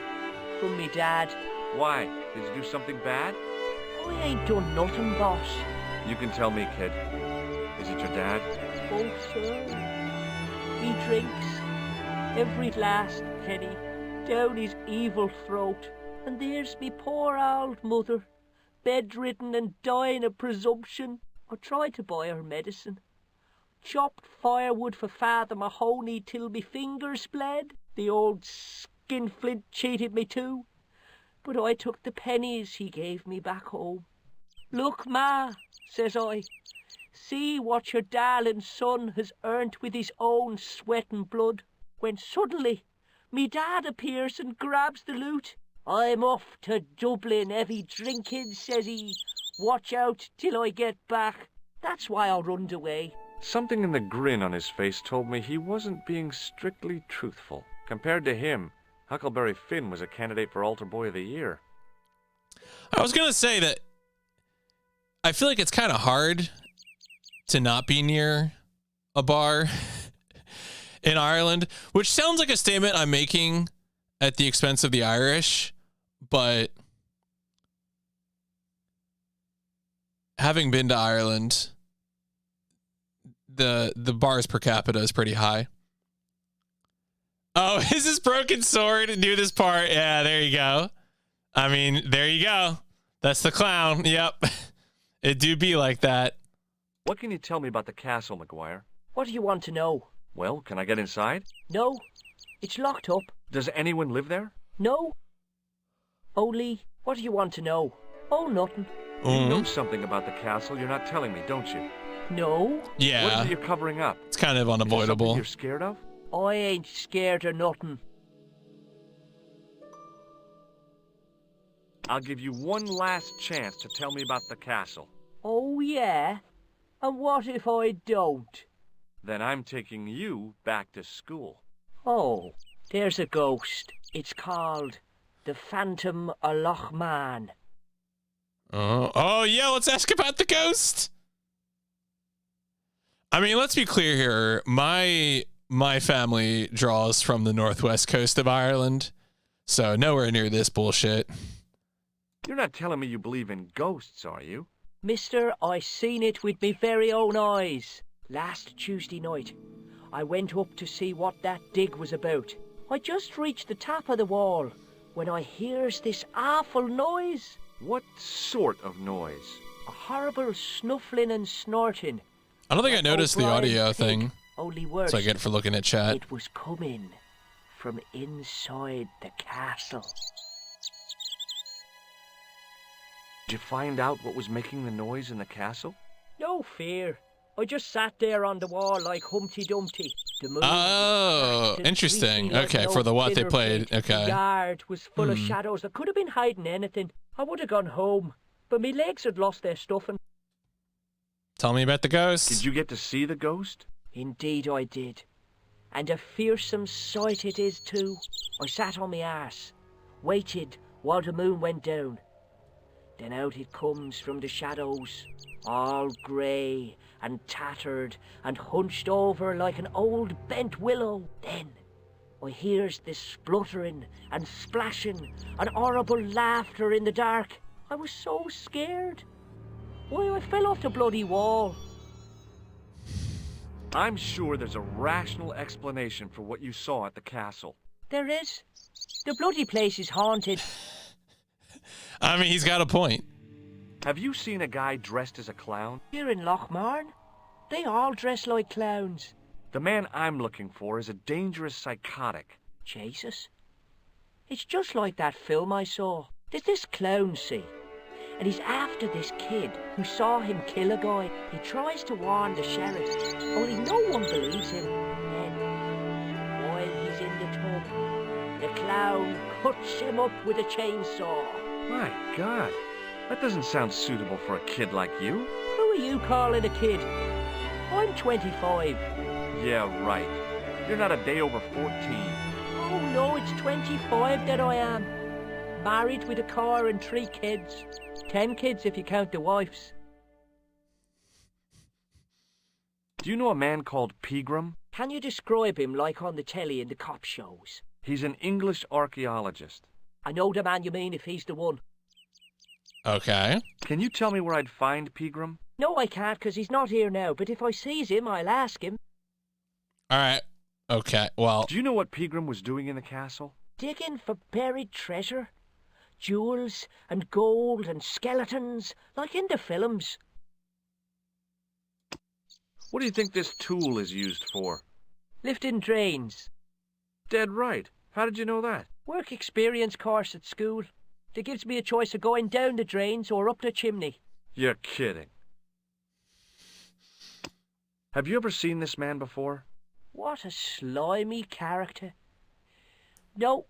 M: from me dad.
B: Why? Did you do something bad?
M: I ain't done nothing, boss.
B: You can tell me, kid. Is it your dad?
M: Oh, sir. He drinks every last penny down his evil throat. And there's me poor old mother, bedridden and dying of presumption. I tried to buy her medicine. Chopped firewood for Father Mahoney till me fingers bled. The old skinflint cheated me too. But I took the pennies he gave me back home. Look, Ma, says I, see what your darling son has earned with his own sweat and blood. When suddenly, me dad appears and grabs the loot. I'm off to Dublin, heavy drinking, says he. Watch out till I get back. That's why I runned away.
B: Something in the grin on his face told me he wasn't being strictly truthful. Compared to him, Huckleberry Finn was a candidate for Altar Boy of the Year.
A: I was gonna say that I feel like it's kind of hard to not be near a bar in Ireland, which sounds like a statement I'm making at the expense of the Irish, but having been to Ireland, the bars per capita is pretty high. Oh, is this broken sword do this part? Yeah, there you go. I mean, there you go. That's the clown. Yep. It do be like that.
B: What can you tell me about the castle, McGuire?
M: What do you want to know?
B: Well, can I get inside?
M: No, it's locked up.
B: Does anyone live there?
M: No. Only, what do you want to know? Oh, nothing.
B: You know something about the castle you're not telling me, don't you?
M: No.
A: Yeah.
B: What is it you're covering up?
A: It's kind of
B: Is it
A: unavoidable.
B: something you're scared of?
M: I ain't scared of nothing.
B: I'll give you one last chance to tell me about the castle.
M: Oh, yeah? And what if I don't?
B: Then I'm taking you back to school.
M: Oh, there's a ghost. It's called the Phantom of Loch Man.
A: Oh, yeah, let's ask about the ghost. I mean, let's be clear here. My family draws from the northwest coast of Ireland, so nowhere near this bullshit.
B: You're not telling me you believe in ghosts, are you?
M: Mister, I seen it with me very own eyes. Last Tuesday night, I went up to see what that dig was about. I just reached the top of the wall when I hears this awful noise.
B: What sort of noise?
M: A horrible snuffling and snorting.
A: I don't think I noticed the audio
M: O'Brien's
A: thing.
M: pig, only worse.
A: So I get it for looking at chat.
M: It was coming from inside the castle.
B: Did you find out what was making the noise in the castle?
M: No fear. I just sat there on the wall like Humpty Dumpty. The moon
A: Oh, interesting. Okay, for the what they played. Okay.
M: The yard was full of shadows. I could have been hiding anything. I would have gone home, but my legs had lost their stuffing.
A: Tell me about the ghost.
B: Did you get to see the ghost?
M: Indeed I did. And a fearsome sight it is too. I sat on my arse, waited while the moon went down. Then out it comes from the shadows, all grey and tattered and hunched over like an old bent willow. Then I hears this spluttering and splashing and horrible laughter in the dark. I was so scared. Why, I fell off the bloody wall.
B: I'm sure there's a rational explanation for what you saw at the castle.
M: There is. The bloody place is haunted.
A: I mean, he's got a point.
B: Have you seen a guy dressed as a clown?
M: Here in Lochmarn, they all dress like clowns.
B: The man I'm looking for is a dangerous psychotic.
M: Jesus. It's just like that film I saw. There's this clown, see? And he's after this kid who saw him kill a guy. He tries to warn the sheriff, only no one believes him. Then, while he's in the tub, the clown cuts him up with a chainsaw.
B: My God, that doesn't sound suitable for a kid like you.
M: Who are you calling a kid? I'm 25.
B: Yeah, right. You're not a day over 14.
M: Oh no, it's 25 that I am. Married with a car and 3 kids. 10 kids if you count the wives.
B: Do you know a man called Pegram?
M: Can you describe him like on the telly in the cop shows?
B: He's an English archaeologist.
M: I know the man you mean if he's the one.
A: Okay.
B: Can you tell me where I'd find Pegram?
M: No, I can't, because he's not here now, but if I sees him, I'll ask him.
A: All right. Okay, well.
B: Do you know what Pegram was doing in the castle?
M: Digging for buried treasure. Jewels and gold and skeletons, like in the films.
B: What do you think this tool is used for?
M: Lifting drains.
B: Dead right. How did you know that?
M: Work experience course at school. That gives me a choice of going down the drains or up the chimney.
B: You're kidding. Have you ever seen this man before?
M: What a slimy character. No,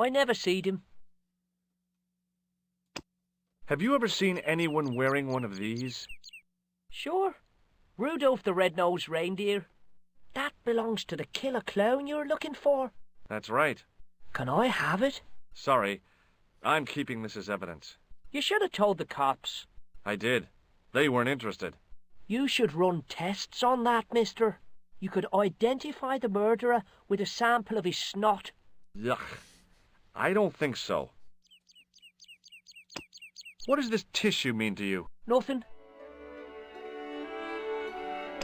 M: I never seed him.
B: Have you ever seen anyone wearing one of these?
M: Sure. Rudolph the Red-Nosed Reindeer. That belongs to the killer clown you're looking for.
B: That's right.
M: Can I have it?
B: Sorry. I'm keeping this as evidence.
M: You should have told the cops.
B: I did. They weren't interested.
M: You should run tests on that, mister. You could identify the murderer with a sample of his snot.
B: Yuck. I don't think so. What does this tissue mean to you?
M: Nothing.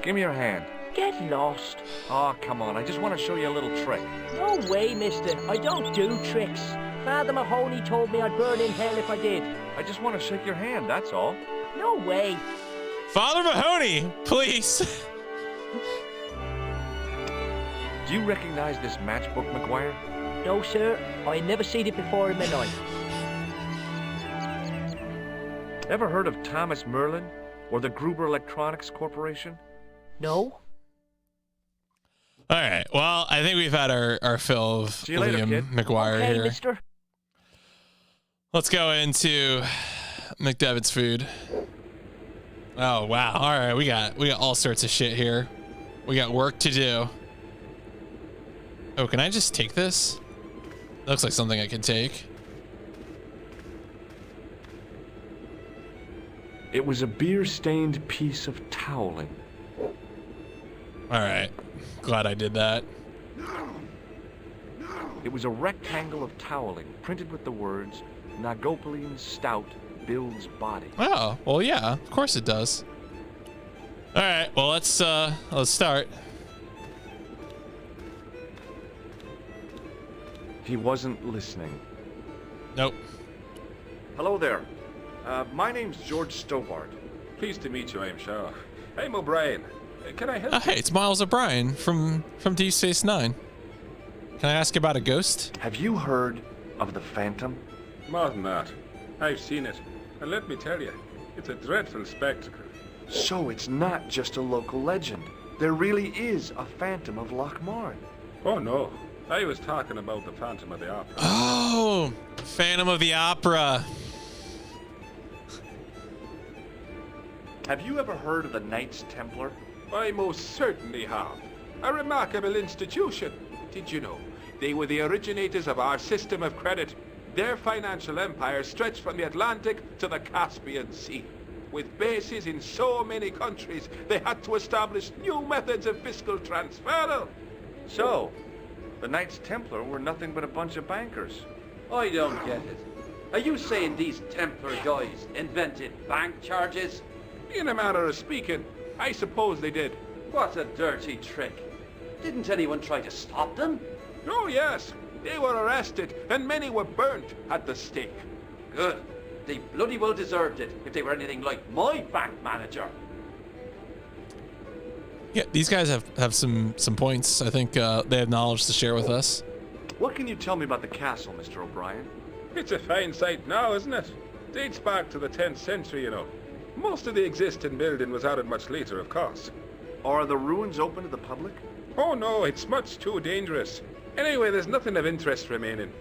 B: Give me your hand.
M: Get lost.
B: Oh, come on. I just want to show you a little trick.
M: No way, mister. I don't do tricks. Father Mahoney told me I'd burn in hell if I did.
B: I just want to shake your hand, that's all.
M: No way.
A: Father Mahoney, please.
B: Do you recognize this matchbook, McGuire?
M: No, sir. I never seen it before in my life.
B: Ever heard of Thomas Merlin or the Gruber Electronics Corporation?
M: No.
A: All right. Well, I think we've had our fill of
B: See you later,
A: Liam
B: kid.
A: McGuire
M: Okay,
A: here.
M: mister.
A: Let's go into McDevitt's food. Oh wow! All right, we got all sorts of shit here. We got work to do. Oh, can I just take this? Looks like something I can take.
B: It was a beer-stained piece of toweling.
A: All right, glad I did that.
B: It was a rectangle of toweling printed with the words, Nagopolian Stout builds body.
A: Oh, well, yeah, of course it does. All right, well, let's start.
B: He wasn't listening.
A: Nope.
B: Hello there. My name's George Stobart.
F: Pleased to meet you, I'm sure. I'm O'Brien. Can I help you?
A: Hey, it's Miles O'Brien from Deep Space Nine. Can I ask about a ghost?
B: Have you heard of the Phantom?
F: More than that. I've seen it. And let me tell you, it's a dreadful spectacle.
B: So it's not just a local legend. There really is a Phantom of Lochmarn.
F: Oh no, I was talking about the Phantom of the Opera.
A: Oh, Phantom of the Opera.
B: Have you ever heard of the Knights Templar?
F: I most certainly have. A remarkable institution. Did you know? They were the originators of our system of credit. Their financial empire stretched from the Atlantic to the Caspian Sea. With bases in so many countries, they had to establish new methods of fiscal transfer.
B: So, the Knights Templar were nothing but a bunch of bankers.
N: I don't get it. Are you saying these Templar guys invented bank charges?
F: In a manner of speaking, I suppose they did.
N: What a dirty trick. Didn't anyone try to stop them?
F: Oh yes, they were arrested and many were burnt at the stake.
N: Good. They bloody well deserved it if they were anything like my bank manager.
A: Yeah, these guys have some points. I think they have knowledge to share with us.
B: What can you tell me about the castle, Mr. O'Brien?
F: It's a fine sight now, isn't it? Dates back to the 10th century, you know. Most of the existing building was added much later, of course.
B: Are the ruins open to the public?
F: Oh no, it's much too dangerous. Anyway, there's nothing of interest remaining.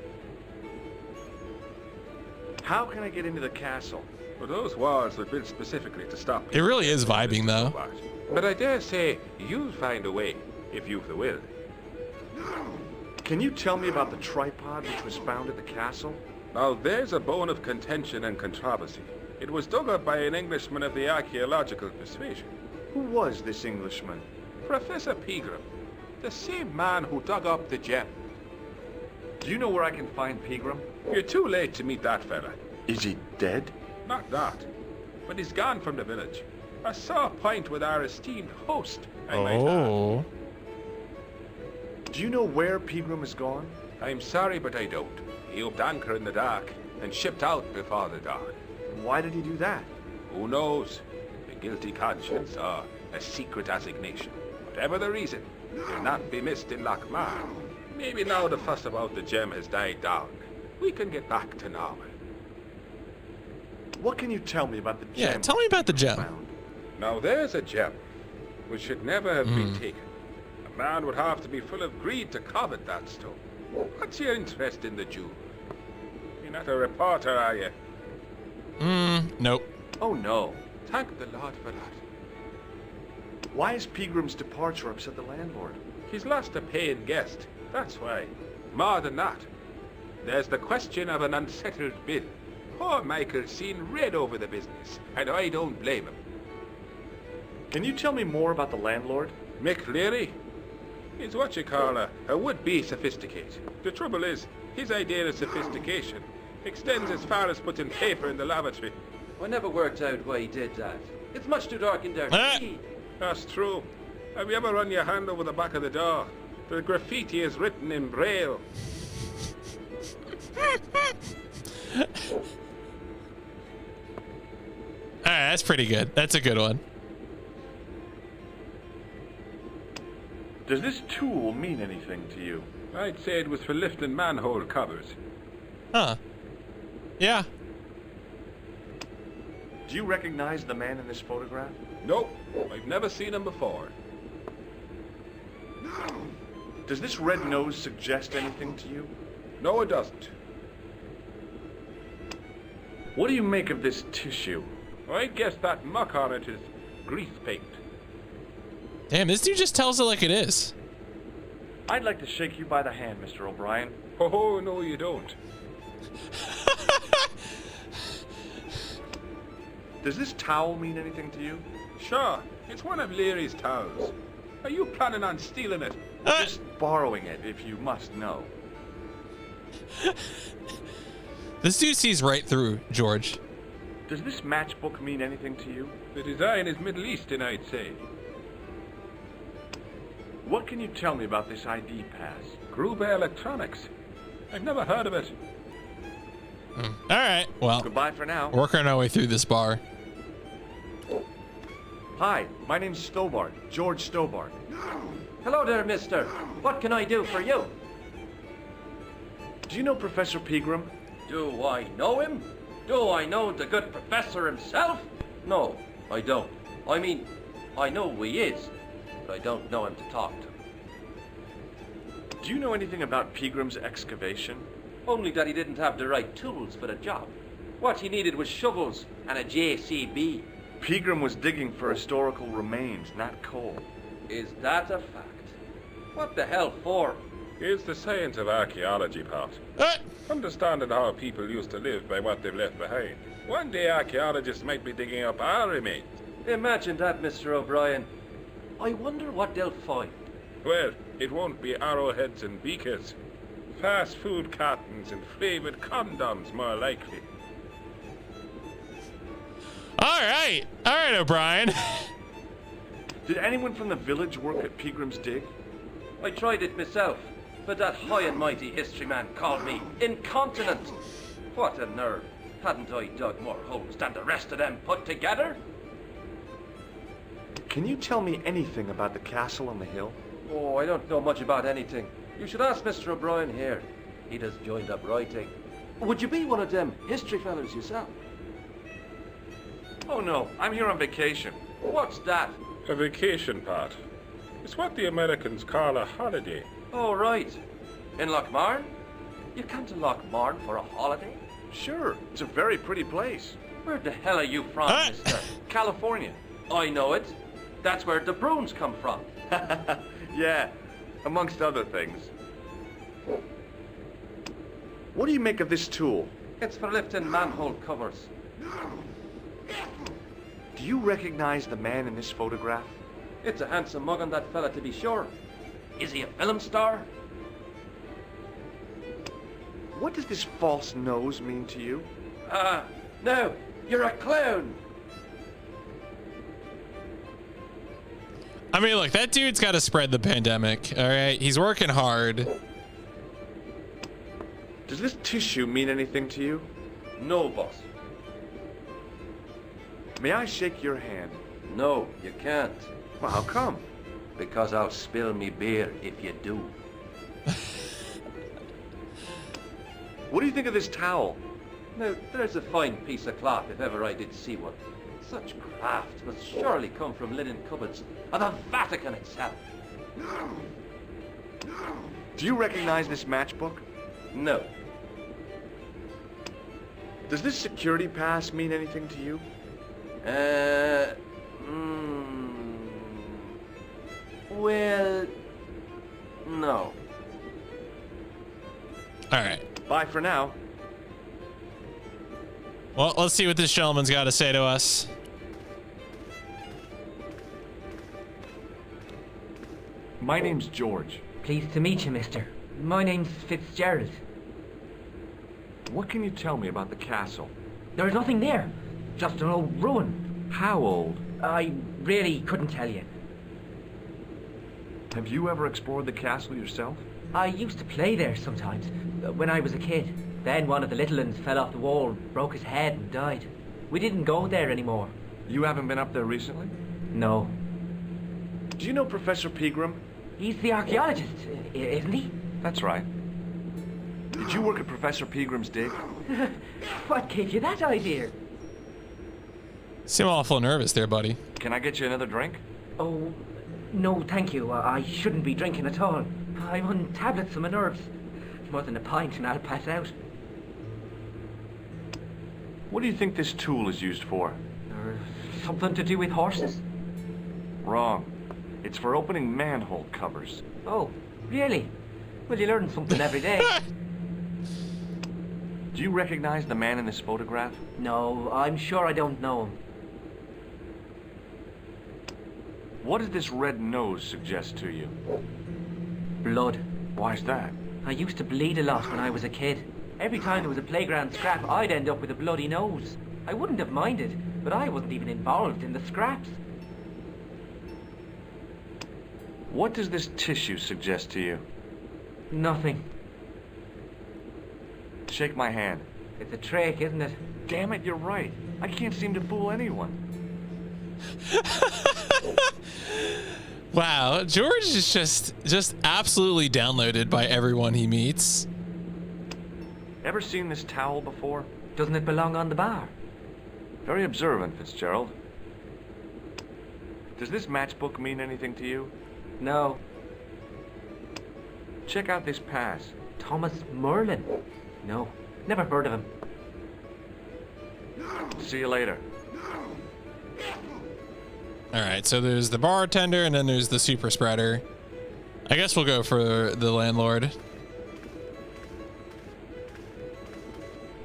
B: How can I get into the castle?
F: Well, those walls were built specifically to stop
A: It really is vibing, though.
F: But I dare say you'll find a way, if you've the will.
B: Can you tell me about the tripod which was found at the castle?
F: Now, there's a bone of contention and controversy. It was dug up by an Englishman of the archaeological persuasion.
B: Who was this Englishman?
F: Professor Pegram, the same man who dug up the gem.
B: Do you know where I can find Pegram?
F: You're too late to meet that fella.
B: Is he dead?
F: Not that, but he's gone from the village. A sore point with our esteemed host, I might add.
B: Do you know where Pegram is gone?
F: I'm sorry, but I don't. He upped anchor in the dark and shipped out before the dawn.
B: Why did he do that?
F: Who knows? A guilty conscience or a secret assignation. Whatever the reason, he'll not be missed in Lochmarn. Maybe now the fuss about the gem has died down, we can get back to normal.
B: What can you tell me about the gem?
A: Yeah, tell me about the gem.
F: Now there's a gem which should never have been taken. A man would have to be full of greed to covet that stone. What's your interest in the jewel? You're not a reporter, are you?
A: Nope.
B: Oh no.
F: Thank the Lord for that.
B: Why is Pegram's departure upset the landlord?
F: He's lost a paying guest, that's why. More than that, there's the question of an unsettled bill. Poor Michael's seen red over the business, and I don't blame him.
B: Can you tell me more about the landlord?
F: Mick Leary? He's what you call a would-be sophisticate. The trouble is, his idea of sophistication extends as far as putting paper in the lavatory.
N: I never worked out why he did that. It's much too dark in there to read.
F: That's true. Have you ever run your hand over the back of the door? The graffiti is written in Braille.
A: right, that's pretty good. That's a good one.
B: Does this tool mean anything to you?
F: I'd say it was for lifting manhole covers.
A: Huh. Yeah.
B: Do you recognize the man in this photograph?
F: Nope, I've never seen him before.
B: Does this red nose suggest anything to you?
F: No, it doesn't.
B: What do you make of this tissue?
F: I guess that muck on it is grease paint.
A: Damn, this dude just tells it like it is.
B: I'd like to shake you by the hand, Mr. O'Brien.
F: Oh, no, you don't.
B: Does this towel mean anything to you?
F: Sure, it's one of Leary's towels. Are you planning on stealing it?
B: Just borrowing it, if you must know.
A: This dude sees right through George.
B: Does this matchbook mean anything to you?
F: The design is Middle Eastern, I'd say.
B: What can you tell me about this ID pass?
F: Gruber Electronics. I've never heard of it.
A: All right, well.
B: Goodbye for now.
A: Working our way through this bar.
B: Hi, my name's Stobart, George Stobart.
O: Hello there, mister. What can I do for you?
B: Do you know Professor Pegram?
O: Do I know him? Do I know the good professor himself? No, I don't. I mean, I know who he is, but I don't know him to talk to.
B: Do you know anything about Pegram's excavation?
O: Only that he didn't have the right tools for the job. What he needed was shovels and a JCB.
B: Pegram was digging for historical remains, not coal.
O: Is that a fact? What the hell for?
F: It's the science of archaeology, Pat. Understanding how people used to live by what they've left behind. One day archaeologists might be digging up our remains.
O: Imagine that, Mr. O'Brien. I wonder what they'll find.
F: Well, it won't be arrowheads and beakers. Fast food cartons and flavored condoms, more likely.
A: All right, O'Brien.
B: Did anyone from the village work at Pegram's dig?
O: I tried it myself, but that high and mighty history man called me incontinent. What a nerve. Hadn't I dug more holes than the rest of them put together?
B: Can you tell me anything about the castle on the hill?
O: Oh, I don't know much about anything. You should ask Mr. O'Brien here. He does joined up writing. Would you be one of them history fellas yourself?
B: Oh no, I'm here on vacation.
O: What's that?
F: A vacation, Pat. It's what the Americans call a holiday.
O: Oh, right. In Lochmarn? You come to Lochmarn for a holiday?
B: Sure, it's a very pretty place.
O: Where the hell are you from, mister?
B: California.
O: I know it. That's where the Bruins come from.
B: Yeah, amongst other things. What do you make of this tool?
O: It's for lifting manhole covers.
B: Do you recognize the man in this photograph?
O: It's a handsome mug on that fella, to be sure. Is he a film star?
B: What does this false nose mean to you?
O: No, you're a clown.
A: I mean, look, that dude's got to spread the pandemic, all right? He's working hard.
B: Does this tissue mean anything to you?
O: No, boss.
B: May I shake your hand?
O: No, you can't.
B: Well, how come?
O: Because I'll spill me beer if you do.
B: What do you think of this towel?
O: Now, there's a fine piece of cloth if ever I did see one. Such craft must surely come from linen cupboards of the Vatican itself.
B: Do you recognize this matchbook?
O: No.
B: Does this security pass mean anything to you?
O: Well, no.
A: All right.
B: Bye for now.
A: Well, let's see what this gentleman's got to say to us.
B: My name's George.
M: Pleased to meet you, mister. My name's Fitzgerald.
B: What can you tell me about the castle?
M: There's nothing there. Just an old ruin.
B: How old?
M: I really couldn't tell you.
B: Have you ever explored the castle yourself?
M: I used to play there sometimes, when I was a kid. Then one of the little ones fell off the wall, broke his head and died. We didn't go there anymore.
B: You haven't been up there recently?
M: No.
B: Do you know Professor Pegram?
M: He's the archaeologist, isn't he?
B: That's right. Did you work at Professor Pegram's dig?
M: What gave you that idea?
A: Seem awful nervous there, buddy.
B: Can I get you another drink?
M: Oh, no, thank you. I shouldn't be drinking at all. I'm on tablets for my nerves. More than a pint and I'll pass out.
B: What do you think this tool is used for?
M: Something to do with horses?
B: Wrong. It's for opening manhole covers.
M: Oh, really? Well, you learn something every day.
B: Do you recognize the man in this photograph?
M: No, I'm sure I don't know him.
B: What does this red nose suggest to you?
M: Blood.
B: Why's that?
M: I used to bleed a lot when I was a kid. Every time there was a playground scrap, I'd end up with a bloody nose. I wouldn't have minded, but I wasn't even involved in the scraps.
B: What does this tissue suggest to you?
M: Nothing.
B: Shake my hand.
M: It's a trick, isn't it?
B: Damn it, you're right. I can't seem to fool anyone.
A: Wow, George is just absolutely downloaded by everyone he meets.
B: Ever seen this towel before?
M: Doesn't it belong on the bar?
B: Very observant, Fitzgerald. Does this matchbook mean anything to you?
M: No.
B: Check out this pass.
M: Thomas Merlin? No, never heard of him.
B: See you later.
A: Alright, so there's the bartender and then there's the super spreader. I guess we'll go for the landlord.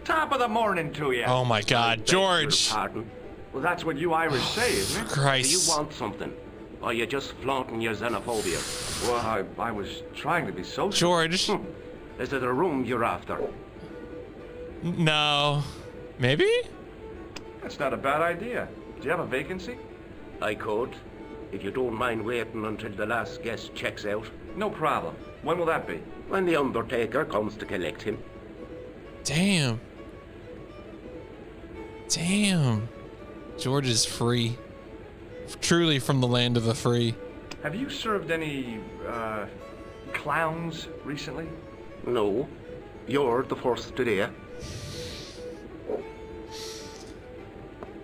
B: Top of the morning to you.
A: Oh my god, George!
E: Pardon?
B: Well, that's what you Irish say, isn't it?
A: Christ.
E: Do you want something? Or are you just flaunting your xenophobia?
B: Well, I was trying to be social.
A: George.
E: Is it a room you're after?
A: No. Maybe?
B: That's not a bad idea. Do you have a vacancy?
E: I could, if you don't mind waiting until the last guest checks out.
B: No problem. When will that be?
E: When the Undertaker comes to collect him.
A: Damn. Damn. George is free. Truly from the land of the free.
B: Have you served any, clowns recently?
E: No. You're the first today.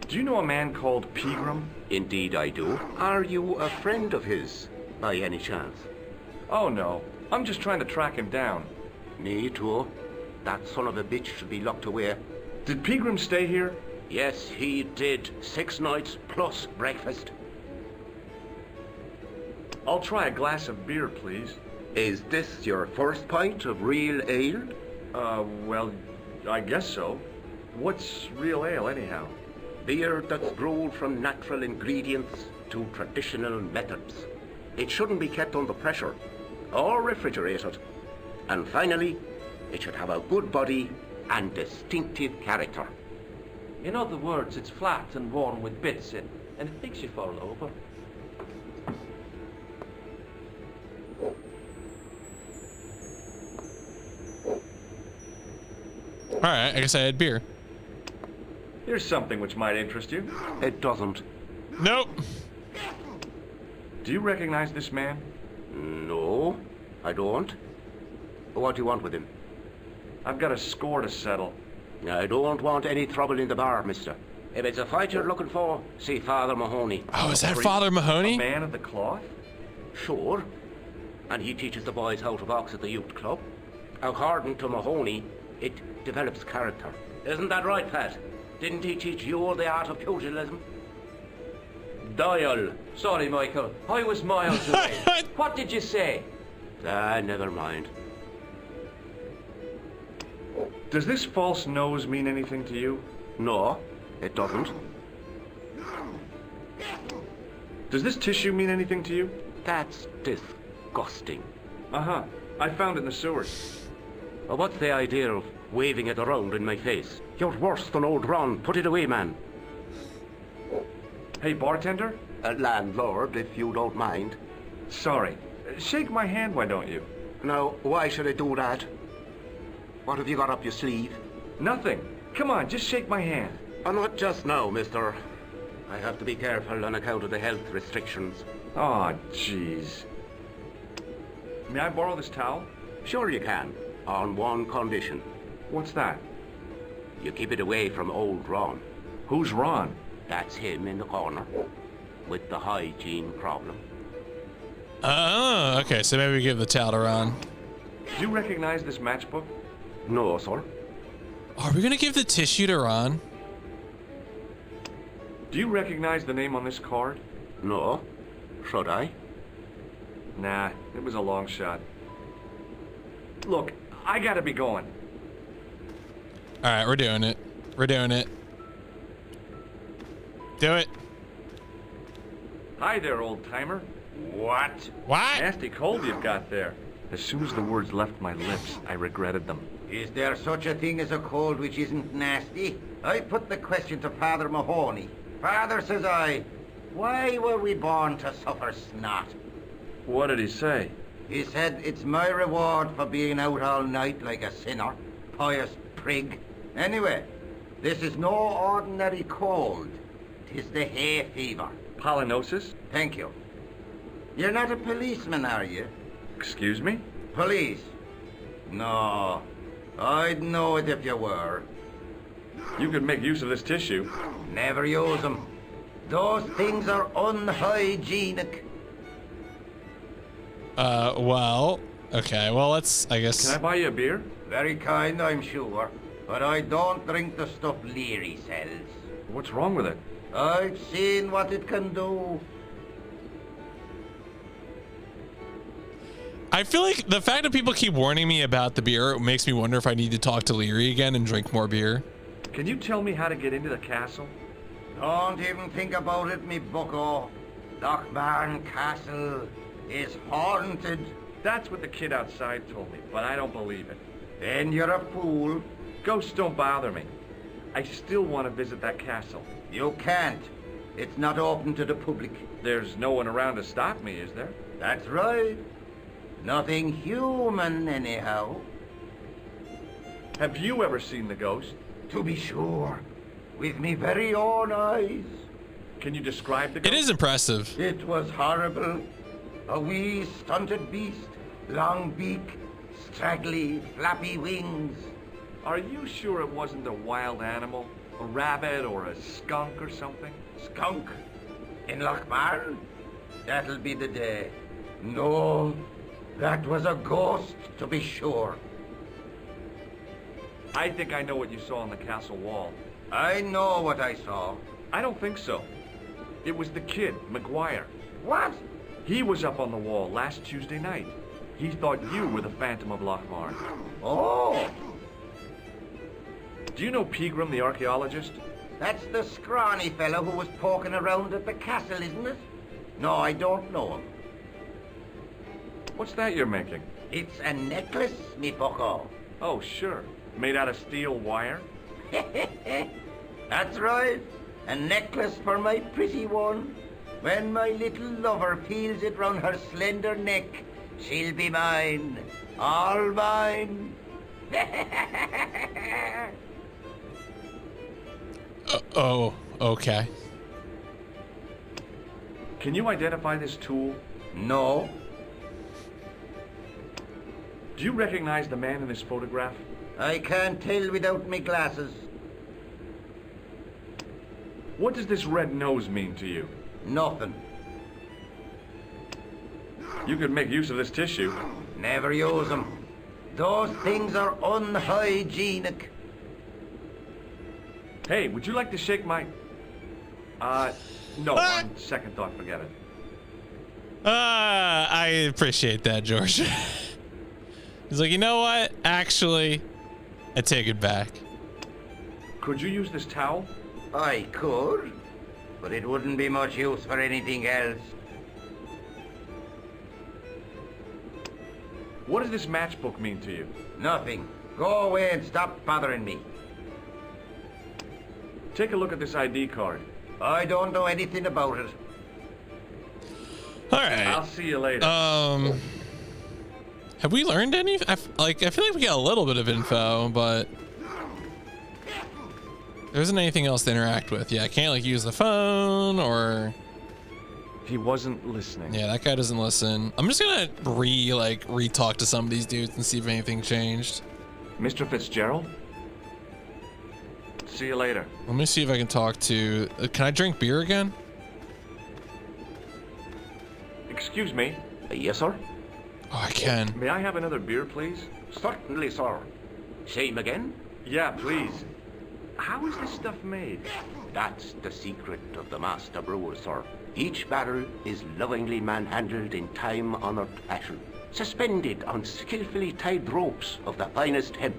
B: Do you know a man called Pegram?
E: Indeed I do. Are you a friend of his, by any chance?
B: Oh, no. I'm just trying to track him down.
E: Me too. That son of a bitch should be locked away.
B: Did Pegram stay here?
E: Yes, he did. 6 nights plus breakfast.
B: I'll try a glass of beer, please.
E: Is this your first pint of real ale?
B: Well, I guess so. What's real ale, anyhow?
E: Beer that's brewed from natural ingredients to traditional methods. It shouldn't be kept under pressure or refrigerated. And finally, it should have a good body and distinctive character.
O: In other words, it's flat and worn with bits in, and it makes you fall over.
A: Alright, I guess I had beer.
B: Here's something which might interest you.
E: It doesn't.
A: Nope.
B: Do you recognize this man?
E: No, I don't. What do you want with him?
B: I've got a score to settle.
E: I don't want any trouble in the bar, mister. If it's a fight you're looking for, see Father Mahoney.
A: Oh, is that Father Mahoney?
B: A man of the cloth?
E: Sure. And he teaches the boys how to box at the youth club. According to Mahoney, it develops character. Isn't that right, Pat? Didn't he teach you the art of pugilism? Dial.
O: Sorry, Michael. I was miles away. What did you say?
E: Never mind.
B: Does this false nose mean anything to you?
E: No, it doesn't.
B: Does this tissue mean anything to you?
E: That's disgusting.
B: Uh-huh. I found it in the sewers.
E: Well, what's the idea of waving it around in my face? You're worse than old Ron. Put it away, man.
B: Hey, bartender?
E: Landlord, if you don't mind.
B: Sorry. Shake my hand, why don't you?
E: Now, why should I do that? What have you got up your sleeve?
B: Nothing. Come on, just shake my hand.
E: Not just now, mister. I have to be careful on account of the health restrictions.
B: Oh, jeez. May I borrow this towel?
E: Sure you can, on one condition.
B: What's that?
E: You keep it away from old Ron.
B: Who's Ron?
E: That's him in the corner, with the hygiene problem.
A: Oh, okay, so maybe we give the towel to Ron.
B: Do you recognize this matchbook?
E: No, sir.
A: Are we gonna give the tissue to Ron?
B: Do you recognize the name on this card?
E: No. Should I?
B: Nah, it was a long shot. Look, I gotta be going.
A: All right, we're doing it. We're doing it. Do it.
B: Hi there, old-timer.
E: What?
A: What?
B: Nasty cold you've got there. As soon as the words left my lips, I regretted them.
J: Is there such a thing as a cold which isn't nasty? I put the question to Father Mahoney. Father, says I, why were we born to suffer snot?
B: What did he say?
J: He said, it's my reward for being out all night like a sinner, pious prig. Anyway, this is no ordinary cold. 'Tis the hay fever.
B: Pollinosis?
J: Thank you. You're not a policeman, are you?
B: Excuse me?
J: Police? No. I'd know it if you were.
B: You could make use of this tissue.
J: Never use them. Those things are unhygienic.
A: Well, okay, well, I guess.
B: Can I buy you a beer?
J: Very kind, I'm sure. But I don't drink the stuff Leary sells.
B: What's wrong with it?
J: I've seen what it can do.
A: I feel like the fact that people keep warning me about the beer makes me wonder if I need to talk to Leary again and drink more beer.
B: Can you tell me how to get into the castle?
J: Don't even think about it, me bucko. Lochmarn Castle is haunted.
B: That's what the kid outside told me, but I don't believe it.
J: Then you're a fool.
B: Ghosts don't bother me. I still want to visit that castle.
J: You can't. It's not open to the public.
B: There's no one around to stop me, is there?
J: That's right. Nothing human, anyhow.
B: Have you ever seen the ghost?
J: To be sure. With me very own eyes.
B: Can you describe the ghost?
A: It is impressive.
J: It was horrible. A wee stunted beast. Long beak. Straggly, flappy wings.
B: Are you sure it wasn't a wild animal? A rabbit or a skunk or something?
J: Skunk? In Lochmarn? That'll be the day. No, that was a ghost, to be sure.
B: I think I know what you saw on the castle wall.
J: I know what I saw.
B: I don't think so. It was the kid, McGuire.
J: What?
B: He was up on the wall last Tuesday night. He thought you were the Phantom of Lochmarn.
J: Oh!
B: Do you know Pegram, the archaeologist?
J: That's the scrawny fellow who was poking around at the castle, isn't it? No, I don't know him.
B: What's that you're making?
J: It's a necklace, me bucko.
B: Oh, sure. Made out of steel wire?
J: That's right. A necklace for my pretty one. When my little lover peels it round her slender neck, she'll be mine. All mine.
A: Oh, okay.
B: Can you identify this tool?
J: No.
B: Do you recognize the man in this photograph?
J: I can't tell without me glasses.
B: What does this red nose mean to you?
J: Nothing.
B: You could make use of this tissue.
J: Never use them. Those things are unhygienic.
B: Hey, would you like to shake my... no, on second thought, forget it.
A: I appreciate that, George. He's like, you know what? Actually, I take it back.
B: Could you use this towel?
J: I could, but it wouldn't be much use for anything else.
B: What does this matchbook mean to you?
J: Nothing. Go away and stop bothering me.
B: Take a look at this ID card.
J: I don't know anything about it.
A: All right.
B: I'll see you later.
A: Have we learned any? I feel like we got a little bit of info, but There isn't anything else to interact with. Yeah, I can't like use the phone or...
B: He wasn't listening.
A: Yeah, that guy doesn't listen. I'm just gonna re-talk to some of these dudes and see if anything changed.
B: Mr. Fitzgerald? See you later.
A: Let me see if I can talk to... can I drink beer again?
B: Excuse me.
E: Yes, sir?
A: Oh, I can.
B: May I have another beer, please?
E: Certainly, sir. Same again?
B: Yeah, please. How is this stuff made?
E: That's the secret of the master brewer, sir. Each barrel is lovingly manhandled in time-honored fashion, suspended on skillfully tied ropes of the finest hemp,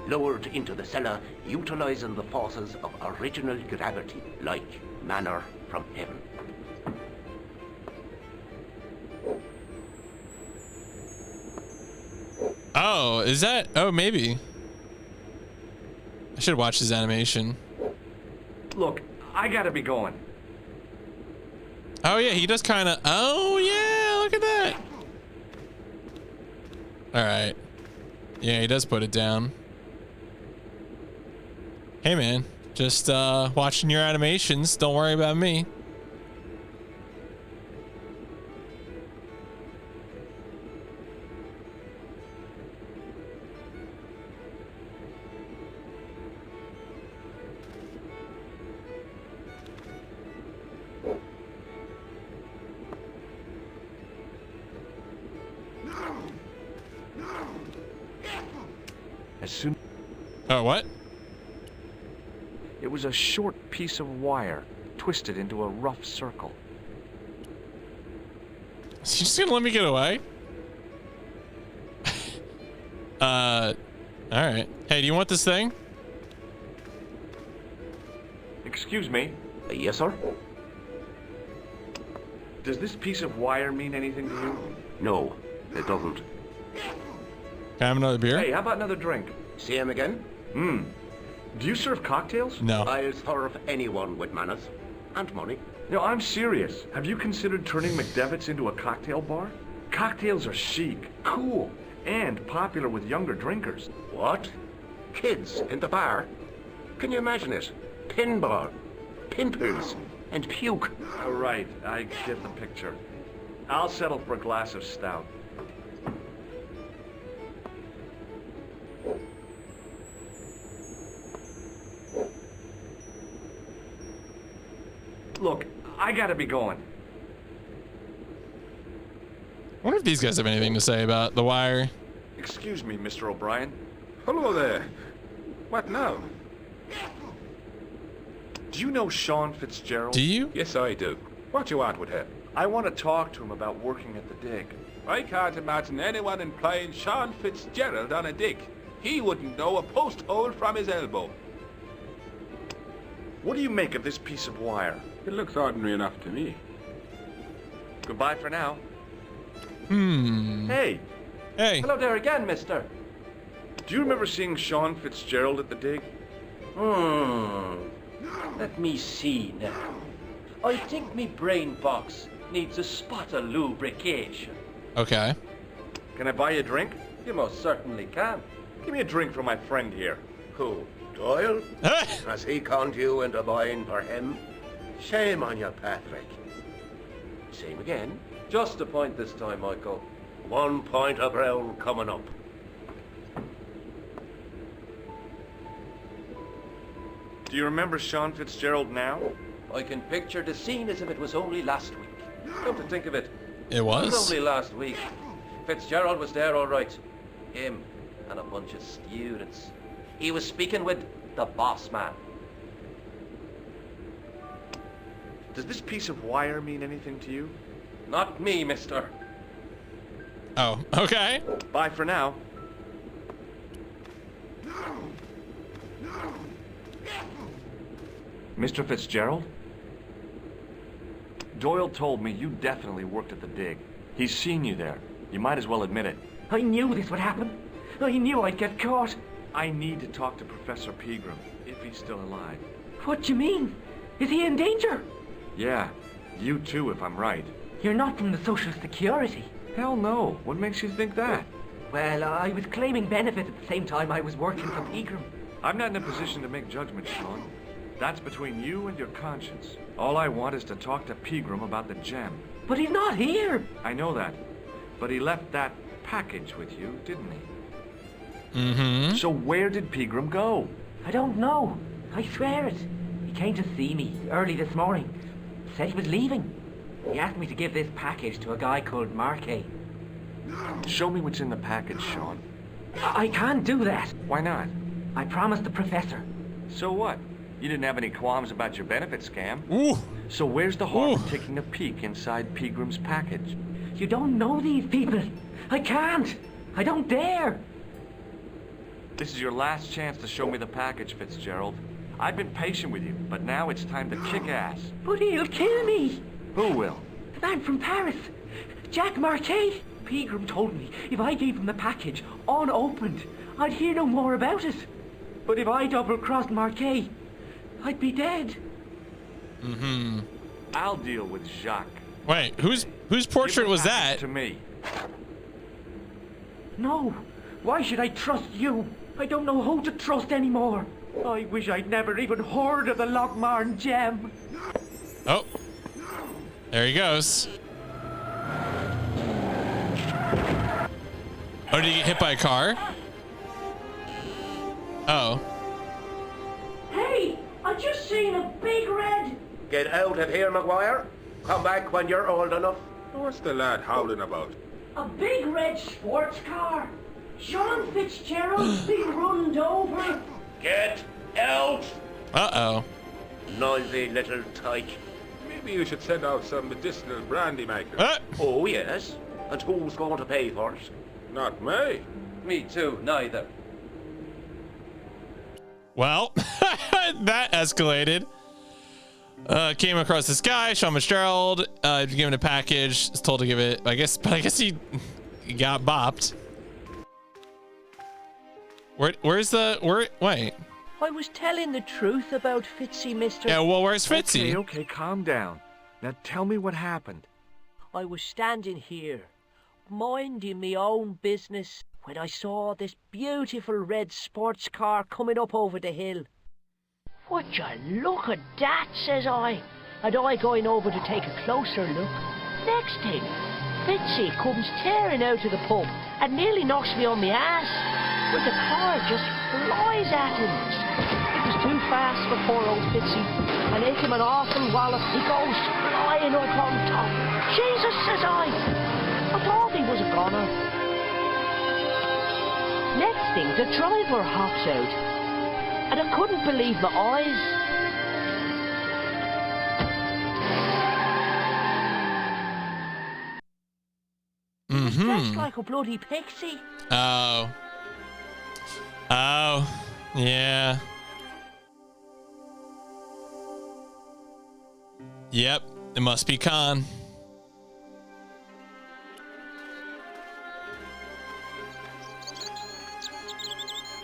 E: lowered into the cellar, utilizing the forces of original gravity, like manna from heaven.
A: Oh, is that... Oh, maybe. I should watch his animation.
B: Look, I gotta be going.
A: Oh, yeah, he does kind of... Oh, yeah, look at that. All right. Yeah, he does put it down. Hey, man. Just watching your animations. Don't worry about me.
B: As soon...
A: Oh, what?
B: It was a short piece of wire, twisted into a rough circle.
A: Is he just gonna let me get away? All right. Hey, do you want this thing?
B: Excuse me.
E: Yes, sir?
B: Does this piece of wire mean anything to you?
E: No, it doesn't.
A: Can I have another beer?
B: Hey, how about another drink?
E: Same again?
B: Do you serve cocktails?
A: No.
E: I'll serve anyone with manners and money.
B: No, I'm serious. Have you considered turning McDevitt's into a cocktail bar? Cocktails are chic, cool, and popular with younger drinkers.
E: What? Kids in the bar? Can you imagine it? Pinball, pimples, and puke.
B: All right, I get the picture. I'll settle for a glass of stout. Look, I gotta be going.
A: I wonder if these guys have anything to say about the wire.
B: Excuse me, Mr. O'Brien.
F: Hello there. What now?
B: Do you know Sean Fitzgerald?
A: Do you?
F: Yes, I do. What you want with him?
B: I want to talk to him about working at the dig.
F: I can't imagine anyone employing Sean Fitzgerald on a dig. He wouldn't know a post hole from his elbow.
B: What do you make of this piece of wire?
F: It looks ordinary enough to me.
B: Goodbye for now.
A: Hey. Hey.
O: Hello there again, mister.
B: Do you remember seeing Sean Fitzgerald at the dig?
O: Let me see now. I think me brain box needs a spot of lubrication.
A: Okay.
B: Can I buy you a drink?
O: You most certainly can.
B: Give me a drink for my friend here.
E: Who? Doyle? Has he conned you into buying for him? Shame on you, Patrick. Same again?
O: Just a point this time, Michael.
E: 1 point of brown coming up.
B: Do you remember Sean Fitzgerald now?
O: I can picture the scene as if it was only last week. Come to think of it.
A: It was?
O: It was only last week. Fitzgerald was there all right. Him and a bunch of students. He was speaking with the boss man.
B: Does this piece of wire mean anything to you?
O: Not me, mister.
A: Oh, okay.
B: Bye for now. Mr. Fitzgerald? Doyle told me you definitely worked at the dig. He's seen you there. You might as well admit it.
M: I knew this would happen. I knew I'd get caught.
B: I need to talk to Professor Pegram, if he's still alive.
M: What do you mean? Is he in danger?
B: Yeah, you too, if I'm right.
M: You're not from the Social Security.
B: Hell no. What makes you think that?
M: Well, I was claiming benefit at the same time I was working for Pegram.
B: I'm not in a position to make judgments, Sean. That's between you and your conscience. All I want is to talk to Pegram about the gem.
M: But he's not here.
B: I know that. But he left that package with you, didn't he?
A: Mm-hmm.
B: So where did Pegram go?
M: I don't know. I swear it. He came to see me early this morning. Said he was leaving. He asked me to give this package to a guy called Marquet.
B: Show me what's in the package, Sean.
M: I can't do that.
B: Why not?
M: I promised the professor.
B: So what? You didn't have any qualms about your benefit scam.
A: Ooh.
B: So where's the harm in taking a peek inside Pegram's package?
M: You don't know these people. I can't. I don't dare.
B: This is your last chance to show me the package, Fitzgerald. I've been patient with you, but now it's time to kick ass.
M: But he'll kill me.
B: Who will?
M: The man from Paris. Jack Marquet. Pegram told me if I gave him the package unopened, I'd hear no more about it. But if I double-crossed Marquet, I'd be dead.
A: Mm-hmm.
B: I'll deal with Jacques.
A: Wait, whose portrait was that?
B: To me.
M: No. Why should I trust you? I don't know who to trust anymore. I wish I'd never even heard of the Lochmarn gem.
A: Oh. There he goes. Oh, did he get hit by a car? Oh.
M: Hey, I just seen a big red.
E: Get out of here, Maguire. Come back when you're old enough.
F: What's the lad howling about?
M: A big red sports car. Sean Fitzgerald's been runned over.
E: Get out!
A: Uh-oh.
E: Noisy little tyke.
F: Maybe you should send out some medicinal brandy maker.
E: Oh, yes. And who's going to pay for it?
F: Not me.
O: Me too, neither.
A: Well, that escalated. Came across this guy, Sean Fitzgerald, given a package, is told to give it, I guess he got bopped. Wait.
M: I was telling the truth about Fitzy, mister.
A: Yeah, well, where's Fitzy?
B: Okay, calm down. Now tell me what happened.
M: I was standing here, minding me own business, when I saw this beautiful red sports car coming up over the hill. Would you look at that, says I, and I going over to take a closer look. Next thing, Fitzy comes tearing out of the pub and nearly knocks me on my ass. But the car just flies at him. It was too fast for poor old Fitzy, and hit him an awful wallop. He goes flying up on top. Jesus, says I thought he was a goner. Next thing, the driver hops out, and I couldn't believe my eyes.
A: Mm-hmm.
M: Dressed like a bloody pixie.
A: Oh, yeah. Yep, it must be Khan.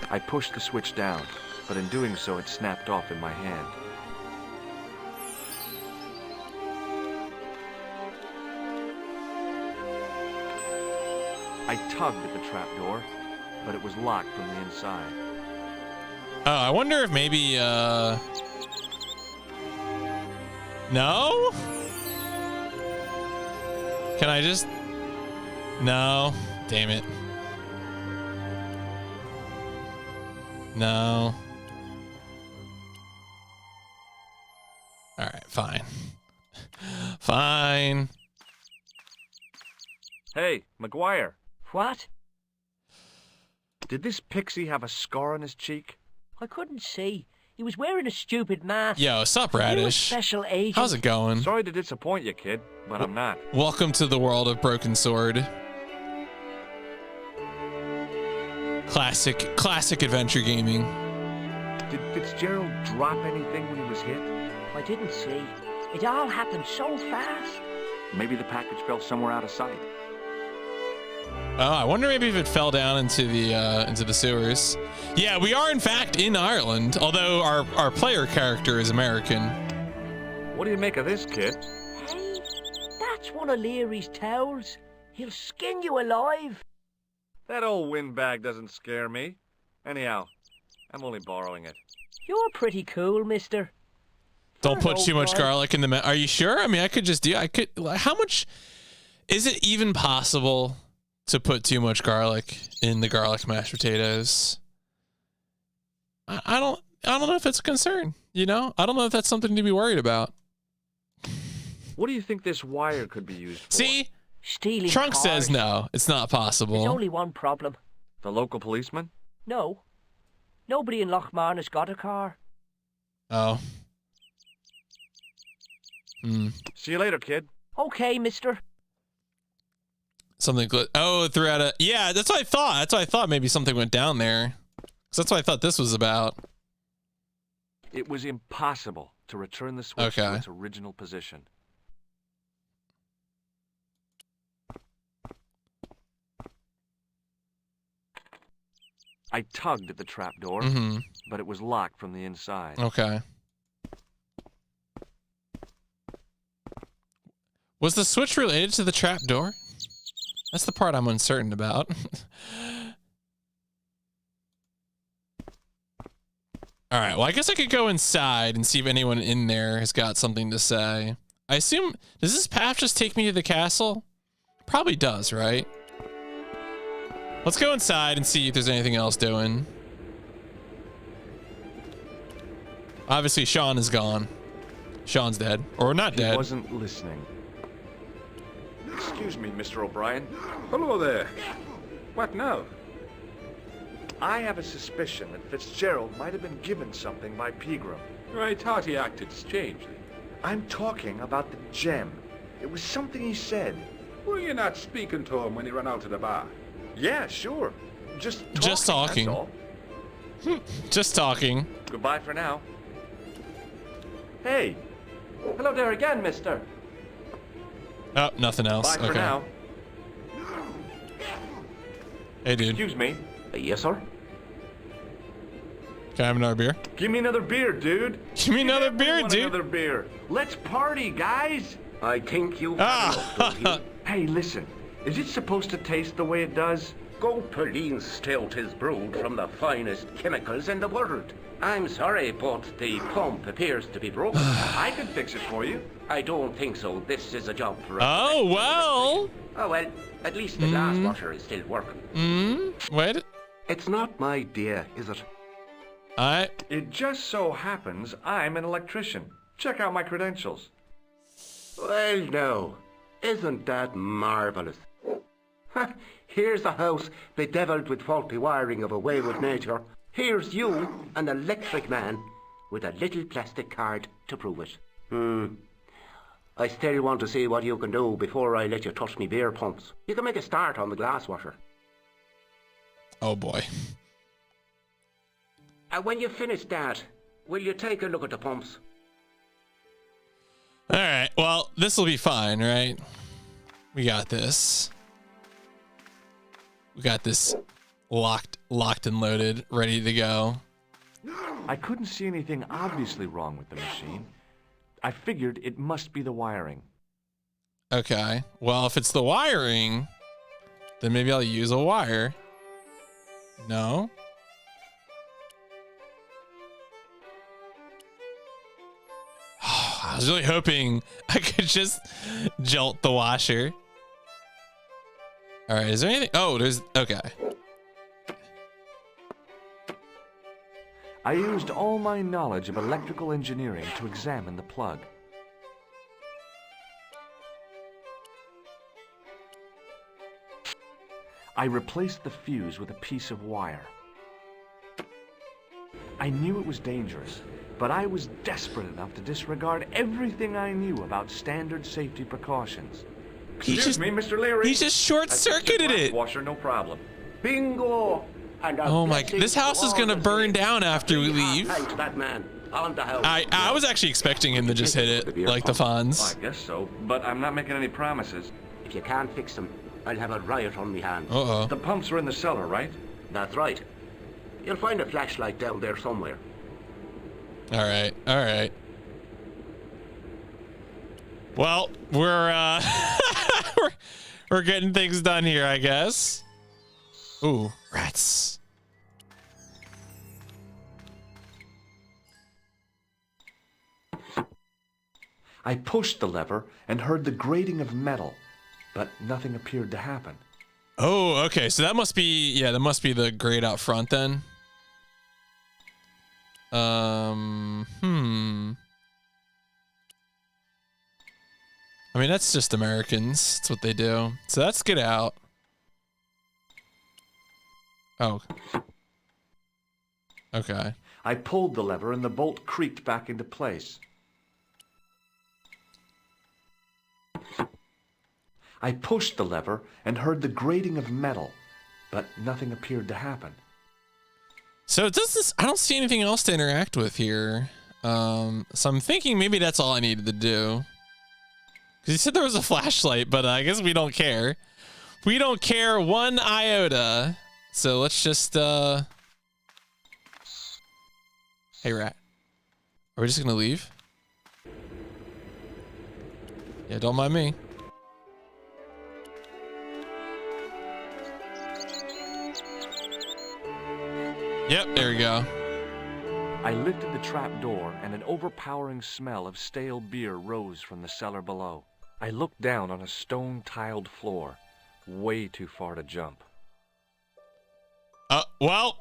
B: I pushed the switch down, but in doing so it snapped off in my hand. I tugged at the trapdoor, but it was locked from the inside.
A: Oh, I wonder if maybe, no? Can I just... No. Damn it. No. All right, fine. Fine.
B: Hey, Maguire.
M: What?
B: Did this pixie have a scar on his cheek?
M: I couldn't see. He was wearing a stupid mask.
A: Yo, sup,
M: You a
A: Radish?
M: special agent?
A: How's it going?
B: Sorry to disappoint you, kid, but I'm not.
A: Welcome to the world of Broken Sword. Classic adventure gaming.
B: Did Fitzgerald drop anything when he was hit?
M: I didn't see. It all happened so fast.
B: Maybe the package fell somewhere out of sight.
A: Oh, I wonder maybe if it fell down into the sewers. Yeah, we are in fact in Ireland, although our player character is American.
B: What do you make of this, kid?
M: Hey, that's one of Leary's towels. He'll skin you alive.
B: That old windbag doesn't scare me. Anyhow, I'm only borrowing it.
M: You're pretty cool, mister.
A: Don't put too much garlic in the. Are you sure? I mean, I could just do. I could. How much? Is it even possible to put too much garlic in the garlic mashed potatoes? I don't know if it's a concern. You know, I don't know if that's something to be worried about.
B: What do you think this wire could be used for?
A: See,
M: Stealing
A: Trunk
M: cars.
A: says no, it's not possible.
M: There's only one problem.
B: The local policeman?
M: No. Nobody in Lochmarn has got a car.
A: Oh.
B: See you later, kid.
M: Okay, mister.
A: Something good. Oh, throughout a. Yeah, that's what I thought. That's what I thought. Maybe something went down there. Because that's what I thought this was about.
B: It was impossible to return the switch to its original position. I tugged at the trapdoor, but it was locked from the inside.
A: Okay. Was the switch related to the trapdoor? That's the part I'm uncertain about. All right, well, I guess I could go inside and see if anyone in there has got something to say. I assume, does this path just take me to the castle? Probably does, right? Let's go inside and see if there's anything else doing. Obviously, Sean is gone. Sean's dead. Or not dead.
B: He wasn't listening.
F: Excuse me, Mr. O'Brien. Hello there. What now?
B: I have a suspicion that Fitzgerald might have been given something by Pegram.
F: I thought he acted strangely.
B: I'm talking about the gem. It was something he said.
F: Were you not speaking to him when he ran out to the bar?
B: Yeah, sure. Just
A: talking.
B: That's all.
A: Just talking.
B: Goodbye for now. Hey.
O: Hello there again, mister.
A: Oh, nothing else.
B: Bye for now.
A: Hey, dude.
B: Excuse me.
O: Yes, sir?
A: Can I have another beer?
B: Give me another beer, dude.
A: Give me another beer, dude.
B: Another beer. Let's party, guys.
E: I think you've
B: Hey, listen. Is it supposed to taste the way it does?
E: Gopherline stout is brewed from the finest chemicals in the world. I'm sorry, but the pump appears to be broken.
B: I can fix it for you.
E: I don't think so. This is a job for
A: Oh, well.
E: Oh, well, at least the glass washer is still working.
A: Wait.
E: It's not my idea, is it?
B: It just so happens I'm an electrician. Check out my credentials.
E: Well, no. Isn't that marvelous? Here's a house bedeviled with faulty wiring of a wayward nature. Here's you, an electric man, with a little plastic card to prove it. I still want to see what you can do before I let you touch me beer pumps. You can make a start on the glass washer.
A: Oh, boy.
E: When you finish that, will you take a look at the pumps?
A: All right. Well, this will be fine, right? We got this. We got this locked and loaded, ready to go.
B: I couldn't see anything obviously wrong with the machine. I figured it must be the wiring.
A: Okay. Well, if it's the wiring, then maybe I'll use a wire. No? I was really hoping I could just jolt the washer. All right, is there anything? Oh, there's, okay.
B: I used all my knowledge of electrical engineering to examine the plug. I replaced the fuse with a piece of wire. I knew it was dangerous, but I was desperate enough to disregard everything I knew about standard safety precautions. Excuse me, Mr. Leary.
A: He just short-circuited it.
B: Washer, no problem.
E: Bingo! And
A: oh my! This house is gonna burn down after we leave.
E: That man on the house.
A: I was actually expecting him to just hit it like the Fonz.
B: I guess so, but I'm not making any promises.
E: If you can't fix them, I'll have a riot on me hands.
A: Uh-oh.
B: The pumps are in the cellar, right?
E: That's right. You'll find a flashlight down there somewhere.
A: All right, all right. Well, we're we're getting things done here, I guess. Ooh, rats.
B: I pushed the lever and heard the grating of metal, but nothing appeared to happen.
A: Oh, okay. So that must be, yeah, that must be the grate out front then. I mean, that's just Americans. That's what they do. So let's get out. Oh. Okay.
B: I pulled the lever and the bolt creaked back into place. I pushed the lever and heard the grating of metal, but nothing appeared to happen.
A: So does this, I don't see anything else to interact with here. So I'm thinking maybe that's all I needed to do. Because you said there was a flashlight, but I guess we don't care. We don't care one iota. So let's just, hey, rat. Are we just gonna leave? Yeah, don't mind me. Yep, there we go.
B: I lifted the trap door and an overpowering smell of stale beer rose from the cellar below. I looked down on a stone-tiled floor, way too far to jump.
A: Well.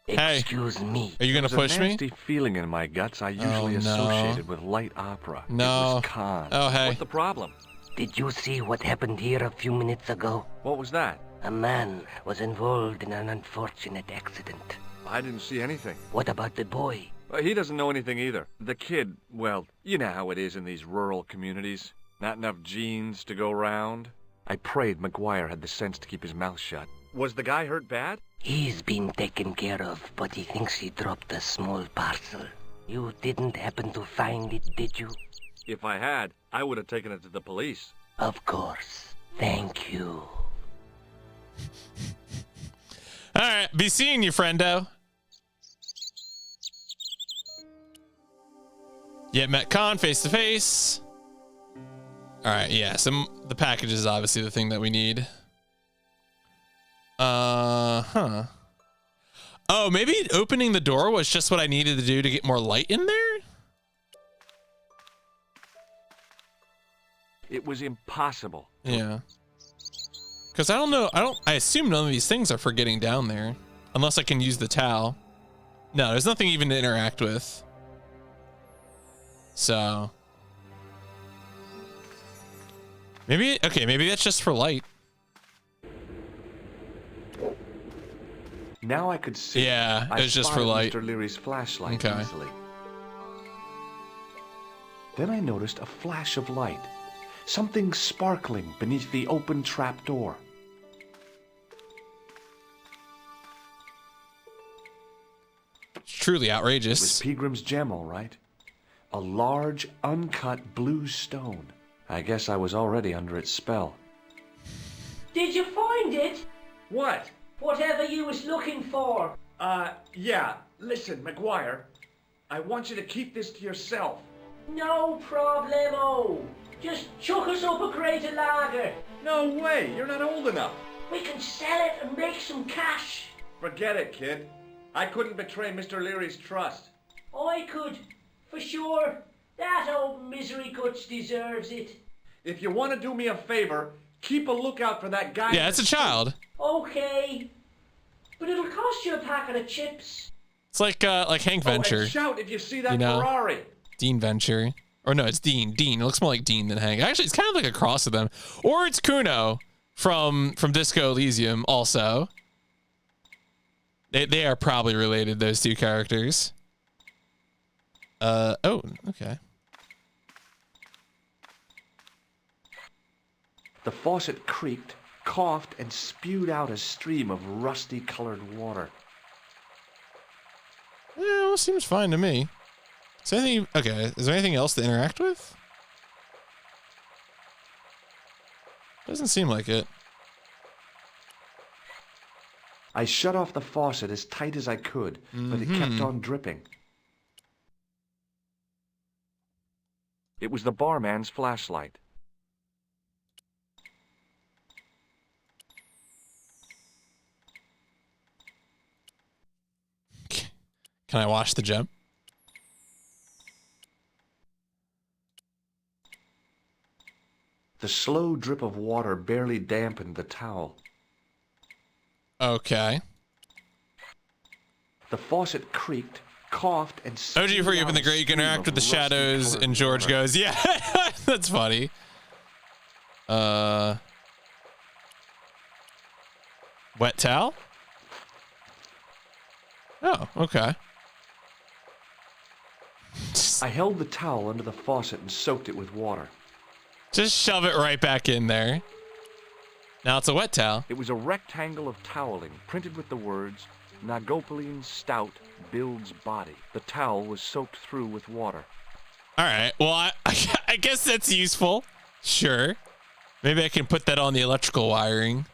B: Excuse
A: me. Are you gonna push me?
B: There's a nasty feeling in my guts I usually associated with light opera.
A: No.
B: It was Khan.
A: Oh, hey.
B: What's the problem?
P: Did you see what happened here a few minutes ago?
B: What was that?
P: A man was involved in an unfortunate accident.
B: I didn't see anything.
P: What about the boy?
B: He doesn't know anything either. The kid, well, you know how it is in these rural communities. Not enough genes to go round. I prayed McGuire had the sense to keep his mouth shut. Was the guy hurt bad?
P: He's been taken care of, but he thinks he dropped a small parcel. You didn't happen to find it, did you?
B: If I had, I would have taken it to the police.
P: Of course. Thank you.
A: All right, be seeing you, friendo. Yeah, met Khan face to face. All right, yeah, so the package is obviously the thing that we need. Oh, maybe opening the door was just what I needed to do to get more light in there?
B: It was impossible.
A: Yeah. Because I don't know, I assume none of these things are for getting down there. Unless I can use the towel. No, there's nothing even to interact with. So. Maybe, okay, maybe that's just for light.
B: Now I could see.
A: Yeah, it was just for light.
B: Mr. Leary's flashlight
A: Okay.
B: easily. Then I noticed a flash of light. Something sparkling beneath the open trap door.
A: It's truly outrageous.
B: It was Peagram's gem, all right. A large, uncut blue stone. I guess I was already under its spell.
M: Did you find it?
B: What?
M: Whatever you was looking for.
B: Yeah. Listen, McGuire. I want you to keep this to yourself.
M: No problemo. Just chuck us up a crate of lager.
B: No way. You're not old enough.
M: We can sell it and make some cash.
B: Forget it, kid. I couldn't betray Mr. Leary's trust.
M: I could, for sure. That old misery guts deserves it.
B: If you want to do me a favor, keep a lookout for that guy.
A: Yeah, it's a child.
M: Okay. But it'll cost you a packet of chips.
A: It's like Hank Venture.
B: And shout if you see that
A: You know?
B: Ferrari.
A: Dean Venture. Or no, it's Dean. Dean. It looks more like Dean than Hank. Actually, it's kind of like a cross of them. Or it's Kuno from Disco Elysium also. They are probably related, those two characters. Oh, okay.
B: The faucet creaked, coughed, and spewed out a stream of rusty-colored water.
A: Yeah, well, seems fine to me. Is there anything, okay, is there anything else to interact with? Doesn't seem like it.
B: I shut off the faucet as tight as I could, but it kept on dripping. It was the barman's flashlight.
A: Can I wash the gem?
B: The slow drip of water barely dampened the towel.
A: Okay.
B: The faucet creaked, coughed, and
A: OG for you open the grate, you can interact with the shadows, and George goes, yeah, that's funny. Wet towel? Oh, okay.
B: I held the towel under the faucet and soaked it with water.
A: Just shove it right back in there. Now it's a wet towel.
B: It was a rectangle of toweling printed with the words, Nagopaline Stout builds body. The towel was soaked through with water.
A: All right. Well, I guess that's useful. Sure. Maybe I can put that on the electrical wiring.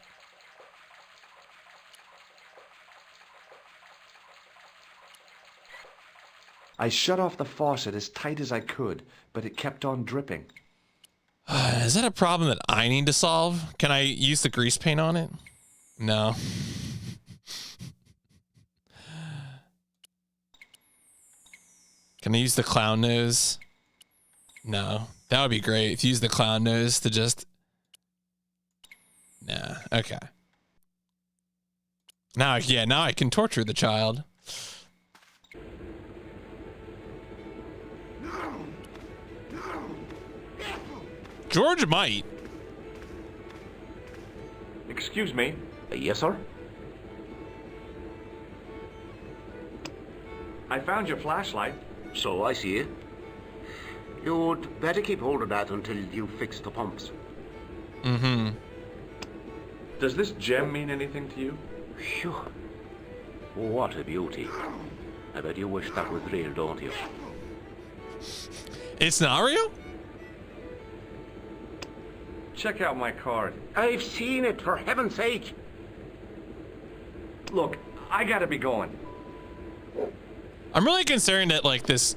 B: I shut off the faucet as tight as I could, but it kept on dripping.
A: Is that a problem that I need to solve? Can I use the grease paint on it? No. Can I use the clown nose? No. That would be great if you use the clown nose to just... Nah. Okay. Now I can torture the child. George might.
B: Excuse me.
E: Yes, sir?
B: I found your flashlight.
E: So I see. You'd better keep hold of that until you fix the pumps.
A: Mm-hmm.
B: Does this gem mean anything to you?
E: Phew. What a beauty. I bet you wish that was real, don't you?
A: It's not real?
B: Check out my card.
E: I've seen it, for heaven's sake.
B: Look, I gotta be going.
A: I'm really concerned that like this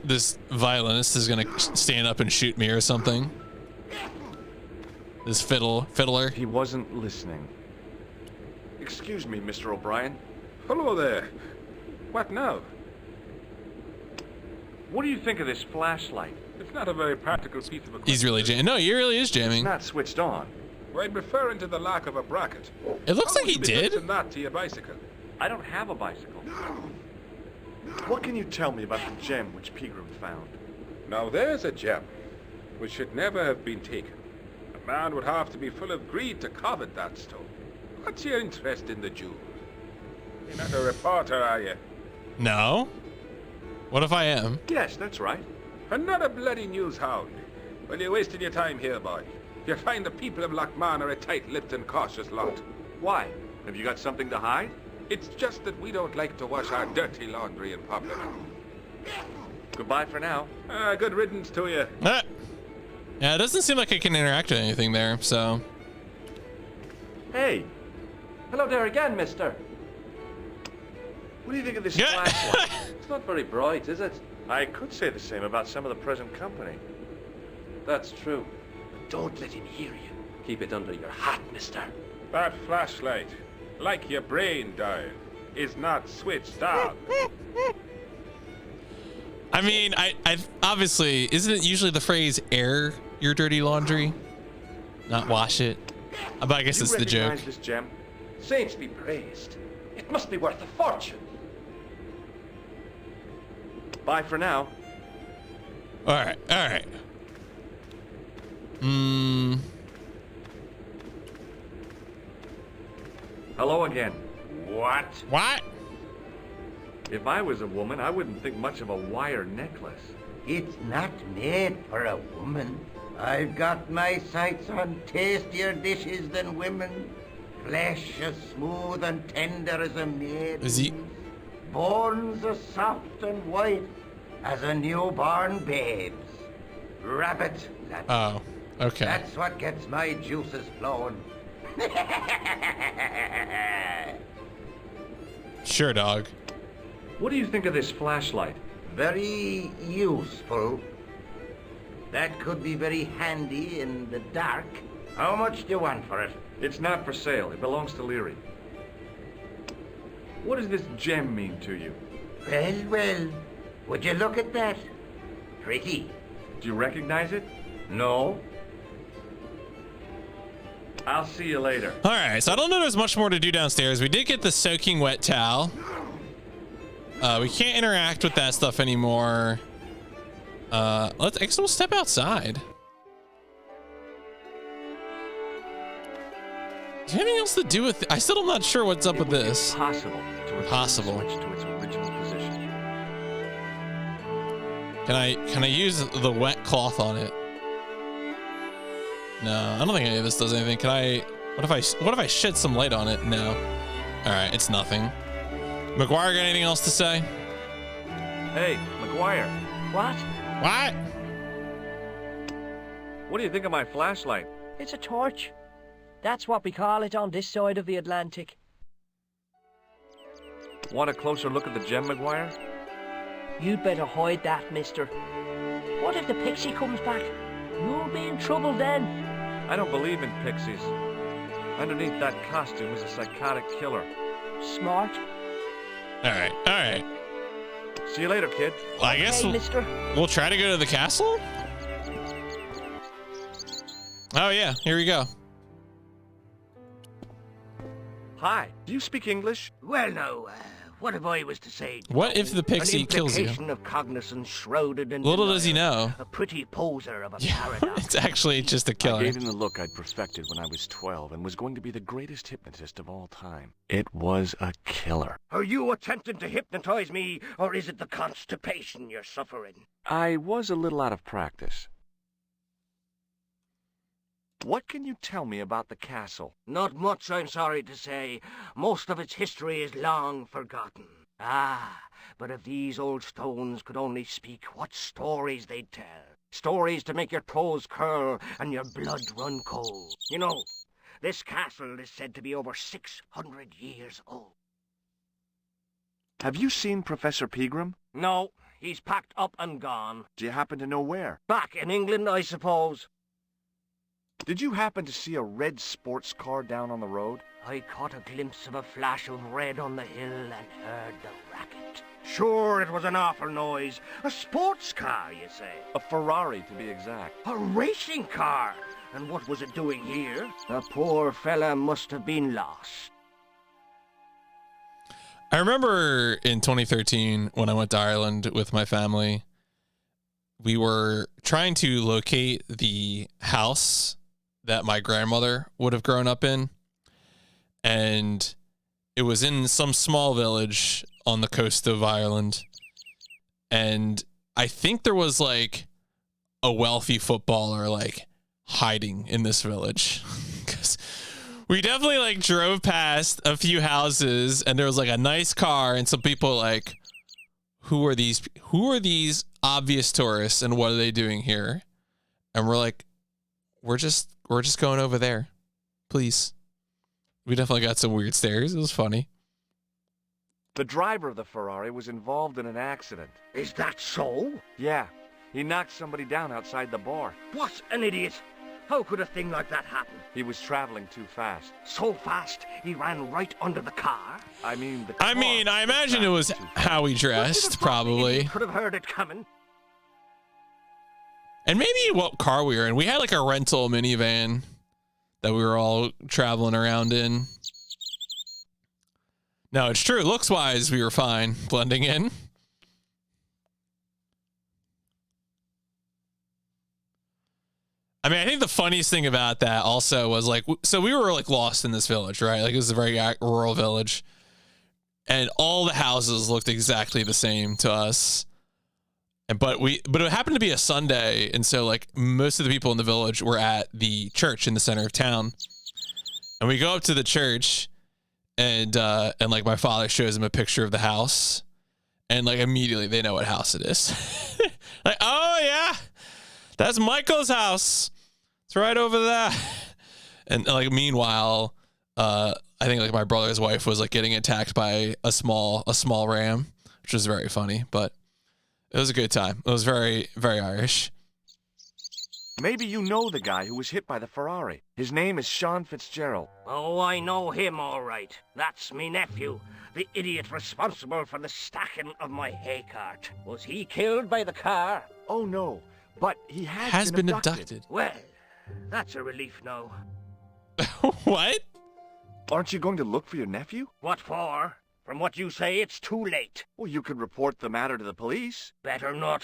A: violinist is gonna stand up and shoot me or something. This fiddler.
B: He wasn't listening. Excuse me, Mr. O'Brien.
F: Hello there. What now?
B: What do you think of this flashlight?
F: It's not a very practical piece of equipment.
A: He's really jamming. No, he really is jamming.
B: It's not switched on.
F: I'm referring to the lack of a bracket.
A: It looks like he
F: How would you be
A: did.
F: fixing that to your bicycle?
B: I don't have a bicycle. What can you tell me about the gem which Pegram found?
F: Now there's a gem which should never have been taken. A man would have to be full of greed to covet that stone. What's your interest in the jewel? You're not a reporter, are you?
A: No. What if I am?
B: Yes, that's right.
F: And not a bloody news hound. Well, you're wasting your time here, boy. You'll find the people of Lochman are a tight-lipped and cautious lot.
B: Why? Have you got something to hide?
F: It's just that we don't like to wash our dirty laundry in public.
B: Goodbye for now.
F: Good riddance to you.
A: Yeah, it doesn't seem like I can interact with anything there, so...
O: Hey! Hello there again, mister.
B: What do you think of this flashlight?
O: It's not very bright, is it?
B: I could say the same about some of the present company.
O: That's true. But don't let him hear you. Keep it under your hat, mister.
F: That flashlight, like your brain, darling, is not switched on.
A: I mean, I obviously, isn't it usually the phrase air your dirty laundry? Not wash it? But I guess it's the joke.
B: Recognize this gem?
O: Saints be praised. It must be worth a fortune.
B: Bye for now.
A: Alright.
B: Hello again.
A: What?
B: If I was a woman, I wouldn't think much of a wire necklace.
Q: It's not made for a woman. I've got my sights on tastier dishes than women. Flesh as smooth and tender as a maiden's.
A: Is he...
Q: Bones as soft and white as a newborn babe's. Rabbit, laddie.
A: Oh, okay.
Q: That's what gets my juices flowing.
A: Sure, dog.
B: What do you think of this flashlight?
Q: Very useful. That could be very handy in the dark. How much do you want for it?
B: It's not for sale. It belongs to Leary. What does this gem mean to you?
Q: Well. Would you look at that? Pretty.
B: Do you recognize it?
Q: No.
B: I'll see you later.
A: All right, so I don't know there's much more to do downstairs. We did get the soaking wet towel. We can't interact with that stuff anymore. I guess we'll step outside. Is there anything else to do with I still am not sure what's up with this.
B: Possible to return the switch to its original position.
A: Can I use the wet cloth on it? No, I don't think any of this does anything. Can I? What if I shed some light on it? No. All right, it's nothing. McGuire, got anything else to say?
B: Hey, McGuire.
M: What?
A: What?
B: What do you think of my flashlight?
M: It's a torch. That's what we call it on this side of the Atlantic.
B: Want a closer look at the gem, McGuire?
M: You'd better hide that, mister. What if the pixie comes back? You'll be in trouble then.
B: I don't believe in pixies. Underneath that costume is a psychotic killer.
M: Smart.
A: All right.
B: See you later, kid.
A: Well, I guess we'll try to go to the castle. Oh yeah, here we go.
B: Hi, do you speak English?
P: Well, no, what if I was to say...
A: What if the pixie kills you?
P: An implication of cognizance shrouded in
A: Little
P: denial.
A: does he know.
P: A pretty poser of a paradox.
A: It's actually just a killer.
B: I gave him the look I'd perfected when I was 12 and was going to be the greatest hypnotist of all time. It was a killer.
P: Are you attempting to hypnotize me, or is it the constipation you're suffering?
B: I was a little out of practice. What can you tell me about the castle?
P: Not much, I'm sorry to say. Most of its history is long forgotten. Ah, but if these old stones could only speak, what stories they'd tell. Stories to make your toes curl and your blood run cold. You know, this castle is said to be over 600 years old.
B: Have you seen Professor Pegram?
P: No, he's packed up and gone.
B: Do you happen to know where?
P: Back in England, I suppose.
B: Did you happen to see a red sports car down on the road?
P: I caught a glimpse of a flash of red on the hill and heard the racket. Sure, it was an awful noise. A sports car, you say?
B: A Ferrari, to be exact.
P: A racing car? And what was it doing here? The poor fella must have been lost.
A: I remember in 2013 when I went to Ireland with my family, we were trying to locate the house that my grandmother would have grown up in. And it was in some small village on the coast of Ireland. And I think there was like a wealthy footballer like hiding in this village. Because we definitely like drove past a few houses and there was like a nice car and some people like, who are these obvious tourists and what are they doing here? And we're like, we're just going over there, please. We definitely got some weird stares. It was funny.
B: The driver of the Ferrari was involved in an accident.
P: Is that so?
B: Yeah, he knocked somebody down outside the bar.
P: What an idiot! How could a thing like that happen?
B: He was traveling too fast.
P: So fast, he ran right under the car?
B: I mean,
A: I imagine it was how he dressed, probably.
P: He could have heard it coming.
A: And maybe what car we were in. We had like a rental minivan that we were all traveling around in. No, it's true. Looks wise, we were fine blending in. I mean, I think the funniest thing about that also was like, so we were like lost in this village, right? Like it was a very rural village and all the houses looked exactly the same to us. But it happened to be a Sunday. And so like most of the people in the village were at the church in the center of town. And we go up to the church and like my father shows them a picture of the house and like immediately they know what house it is. Like, oh yeah, that's Michael's house. It's right over there. And like, meanwhile, I think like my brother's wife was like getting attacked by a small ram, which was very funny, but it was a good time. It was very, very Irish.
B: Maybe you know the guy who was hit by the Ferrari. His name is Sean Fitzgerald.
P: Oh, I know him all right. That's me nephew, the idiot responsible for the stacking of my hay cart. Was he killed by the car?
B: Oh, no. But he has been abducted.
P: Well, that's a relief now.
A: What?
B: Aren't you going to look for your nephew?
P: What for? From what you say, it's too late.
B: Well, you could report the matter to the police.
P: Better not.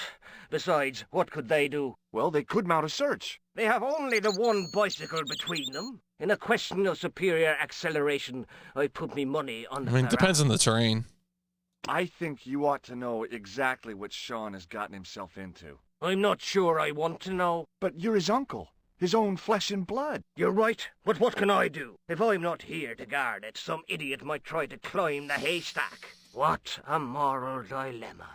P: Besides, what could they do?
B: Well, they could mount a search.
P: They have only the one bicycle between them. In a question of superior acceleration, I put me money on the
A: I mean, it depends on the terrain.
B: I think you ought to know exactly what Sean has gotten himself into.
P: I'm not sure I want to know.
B: But you're his uncle. His own flesh and blood.
P: You're right, but what can I do? If I'm not here to guard it, some idiot might try to climb the haystack. What a moral dilemma.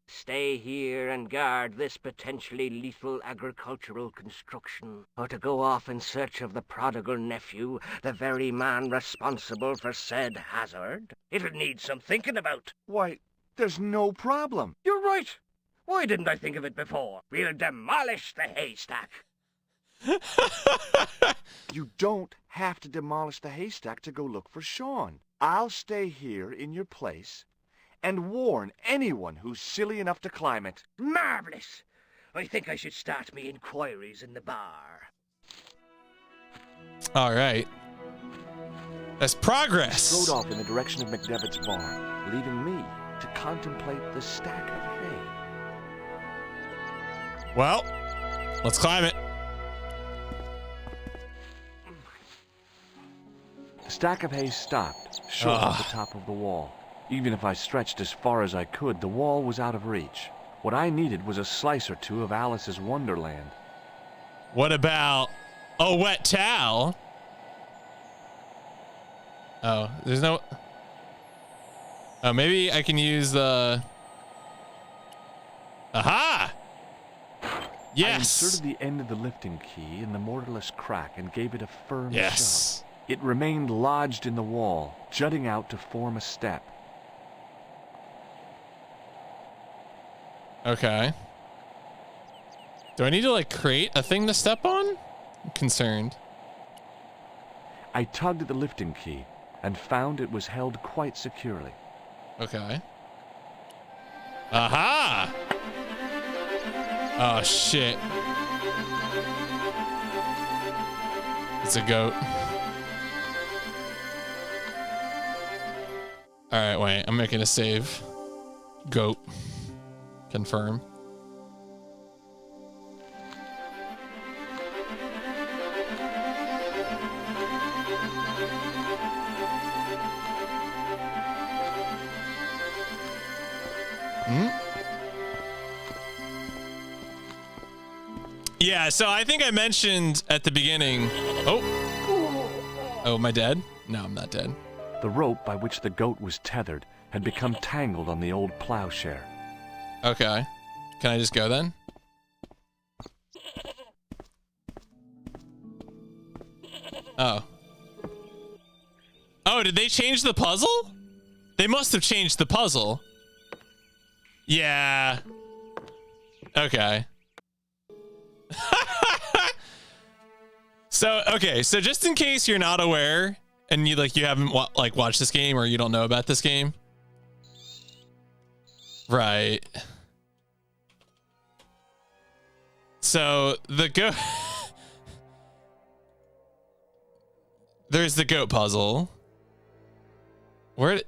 P: Stay here and guard this potentially lethal agricultural construction, or to go off in search of the prodigal nephew, the very man responsible for said hazard? It'll need some thinking about.
B: Why, there's no problem.
P: You're right. Why didn't I think of it before? We'll demolish the haystack.
B: You don't have to demolish the haystack to go look for Sean. I'll stay here in your place and warn anyone who's silly enough to climb it.
P: Marvelous! I think I should start me inquiries in the bar.
A: All right. That's progress.
B: He strode off in the direction of McDevitt's bar, leaving me to contemplate the stack of hay.
A: Well, let's climb it.
B: The stack of hay stopped, short of the top of the wall. Even if I stretched as far as I could, the wall was out of reach. What I needed was a slice or two of Alice's Wonderland.
A: What about a wet towel? Oh, there's no... Oh, maybe I can use the... Aha! Yes!
B: I inserted the end of the lifting key in the mortarless crack and gave it a firm
A: Yes.
B: shove. It remained lodged in the wall, jutting out to form a step.
A: Okay. Do I need to, like, create a thing to step on? I'm concerned.
B: I tugged at the lifting key and found it was held quite securely.
A: Okay. Aha! Oh, shit. It's a goat. Alright, wait. I'm making a save. Goat. Confirm. Yeah, so I think I mentioned at the beginning... Oh, am I dead? No, I'm not dead.
B: The rope by which the goat was tethered had become tangled on the old plowshare.
A: Okay. Can I just go then? Oh. Oh, did they change the puzzle? They must have changed the puzzle. Yeah. Okay. So, okay, so just in case you're not aware and you haven't watched this game or you don't know about this game. Right. So, the goat there's the goat puzzle. Where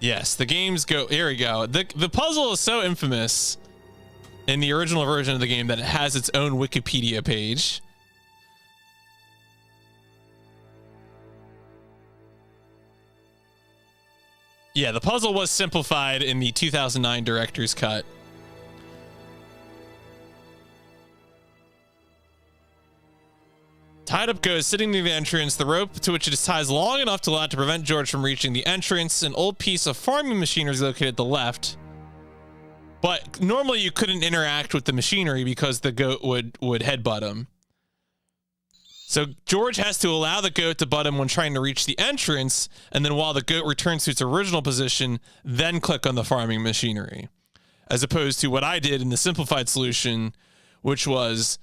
A: Yes, the games go. Here we go. The puzzle is so infamous in the original version of the game that it has its own Wikipedia page. Yeah, the puzzle was simplified in the 2009 director's cut. Tied up goes sitting near the entrance. The rope to which it is tied is long enough to allow it to prevent George from reaching the entrance. An old piece of farming machinery is located at the left. But normally you couldn't interact with the machinery because the goat would headbutt him. So George has to allow the goat to butt him when trying to reach the entrance, and then while the goat returns to its original position, then click on the farming machinery. As opposed to what I did in the simplified solution, which was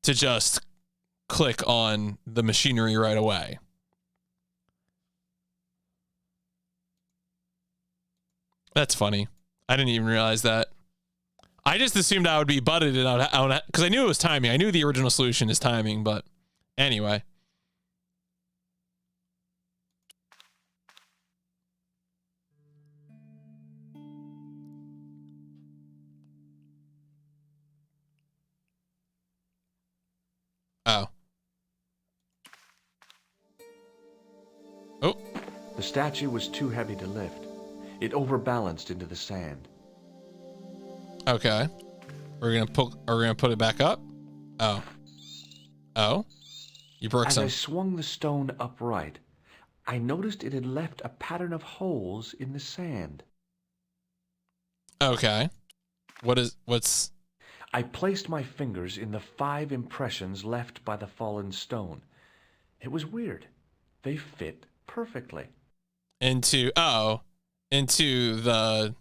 A: to just click on the machinery right away. That's funny. I didn't even realize that. I just assumed I would be butted and because I knew it was timing. I knew the original solution is timing, but anyway. Oh. Oh.
B: The statue was too heavy to lift. It overbalanced into the sand.
A: Okay. We're gonna put it back up? Oh. Oh? You broke
B: As
A: some.
B: I swung the stone upright, I noticed it had left a pattern of holes in the sand.
A: Okay. What's...
B: I placed my fingers in the 5 impressions left by the fallen stone. It was weird. They fit perfectly.
A: Into the...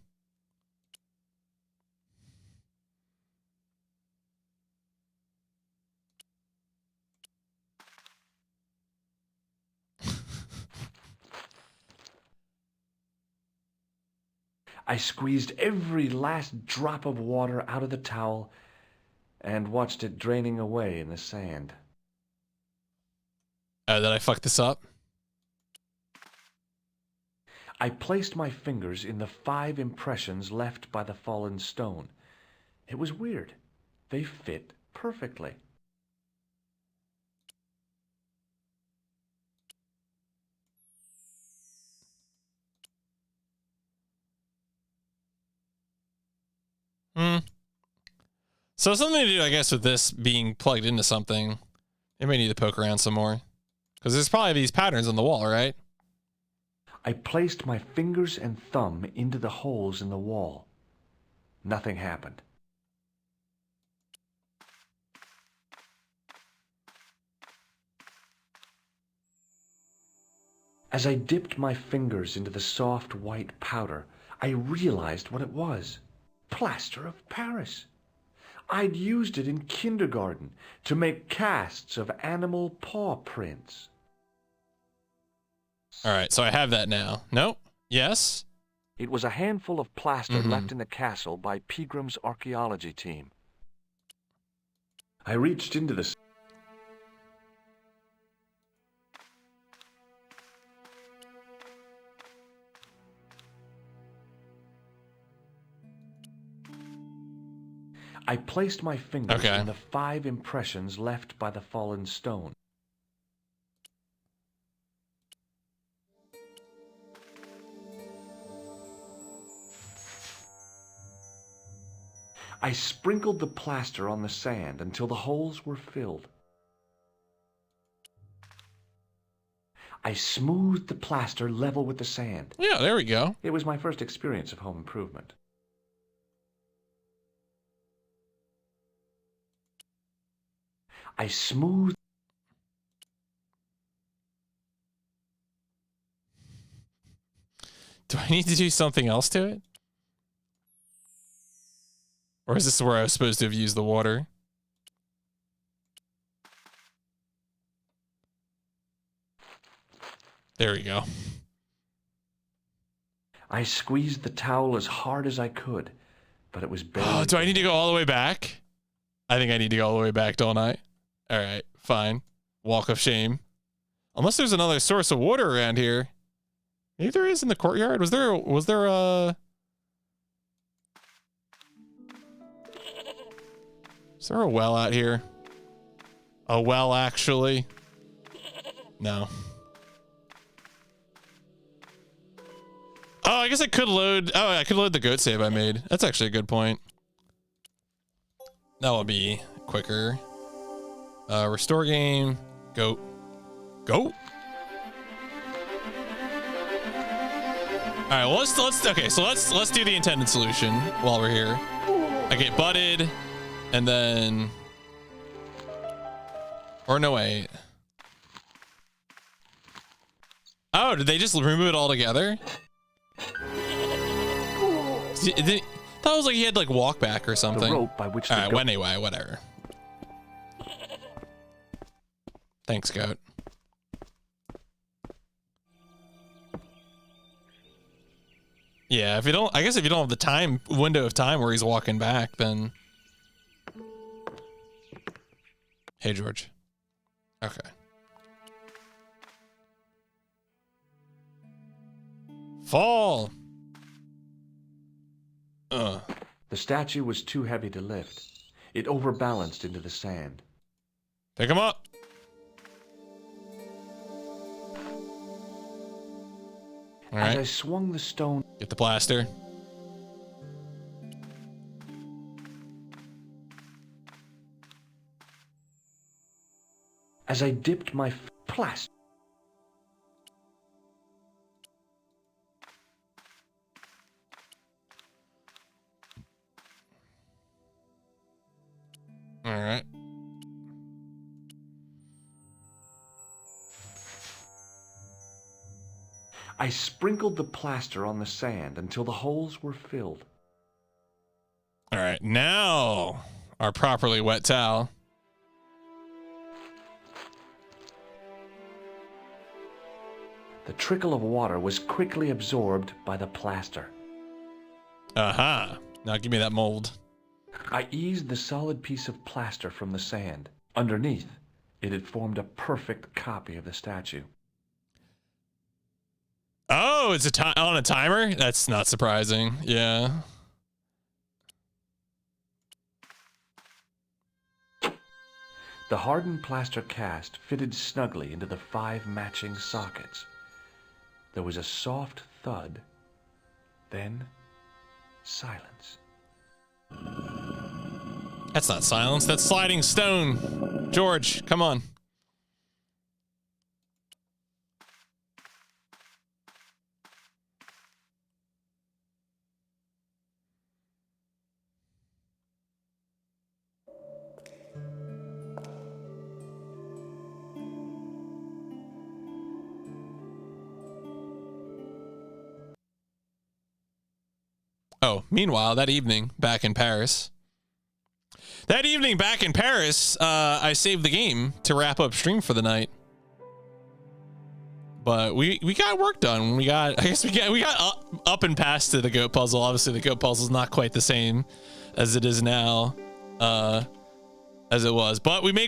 B: I squeezed every last drop of water out of the towel and watched it draining away in the sand.
A: Did I fuck this up?
B: I placed my fingers in the 5 impressions left by the fallen stone. It was weird. They fit perfectly.
A: So something to do, I guess, with this being plugged into something. I may need to poke around some more. Because there's probably these patterns on the wall, right?
B: I placed my fingers and thumb into the holes in the wall. Nothing happened. As I dipped my fingers into the soft white powder, I realized what it was. Plaster of Paris. I'd used it in kindergarten to make casts of animal paw prints.
A: All right, so I have that now. Nope. Yes?
B: It was a handful of plaster left in the castle by Pegram's archaeology team. I reached into the... I placed my fingers in the 5 impressions left by the fallen stone. I sprinkled the plaster on the sand until the holes were filled. I smoothed the plaster level with the sand.
A: Yeah, there we go.
B: It was my first experience of home improvement. I smoothed...
A: Do I need to do something else to it? Or is this where I was supposed to have used the water? There we go.
B: I squeezed the towel as hard as I could, but it was barely...
A: Oh, do I need to go all the way back? I think I need to go all the way back, don't I? All right, fine. Walk of shame. Unless there's another source of water around here. Maybe there is in the courtyard. Was there a... Is there a well out here? A well, actually? No. Oh, I guess I could load... Oh, I could load the goat save I made. That's actually a good point. That will be quicker. Restore game. Goat. Goat? All right, well, let's do the intended solution while we're here. I get butted, and then... Or no, wait. Oh, did they just remove it all together? That was like he had like walk back or something.
B: The rope by which
A: all right, well, anyway, whatever. Thanks, goat. Yeah, if you don't, I guess if you don't have the time window of time where he's walking back, then. Hey, George. Okay. Fall.
B: The statue was too heavy to lift. It overbalanced into the sand.
A: Pick him up. All right.
B: As I swung the stone,
A: get the plaster.
B: As I dipped my plaster.
A: All right.
B: I sprinkled the plaster on the sand until the holes were filled.
A: All right, now our properly wet towel.
B: The trickle of water was quickly absorbed by the plaster.
A: Aha. Now give me that mold.
B: I eased the solid piece of plaster from the sand. Underneath, it had formed a perfect copy of the statue.
A: Oh, it's on a timer? That's not surprising. Yeah.
B: The hardened plaster cast fitted snugly into the 5 matching sockets. There was a soft thud, then silence.
A: That's not silence, that's sliding stone. George, come on. Oh, meanwhile, that evening back in Paris. I saved the game to wrap up stream for the night. But we got work done. We got up and past to the goat puzzle. Obviously, the goat puzzle is not quite the same as it is now, as it was. But we made good